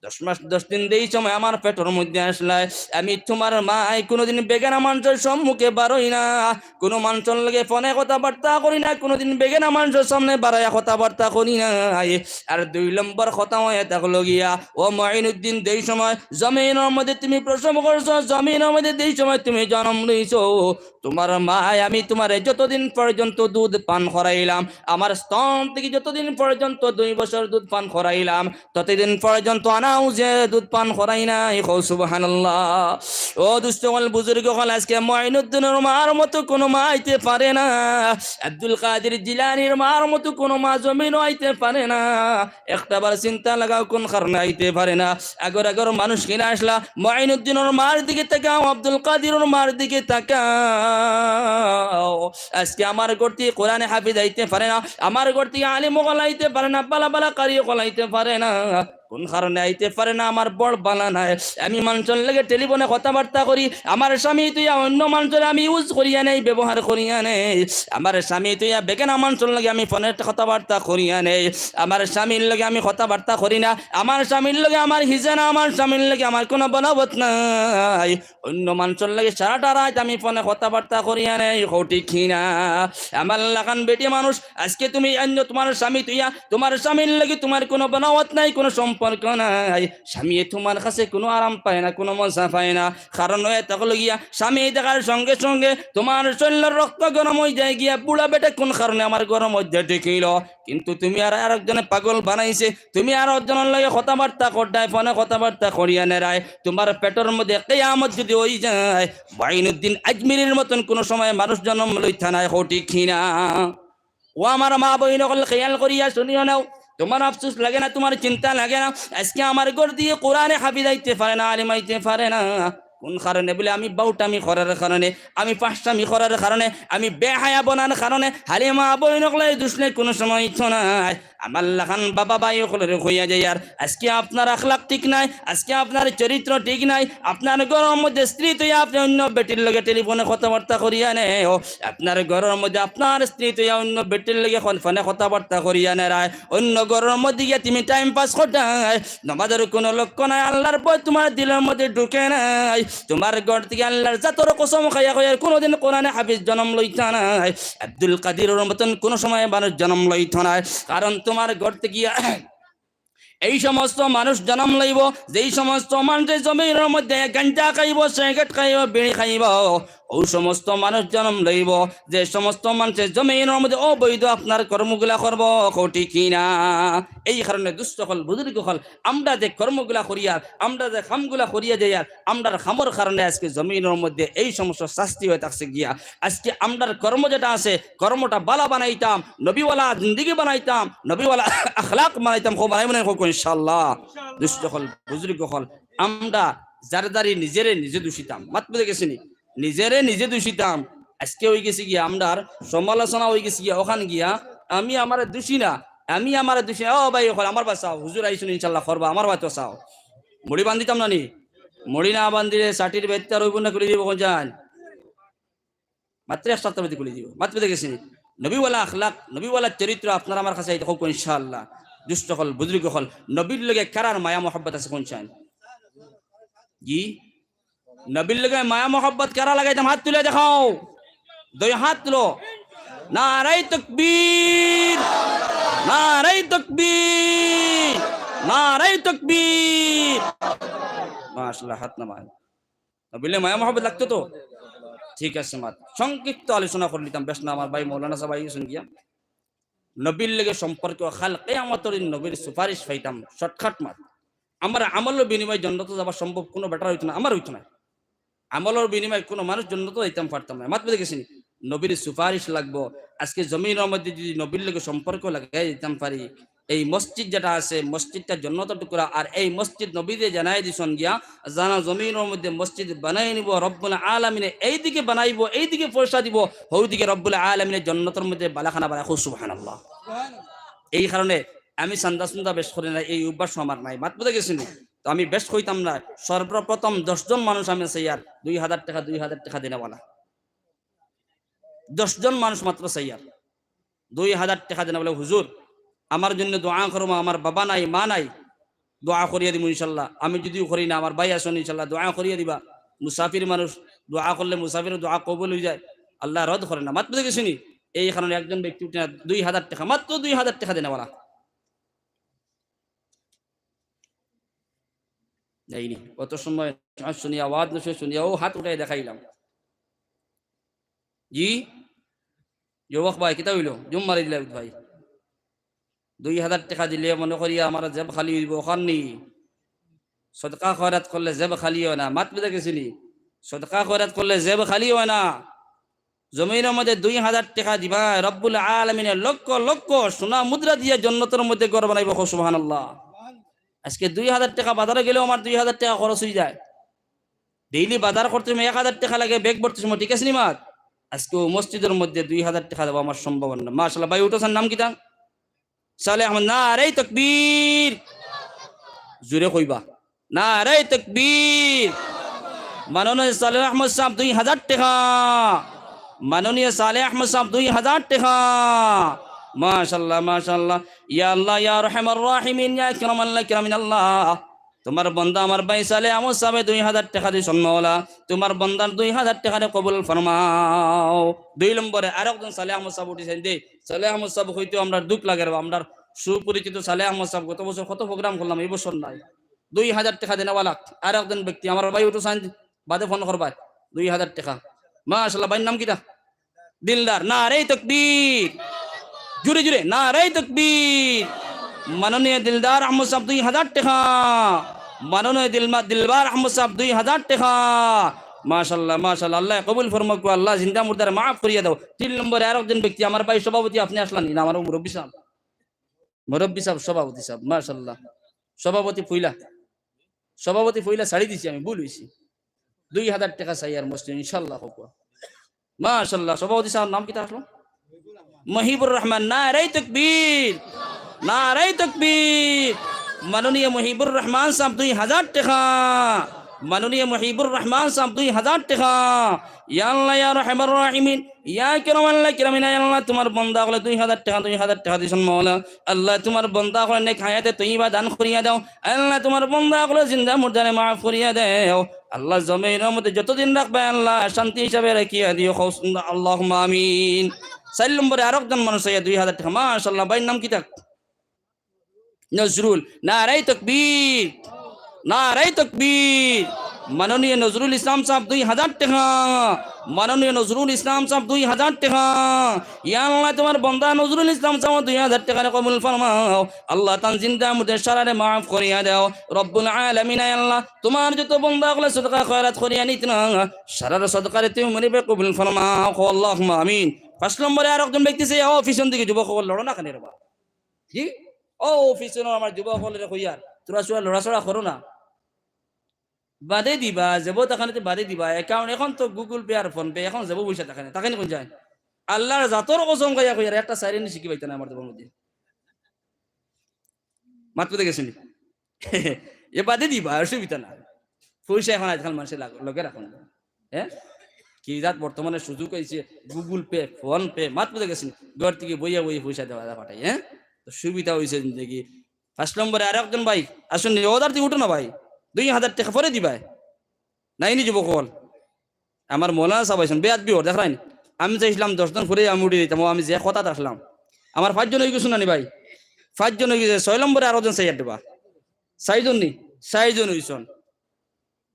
10 মাস 10 দিন এই সময় আমার পেটের মধ্যে আসলাই, আমি তোমার মাই কোনোদিন বেগানা মানুষের সম্মুখে বারোই না, কোনো মানুষের লগে ফোনে কথাবার্তা করি না, কোনোদিন বেগানা মানুষের সামনে বাড়াইয়া কথাবার্তা করি না। আর 2 নম্বর কথা হয়ে থাকলো গিয়া ও মঈনুদ্দিন যেই সময় জমিনের মধ্যে তুমি প্রসব করছো, জমিনের মধ্যে যেই সময় তুমি জন্ম লইছো, তোমার মাই আমি তোমার যতদিন পর্যন্ত দুধ পান করাইলাম, আমার স্তন থেকে যতদিন পর্যন্ত 2 বছর দুধ পান করাইলাম, ততদিন পর্যন্ত আনাও যে দুধ পান করাই নাই কও সুবহানাল্লাহ। ও দুষ্টকল বুজুর্গ হল আজকে মঈনুদ্দিনের মার মতো কোনো মা আইতে পারে না, আব্দুল কাদের জিলানির মার মতো কোনো মা জমিন আইতে পারে না, একটাবার চিন্তা লাগাও কোন কারণে আইতে পারে না। আগর আগর মানুষ কিনা আসলা মঈনুদ্দিনের মার দিকে তাকাও, আব্দুল কাদিরের মার দিকে তাকাও, আজকে আমার গর্তি কোরআনে হাফিজ আইতে পারে না, আমার গর্তি আলিম গলাইতে পারে না, বালা বালা কারি গলাইতে পারে না, কোন কারণে আইতে পারে না? আমার বড় বালা নাই, আমি মানুষের লাগে টেলিফোনে কথাবার্তা করি, আমার স্বামী তুই অন্য মানুষের আমি ইউজ করিয়া নেই, ব্যবহার করিয়া নেই, আমার স্বামী তুই বেকেনা মানুষের লাগে আমি ফোনে কথাবার্তা করিয়া নেই, আমার স্বামীর লগে আমি কথাবার্তা করি না, আমার স্বামীর লগে আমার হিজে না, আমার স্বামীর লগে আমার কোনো বলবৎ নাই, অন্য মানুষের লাগে সারাটা রাত আমি ফোনে কথাবার্তা করিয়া নেই, ঠিক না? আমার লাগান বেটি মানুষ আজকে তুমি অন্য তোমার স্বামী তুইয়া তোমার স্বামীর লাগে তোমার কোনো বনাওয়াত নাই, কোনো সম্পর্ক নাই, স্বামী তোমার কাছে কোনো আরাম পায় না, কোনো মজা পায় না, কারণ তখন গিয়া স্বামী দেখার সঙ্গে সঙ্গে তোমার শরীরের রক্ত গরম হয়ে যায় গিয়া, বুড়া বেটা কোন কারণে আমার গরম মধ্যে ঠেকিল, কিন্তু তুমি আর আরেকজনে পাগল বানাইছে, তুমি আর একজনের লাগে কথাবার্তা করডায় ফোনে কথাবার্তা করিয়া নেরায়, তোমার পেটের মধ্যে কিয়ামত যদি হই যায়, মঈনুদ্দিন আজমিরের মতন কোন সময় মানুষ জন্ম লইতা নাই, ঠিক না? ও আমার মা বহিন সকল খেয়াল করিয়া শুনিও নাও, তোমার আফসোস লাগে না, তোমার চিন্তা লাগে না, আজকে আমার ঘর দিয়ে কোরআনে হাফিজ আইতে পারে না, আলিম আইতে পারে না, কোন কারণে বলে? আমি বাউটামি করার কারণে, আমি পাঁচটামি করার কারণে, আমি বেহায়া বনার কারণে, হালিমা বই নকলে দুসলে কোনো সময় ইচ্ছ নাই, আমার লাখান বাবা ভাই সকলের হইয়া যায়। আর আজকে আপনার আখলাক ঠিক নাই, আজকে আপনার চরিত্র ঠিক নাই, আপনার ঘরের মধ্যে স্ত্রী তুই আপনি অন্য বেটির লগে টেলিফোনে কথাবার্তা করিয়া নে, আপনার ঘরের মধ্যে আপনার স্ত্রী তুই অন্য বেটির লগে ফোনে কথাবার্তা করিয়া নে রায়, অন্য ঘরের মধ্যে গিয়ে তুমি টাইম পাস করতাই, নামাজের কোনো লক্ষ্য নাই, আল্লাহর ভয় তোমার দিলের মধ্যে ঢুকে নাই, তোমার ঘর থেকে আল্লাহর জাতর কসম খাইয়া খাইয়া কোনোদিন কোরআনে হাফিজ জন্ম লইতা নাই, আব্দুল কাদিরের মতন কোনো সময় মানুষ জন্ম লইত নাই, কারণ তোমার ঘর থেকে এই সমস্ত মানুষ জন্ম লইব যেই সমস্ত মানুষের জমির মধ্যে গাঞ্জা খাইব, সিগারেট খাইব, বিড়ি খাইব, ওই সমস্ত মানুষ জন্ম লইব যে সমস্ত মানুষের জমির মধ্যে অবৈধ আপনার কর্মগুলা করব, ঠিক না? এই কারণে দুষ্ট হল বুজুর্গ হল আমরা যে কর্মগুলা করিয়া, আমরা যে খামগুলা করিয়া যাই, আর আমরার খামর কারণে আজকে জমিনের মধ্যে এই সমস্ত শাস্তি হয়ে থাকছে গিয়া, আজকে আমরার কর্ম যেটা আছে কর্মটা বালা বানাইতাম, নবীওয়ালা জিন্দিগি বানাইতাম, নবীওয়ালা আখলাক বানাইতাম, খুব বানাই মনে হোক ইনশাআল্লাহ। দুষ্ট হল বুজুর্গ হল আমরা যার দ্বারি নিজেরে নিজে দূষিতাম, মাত বুঝে গেছিনি, নিজেরে নিজে দূষিতাম, আজকে হয়ে গেছি গিয়া আমরার সমালোচনা হয়ে গেছি গিয়া ওখান গিয়া আমি আমার দোষী না, আমি আমার দোষী, ও ভাই ওখানে আমার বাসাও হুজুর আইসুন ইনশাল্লাহ করবা, আমার বাতো চাও, মুড়ি বান্ধিতাম না নি, মুড়ি না বান্ধিলে ষাটির বেত্তা রইব না করে দিব, যান মাত্র 1 সপ্তাহ বেদি খুলে দিব, মাত বুঝে গেছিনি। নবীওয়ালা আখলাক, নবীওয়ালা চরিত্র আপনার আমার কাছে হোক ইনশাআল্লাহ। দুষ্ট হল বুজুর্গ হল নবীর লগে কারার মায়া মোহাব্বত আছে কোন চান? জি নবীর লগে মায়া মোহাব্বত কারা লাগাইতাম? হাত তুলে দেখাও, 2 হাত তুলো, নারায়ে তাকবীর, নারায়ে তাকবীর, নারায়ে তাকবীর, মাশাআল্লাহ, হাত নামান। নবীর লগে মায়া মোহাব্বত লাগতো তো? ঠিক আছে, মাত সংক্ষিপ্ত আলোচনা করে নিতাম, বেশ না আমার ভাই মৌলানা সাহেব আইসুন গিয়া নবীর লেগে সম্পর্ক খাল কিয়ামতের দিন নবীর সুপারিশ পাইতাম শর্টকাট মাত আমার আমলের বিনিময়ে জান্নাতে যাওয়া সম্ভব কোনো বেটার হইতো না আমার হইতো না আমলের বিনিময়ে কোনো মানুষ জান্নাতে যাইতাম পারতাম না মাত বুঝে গেছেন নবীর সুপারিশ লাগবো আজকে জমিনের মধ্যে যদি নবীর লেগে সম্পর্ক লাগাই দিতাম পারি এই মসজিদ যেটা আছে মসজিদটা জান্নাতের টুকরা আর এই মসজিদ নবীতে জানাই দিছেন গিয়া জানা জমিনের মধ্যে মসজিদ বানাই নিব রব্বুল আলামিনে এইদিকে বানাইবো এইদিকে পয়সা দিব ওইদিকে রব্বুল আলামিনে জান্নাতের মধ্যে বালাখানা বানাই সুবহানাল্লাহ এই কারণে আমি চান্দা সুন্দা বেশ করি না এই অভ্যাস আমার নাই মাত বুঝে গেছি তো আমি বেশ কইতাম না সর্বপ্রথম 10 জন মানুষ আমি সাইয়ার 2000 টাকা 2000 টাকা দেনেওয়ালা 10 জন মানুষ মাত্র সাইয়ার 2000 টাকা দেনা বলে হুজুর আমার জন্য দোয়া করবো আমার বাবা নাই মা নাই দোয়া করিয়ে দিব ইনশাল্লাহ আমি যদিও করি না আমার ভাই আসুন ইনশাল্লাহ দোয়া করিয়ে দিবা মুসাফির মানুষ দোয়া করলে মুসাফির দোয়া কবুল হয়ে যায় আল্লাহ রদ করে না মাত্র দেখে শুনি এই কারণে একজন ব্যক্তি উঠে 2000 টাকা মাত্র 2000 টাকা দেনেওয়ালা এইনি কত সময় শুনি আওয়াজ নসে শুনিয়া ও হাত উঠাই দেখাইলাম জি যুবক ভাই কিতা হইল জুম মারি দিলাম ভাই 2000 টাকা দিলে মনে করি আমার জেব খালি হইব ওখানি সদকা খয়রাত করলে জেব খালি হয় না মাত বুঝে গেছিলি সদকা খয়রাত করলে জেব খালি হয় না জমিনের মধ্যে 2000 টাকা দিবা রব্বুল আলামিনের লক্ষ লক্ষ সোনা মুদ্রা দিয়ে জান্নাতের মধ্যে ঘর বানাইব সুবহানাল্লাহ আজকে 2000 টাকা বাজারে গেলেও আমার 2000 টাকা খরচ হয়ে যায় ডেইলি বাজার করতে 1000 টাকা লাগে ব্যাগ ভর্তি সময় ঠিক আছে নি মাত আজকে মসজিদের মধ্যে 2000 টাকা দেবো আমার সম্ভব না মাশাআল্লাহ ভাই উঠোছেন নাম কিতা সালেহ আহমদ নারে তাকবীর জোরে কইবা নারে তাকবীর মাননীয় সালেহ আহমদ সাহেব 2000 টাকা মাননীয় সালেহ আহমদ সাহেব 2000 টাকা মাশাআল্লাহ মাশাআল্লাহ ইয়া আল্লাহ ইয়া রহমান রাহিমিন ইয়া কিরামাল কিরামিন আল্লাহ তোমার বান্দা আমার ভাই সালেহ আহমদ সাহেব 2000 টাকা দিয়ে সম্মাওলা তোমার বান্দার 2000 টাকা কবুল ফরমাও 2 নম্বরে আরেকজন সালেহ আহমদ সাহেব উঠেছেন দে সালেহ আহমদ সাহেব হইতো আমরা দুঃখ লাগে আমরা সুপরিচিত সালেহ আহমদ সাহেব গত বছর কত প্রোগ্রাম করলাম এই বছর নাই 2000 টাকা দেনেওয়ালা আর একজন ব্যক্তি আমার ভাই উঠেছেন বাদে ফোন করবা 2000 টাকা মাশাআল্লাহ ভাই নাম কিটা দিলদার নারে তাকবীর জুরে জুরে নারে তাকবীর মাননীয় দিলদার আহমদ সাহেব 2000 টাকা মাননীয় দিলবার আহমদ সাহেব 2000 টাকা মাশাআল্লাহ মাশাআল্লাহ আল্লাহ কবুল ফরমাক আল্লাহ জিন্দা মুর্দার মাফ করিয়ে দাও 3 নম্বরে আরেকজন ব্যক্তি আমার ভাই সভাপতি আপনি আসলেন না আমার মুরব্বি সাহেব সভাপতি সাহেব মাশাআল্লাহ সভাপতি ফুইলা ছাড়ি দিছি আমি ভুল হইছি 2000 টাকা চাই আর মসজিদ ইনশাআল্লাহ হোক মাশাআল্লাহ সভাপতি সাহেব নাম কিটা আসলো মহিবুর রহমান নারে তাকবীর নারে তাকবীর মাননীয় মহিবুর রহমান সাহেব 2000 টাকা মাননীয় মহিবুর রহমান সাহেব 2000 টাকা ইয়া আল্লাহ ইয়া রহমান রাহিমিন ইয়া কিরামাল কিরামিন আল্লাহ তোমার বান্দা হলে 2000 টাকা দিছেন মাওলা আল্লাহ তোমার বান্দা হলে নেক হায়াতে তয়্যিবা দান করিয়া দাও আল্লাহ তোমার বান্দা হলে জিন্দা মুর্দারে মাফ করিয়া দাও আল্লাহ জমিনের মধ্যে যতদিন রাখবে আল্লাহ শান্তি হিসাবে রাখিয়া দিও আল্লাহুম্মা আমিন 4 নম্বরে আরেকজন মানুষ 2000 টাকা মাশাআল্লাহ ভাই নাম কিতা নজরুল নারে তাকবীর নারে তাকবীর মাননীয় নজরুল ইসলাম সাহেব 2000 টাকা মাননীয় নজরুল ইসলাম সাহেব 2000 টাকা ইয়া আল্লাহ তোমার বান্দা নজরুল ইসলাম সাহেব 2000 টাকা কবুল ফরমাও আল্লাহ তান জিন্দা মুদের সারারে maaf করিয়া দাও রব্বুল আলামিন আল্লাহ তোমার যত বান্দা গুলো সদকা খয়রাত করিয়া নিত না সারার সদকারে তুমি মনিবে কবুল ফরমাও আল্লাহুম্মা আমিন 5 নম্বরে আরেকজন ব্যক্তি সে অফিসন দিকে যুবক হল লড়ো না কেন রে বাবা জি ও অফিসন আমার যুবক হলের কইয়ার তোরা সুরা লড়াছড়া করো না বাদে দিবা যাব তাখানে বাদে দিবা অ্যাকাউন্ট এখন তো গুগল পে আর ফোন পে এখন যাব পয়সা তাখানে কোন যায় আল্লাহর জাতর কসম কইয়া কইয়ার একটা সাইরেন শিখি পাইতা না আমার দেবার মধ্যে মাত্র দেখেছেন এ বাদে দিবা অসুবিধা না পয়সা এখন আজকাল মানুষের লগে রাখুন হ্যাঁ কি জাত বর্তমানে সুযোগ হয়েছে গুগল পে ফোন পে মাত্র দেখেছেন ঘর থেকে বইয়া পয়সা দেওয়া পাঠাই হ্যাঁ তো সুবিধা হয়েছে জিন্দগি 5 নম্বরে আরেকজন ভাই আসুন ওদার থেকে উঠো না ভাই 2000 টাকা পরে দিবা নাইনি যুবক হল আমার মৌলানা সাহেব আইছেন বেয়াদ বিহর দেখলেন আমি চাইছিলাম 10 জন পরে আমি উঠে দিতাম আমি যে কথা আসলাম আমার 5 জন হয়ে গেছো না ভাই 5 জন হয়ে গেছে 6 নম্বরে আরো জন চাই দেবা 6 জন নি 6 জন হইছন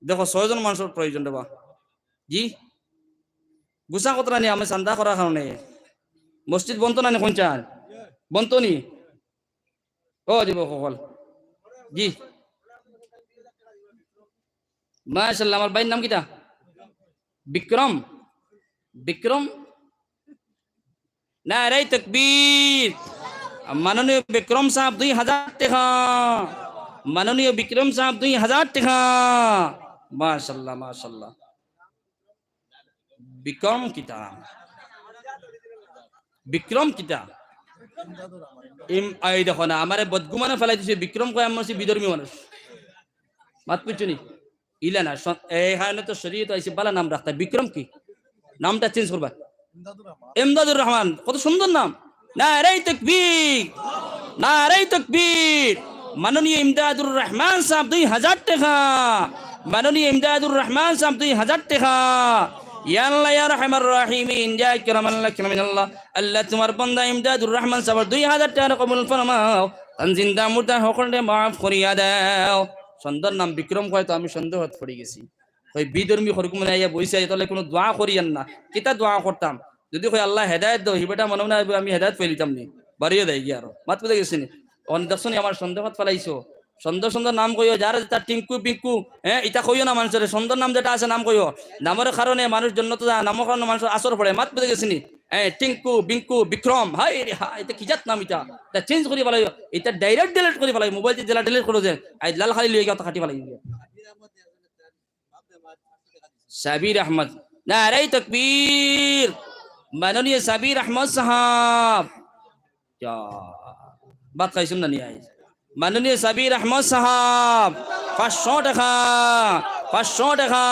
দেখো 6 জন মানুষের প্রয়োজন দেবা জি গুছা কতরা নি আমি চান্দা করার কারণে মসজিদ বন্ধ না কোন চান বন্তনি ও যুবক সকল জি মাশাআল্লাহ আমার ভাইয়ের নাম কিটা বিক্রম বিক্রম নারে তাকবীর মাননীয় বিক্রম সাহেব 2000 টাকা মাননীয় বিক্রম সাহেব 2000 টাকা মাশাআল্লাহ মাশাআল্লাহ বিক্রম কিটা বিক্রম কিটা এই দেখো না আমারে বদগুমানে ফেলাই দিছে বিক্রম কয় আমি বিধর্মী মানুষ মাত পুছুনি ইলা না এই হানে তো শরীয়ত আইছে বালা নাম রাখতা বিক্রম কি নামটা চেঞ্জ করবা ইমদাদুর রহমান কত সুন্দর নাম নারে তাকবীর নারে তাকবীর মাননীয় ইমদাদুর রহমান সাহেব 2000 টাকা মাননীয় ইমদাদুর রহমান সাহেব 2000 টাকা ইয়া আল্লাহ ইয়া রহমার রহিমিন ইয়া কিরামাল্লাহ কিরামিনাল্লাহ আল্লাহ তোমার বান্দা ইমদাদুর রহমান সাহেব 2000 টাকা কবুল ফরমাও জিন্দা মুর্দা সকলকে মাফ করিয়া দাও সুন্দর নাম বিক্রম কয় তো আমি সন্দেহত পড়ে গেছি ওই বিধর্মী হরকুম আইয়া বইছে তাহলে কোনো দোয়া করিয়েন না কিতা দোয়া করতাম যদি কই আল্লাহ হেদায়েত দাও হিবেটা মনে মনে আমি হেদায়েত পেলিতাম নি বাড়িয়ে দেয় গিয়া আরো মাত পেতে গেছি নি অন দেখছনি আমার সন্দেহত ফেলাইছো সুন্দর সুন্দর নাম কইও যার তার টিঙ্কু পিঙ্কু হ্যাঁ এটা কইও না মানুষের সুন্দর নাম যেটা আছে নাম কইও নামের কারণে মানুষ জন্য তো নামের কারণে মানুষ আসর পড়ে মাত পেতে গেছি নি টিঙ্কু বিঙ্কু বিক্রম হাই রে হাই এটা কি জাত নাম এটা চেঞ্জ করি ফেলাই এটা ডাইরেক্ট ডিলিট করি ফেলাই মোবাইল জেলা ডিলিট করে যে আই লাল খালি লইয়া কথা কাটি ফেলাই সাবির আহমদ নারে তাকবীর মাননীয় সাবির আহমদ সাহাব क्या बात कहीं सुनना नहीं आई माननीय साबिर अहमद साहब 500 টাকা 500 টাকা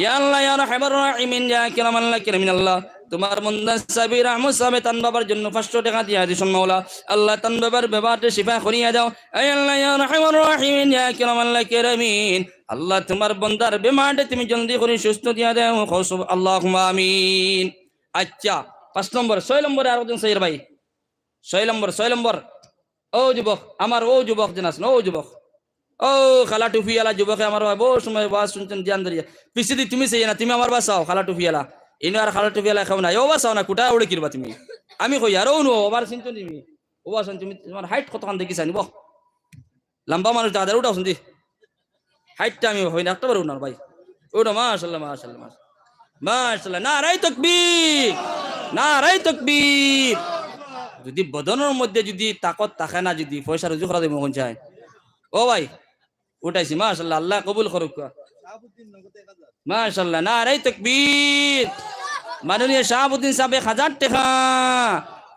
ইয়া আল্লাহ ইয়া রাহমার রহিমিন ইয়া কিরামাল্লাহ কিরামিনাল্লাহ তোমার বান্দা সাবির আহমদ সাহেব তান বাবার জন্য 500 টাকা দিয়া দিছেন মাওলা আল্লাহ তান বাবার বেবাতে শিফা করিয়া দাও আয় আল্লাহ ইয়া রাহমার রহিমিন ইয়া কিরামাল্লাহ কিরামিন আল্লাহ তোমার বান্দার বেমাতে তুমি জলদি করে সুস্থ দিয়া দাও খুব আল্লাহুম্মা আমিন আচ্ছা 5 নম্বর 6 নম্বরে আরেকজন সাইর ভাই 6 নম্বর ও যুবক আমার ও যুবক জানাস ও যুবক ও খালা টুফিয়ালা যুবক আমার বহু সময় বাস শুনছেন ধ্যান ধরিয়া পিছে দি তুমি সেই না তুমি আমার বাসাও খালা টুফিয়ালা ইনো আর খালা টুফিয়ালা খাও না ও বাসাও না কুটা উড়ে কিরবা তুমি আমি কই আর ও নো ওবার চিন্তা নিবি ও বাসন তুমি তোমার হাইট কতখান দেখিস আনিব লম্বা মানুষ দাদা উঠাও শুনদি হাইটটা আমি হই না একটাবার উনার ভাই ওটা মাশাআল্লাহ মাশাআল্লাহ মাশাআল্লাহ নারে তাকবীর নারে তাকবীর যদি বদনের মধ্যে যদি তাকত থাকে না যদি পয়সা রুজু করা দেব মন চায় ও ভাই উঠাইছি মাশাআল্লাহ আল্লাহ কবুল করুক মাশাআল্লাহ নারে তাকবীর মাননীয় শাহাবুদ্দিন সাহেব 1000 টাকা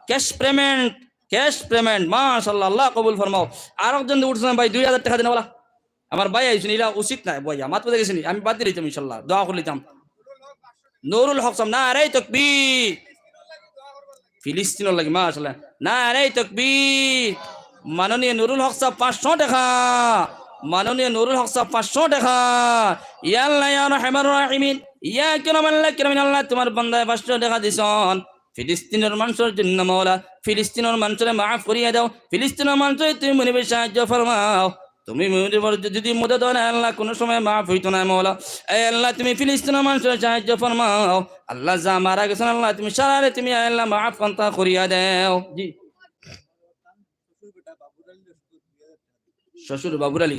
ক্যাশ পেমেন্ট মাশাআল্লাহ আল্লাহ কবুল ফরমাও আরেকজন উঠছেন ভাই 2000 টাকা দেন বলা আমার ভাই আইছেন এলা উচিত না ভাই আমার তো দেখেছেন আমি বাদ দিয়ে দিতাম ইনশাআল্লাহ দোয়া করে দিতাম নুরুল হক সাহেব নারে তাকবীর ফিলিস্তিনের লাগে মাশাআল্লাহ নারে তাকবীর মাননীয় নুরুল হক সাহেব 500 টাকা মাননীয় নুরুল হক সাহেব 500 টাকা ইয়া আল্লাহ ইয়া রাহমার রহিমিন ইয়া কিরামাল্লাহ কিরামিনাল্লাহ তোমার বান্দায় 500 টাকা দিছন ফিলিস্তিনের মানুষের জন্য মাওলা ফিলিস্তিনের মানুষের মাফ করিয়া দাও ফিলিস্তিনের মানুষের তুমি মনিবে সাহায্য ফরমাও তুমি যদি মদত না আল্লাহ কোন সময় মাফ হইতো না মাওলা এই আল্লাহ তুমি ফিলিস্তিনের মানুষের সাহায্য ফরমাও আল্লাহ যা মারা গেছেন আল্লাহ তুমি সারারে তুমি আল্লাহ মাফ কান্তা করিয়া দাও জি শ্বশুর বাবুর আলী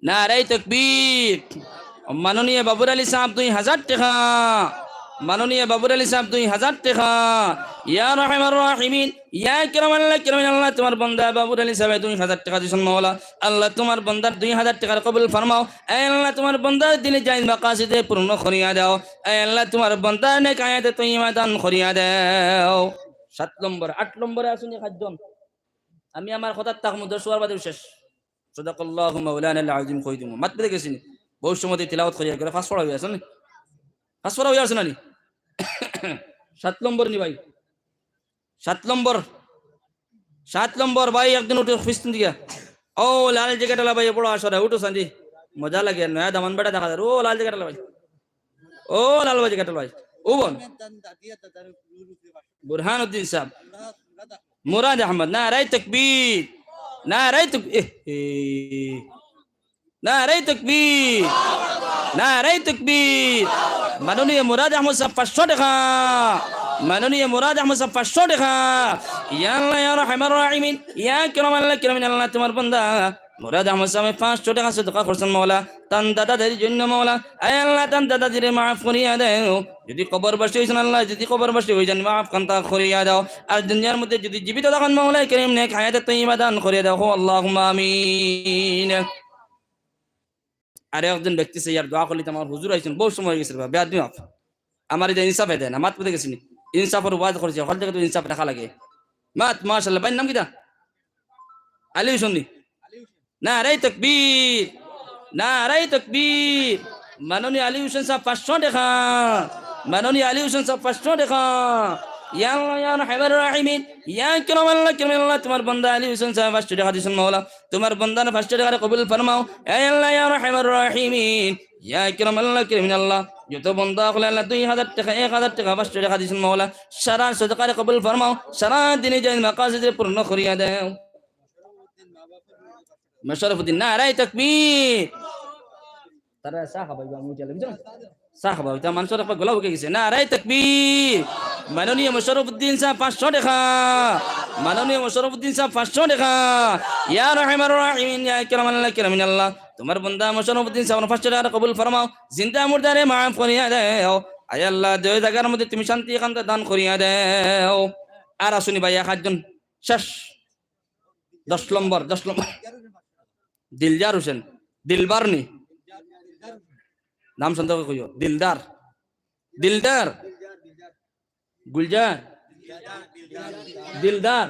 নারে তাকবীর মাননীয় বাবুর আলী সাহেব 2000 টাকা মাননীয় বাবুর আলী সাহেব 2000 টাকা ইয়া রাহমার রহিমিন ইয়া কিরামাল্লাহ কিরামিনাল্লাহ তোমার বান্দা বাবুর আলী সাহেব 2000 টাকা দিছেন মাওলা আল্লাহ তোমার বান্দার 2000 টাকার কবুল ফরমাও আয় আল্লাহ তোমার বান্দার দিলে জায়েজ মাকাসিদে পূর্ণ করিয়া দাও আয় আল্লাহ তোমার বান্দার নেক আয়াতে তয়্যিবা দান করিয়া দাও 7 নম্বর 8 নম্বরে আসুনি খাদ্যন আমি আমার কথা তাকমুদ সুয়ার বাদে শেষ সাদাকাল্লাহু মাওলানা আল আযীম কই দিমু মাত পেতে গেছিন বহু সময় তিলাওয়াত করিয়া করে ফাঁস পড়া হই আছে না ফাঁস পড়া হই আছে না নি 7 নম্বর নি ভাই 7 নম্বর ভাই একদিন উঠে ফিস্তিন দিয়া ও লাল জ্যাকেটলা ভাই বড় আসরে উঠো সান্দি মজা লাগে নয়া দামান বেটা দেখা যায় ও লাল জ্যাকেটলা ভাই ও লাল ভাই জ্যাকেটলা ভাই ও বোন বুরহানুদ্দিন সাহেব মুরাদ আহমদ নারে তাকবীর নারে তাকবীর নারে তাকবীর মাননীয় মুরাদ আহমদ সাহেব 500 টাকা মাননীয় মুরাদ আহমদ সাহেব 500 টাকা ইয়া আল্লাহ ইয়া রাহমার রাহিমিন ইয়া কিরামাল কিরামিন আল্লাহ তোমার বান্দা মুরাদ আহমদ সাহেব 500 টাকা সদকা করছেন মাওলা তান দাদাদের জন্য মাওলা আয় আল্লাহ তান দাদাদের মাফ করিয়া দাও যদি কবরবাসী হইছেন আল্লাহ যদি কবরবাসী হই যান মাফ কান্তা করিয়া দাও আর দুনিয়ার মধ্যে যদি জীবিত থাকেন মাওলা করিম নেক হায়াতে তয়্যিবা দান করিয়া দাও আল্লাহুম্মা আমিন আর একজন ব্যক্তি সে ইয়ার দোয়া করলি আমার হুজুর আইছেন বহু সময় হয়ে গেছে বেয়াদবি মাফ আমার এটা ইনসাফ দেয় না মাত পেতে গেছিনি ইনসাফের ওয়াজ করেছে হল থেকে তো ইনসাফ রাখা লাগে মাত মাশাআল্লাহ ভাই নাম কিটা আলী শুননি না রে তাকবীর না রে তাকবীর মাননীয় আলী হোসেন সাহেব 500 টাকা মাননীয় আলী হোসেন সাহেব 500 টাকা ইয়া আল্লাহ ইয়া রাহমার রাহিমিন ইয়া কিরামাল্লাহ তোমার বান্দা আলী হোসেন সাহেব 500 টাকা দিয়েছেন মাওলা তোমার বান্দার 500 টাকা কবুল ফরমাও হে আল্লাহ ইয়া রাহমার রাহিমিন ইয়া কিরামাল্লাহ কিরামিনাল্লাহ যত বান্দা হলো আল্লাহ 2000 টাকা 1000 টাকা 500 টাকা দিয়েছেন মাওলা সারা সদকা কবুল ফরমাও সারা দিনে যাই মাকাসিদ পূর্ণ করিয়া দাও মশরফুদ্দিন না রাই তাকবীর তারা সাহাবা আমি চলে বুঝছো সাহাবা তা মানুষের একটা গলা উঠে গেছে না রাই তাকবীর মাননীয় মশরফুদ্দিন সাহেব 500 টাকা মাননীয় মশরফুদ্দিন সাহেব 500 টাকা ইয়া রাহমার রাহিমিন ইয়া কিরামাল আল্লাহ তোমার বান্দা মশরফুদ্দিন সাহেব 500 টাকা কবুল ফরমাও জিন্দা মুর্দারে মাফ করিয়া দাও আয় আল্লাহ দুই জায়গার মধ্যে তুমি শান্তি একান্ত দান করিয়া দাও আর আসুনি ভাই একজন শেষ 10 নম্বর দিলদার হোসেন দিলবার নি নাম শুনতে কইও দিলদার গুলজার দিলদার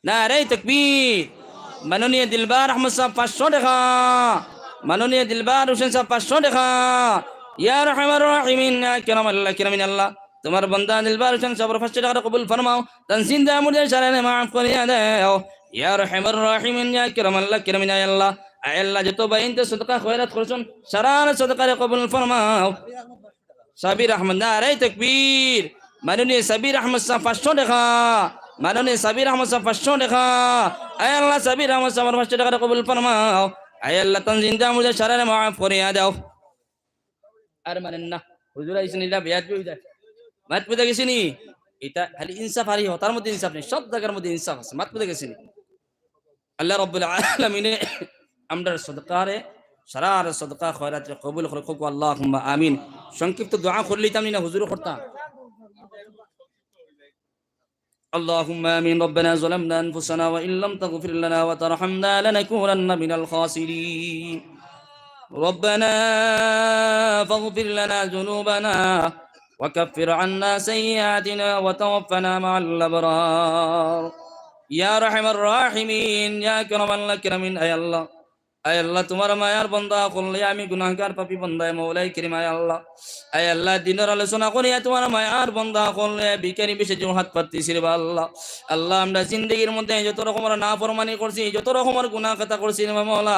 না রে তাকবীর মাননীয় দিলবার আহমদ সাহেব 500 টাকা মাননীয় দিলবার হোসেন সাহেব 500 টাকা ইয়া রাহমার রাহিমিন ইয়া কিরামিন আল্লাহ তোমার বান্দা দিলবার হোসেন সাহেব 500 টাকা কবুল ফরমাও তানসিন দা মুর্দে সারানে মাফ করিয়া দাও ইয়া রাহমার রাহিমিন ইয়া কিরামিন আল্লাহ আয় আল্লাহ যত বাইনতে সদকা খয়রাত করছেন সারার সদকা কবুল ফরমাও সাবির আহমদ না রে তাকবীর মাননীয় সাবির আহমদ সাহেব 500 টাকা মাননীয় সাবির আহমদ সাহেব 500 টাকা আয় আল্লাহ সাবির আহমদ সাহেব 500 টাকা কবুল ফরমাও আয় আল্লাহ তানজিন দা মুর্দে সারানে মাফ করিয়া দাও আর মানেন না হুজুর আইছেন ইলা বিয়াত হই যায় মাত পেতে গেছিনি এটা খালি ইনসাফ হারি হতার মধ্যে ইনসাফ নেই সব জায়গার মধ্যে ইনসাফ আছে মাত পেতে গেছিনি আল্লাহ রাব্বুল আলামিন আমরা সদকারে সারার সদকা খয়রাত কবুল করে খুব আল্লাহুম্মা আমিন সংক্ষিপ্ত দোয়া করলিতাম না হুজুর করতাম اللهم آمين ربنا ظلمنا أنفسنا وإن لم تغفر لنا وترحمنا لنكونن من الخاسرين ربنا فاغفر لنا ذنوبنا وكفر عنا سيئاتنا وتوفنا مع الأبرار يا رحم الراحمين يا كرم الأكرمين أي الله আয় আল্লাহ তোমার মায়ার বান্দা করলে আমি গুনাহগার পাপী বান্দায় মওলাই করিম আয় আল্লাহ আয় আল্লাহ দিনের আলোচনা করিয়া তোমার মায়ার বান্দা করলে বিকারি বিশেষ হাত পাতিছি রে আল্লাহ আল্লাহ আমরা জিন্দেগির মধ্যে যত রকমের নাফরমানি করছি যত রকমের গুনাহ খাতা করছি মাওলা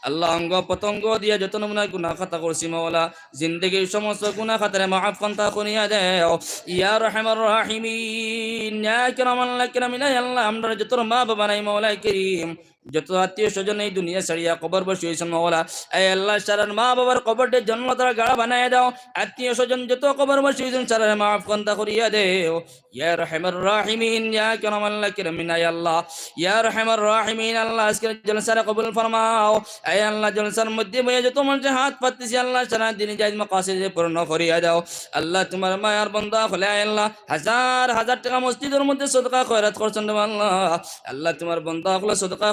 আল্লাহ অঙ্গ পতঙ্গ দিয়া যত নমুনা গুনাহ খাতা করছি মাওলা জিন্দেগির সমস্ত গুনাহ খাতারে মাফ কান্তা করিয়া দাও ইয়া রাহমার রাহিমিন ইয়া কিরামাল কিরামিন আল্লাহ আমরা যত মা বাবা নাই মওলাই করিম যত আত্মীয় স্বজন এই দুনিয়া ছাড়িয়া কবর বসে হয়েছেন মাওলা আয় আল্লাহ সারার মা বাবার কবরটা জন্মতার গাড়া বানায় দাও আত্মীয় স্বজন যত কবর বসে হয়েছেন সারার মাফ কান্তা করিয়া দেও ইয়া রাহমার রাহিমিন ইয়া কিরামাল কিরামিন আয় আল্লাহ ইয়া রাহমার রাহিমিন আল্লাহ আজকে জলসার কবুল ফরমাও আয় আল্লাহ জলসার মধ্যে বয়ে যত মানুষ হাত পাতিছি আল্লাহ সারা দিন জায়েজ মাকাসিদ পূর্ণ করিয়া দাও আল্লাহ তোমার মায়ার বান্দা হলে আয় আল্লাহ হাজার হাজার টাকা মসজিদের মধ্যে সদকা খয়রাত করছেন আল্লাহ আল্লাহ তোমার বান্দা হলে সদকা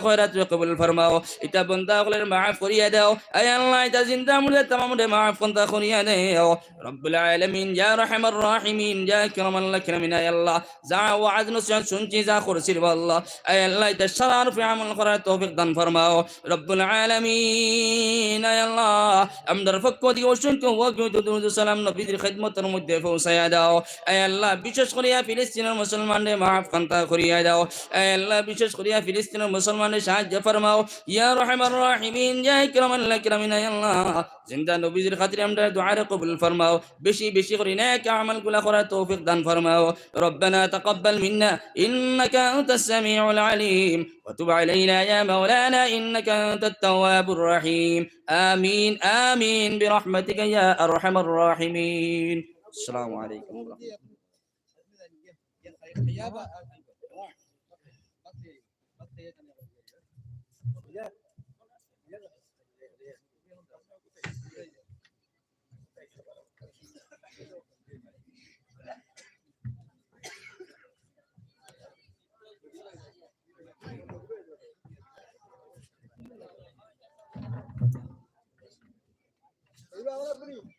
কবুল ফরমাও এটা বান্দা গুলোর maaf করিয়া দাও আয় আল্লাহ এটা জিন্দা মুর্দে तमाम রে maaf কান্তা করিয়া দাও রব্বুল আলামিন ইয়া রাহমার রাহিমিন ইয়া কিরামাল কিরামিন আয় আল্লাহ যা ওয়াজ নসিহত শুনছি যা করছি আল্লাহ আয় আল্লাহ এটা সারার ফি আমল করার তৌফিক দান ফরমাও রব্বুল আলামিন আয় আল্লাহ আমদার পক্ষ থেকে অসংখ্য ওয়াজুদ সালাম নবীর খিদমতের মধ্যে পৌঁছায়া দাও আয় আল্লাহ বিশেষ করিয়া ফিলিস্তিনের মুসলমানদের maaf কান্তা করিয়া দাও আয় আল্লাহ বিশেষ করিয়া ফিলিস্তিনের মুসলমানদের সাহায্য ফরমাও ইয়া রাহমার রাহিমিন ইয়া কিরামাল কিরামিন আয় আল্লাহ জিন্দা নবীর খাতিরে আমরা দুআ কবুল ফরমাও বেশি বেশি করে নেক আমলগুলো করার তৌফিক দান ফরমাও রব্বানা তাকাব্বাল মিন্না ইন্নাকা আনতাস সামিউল আলিম ওয়া তুব আলাইনা ইয়া মাওলানা ইন্নাকা আনতাত তাওয়াবুর রহিম আমিন আমিন বিরহমাতিকা ইয়া আরহামার রাহিমিন আসসালামু আলাইকুম ওয়া Iba ahora, Pri.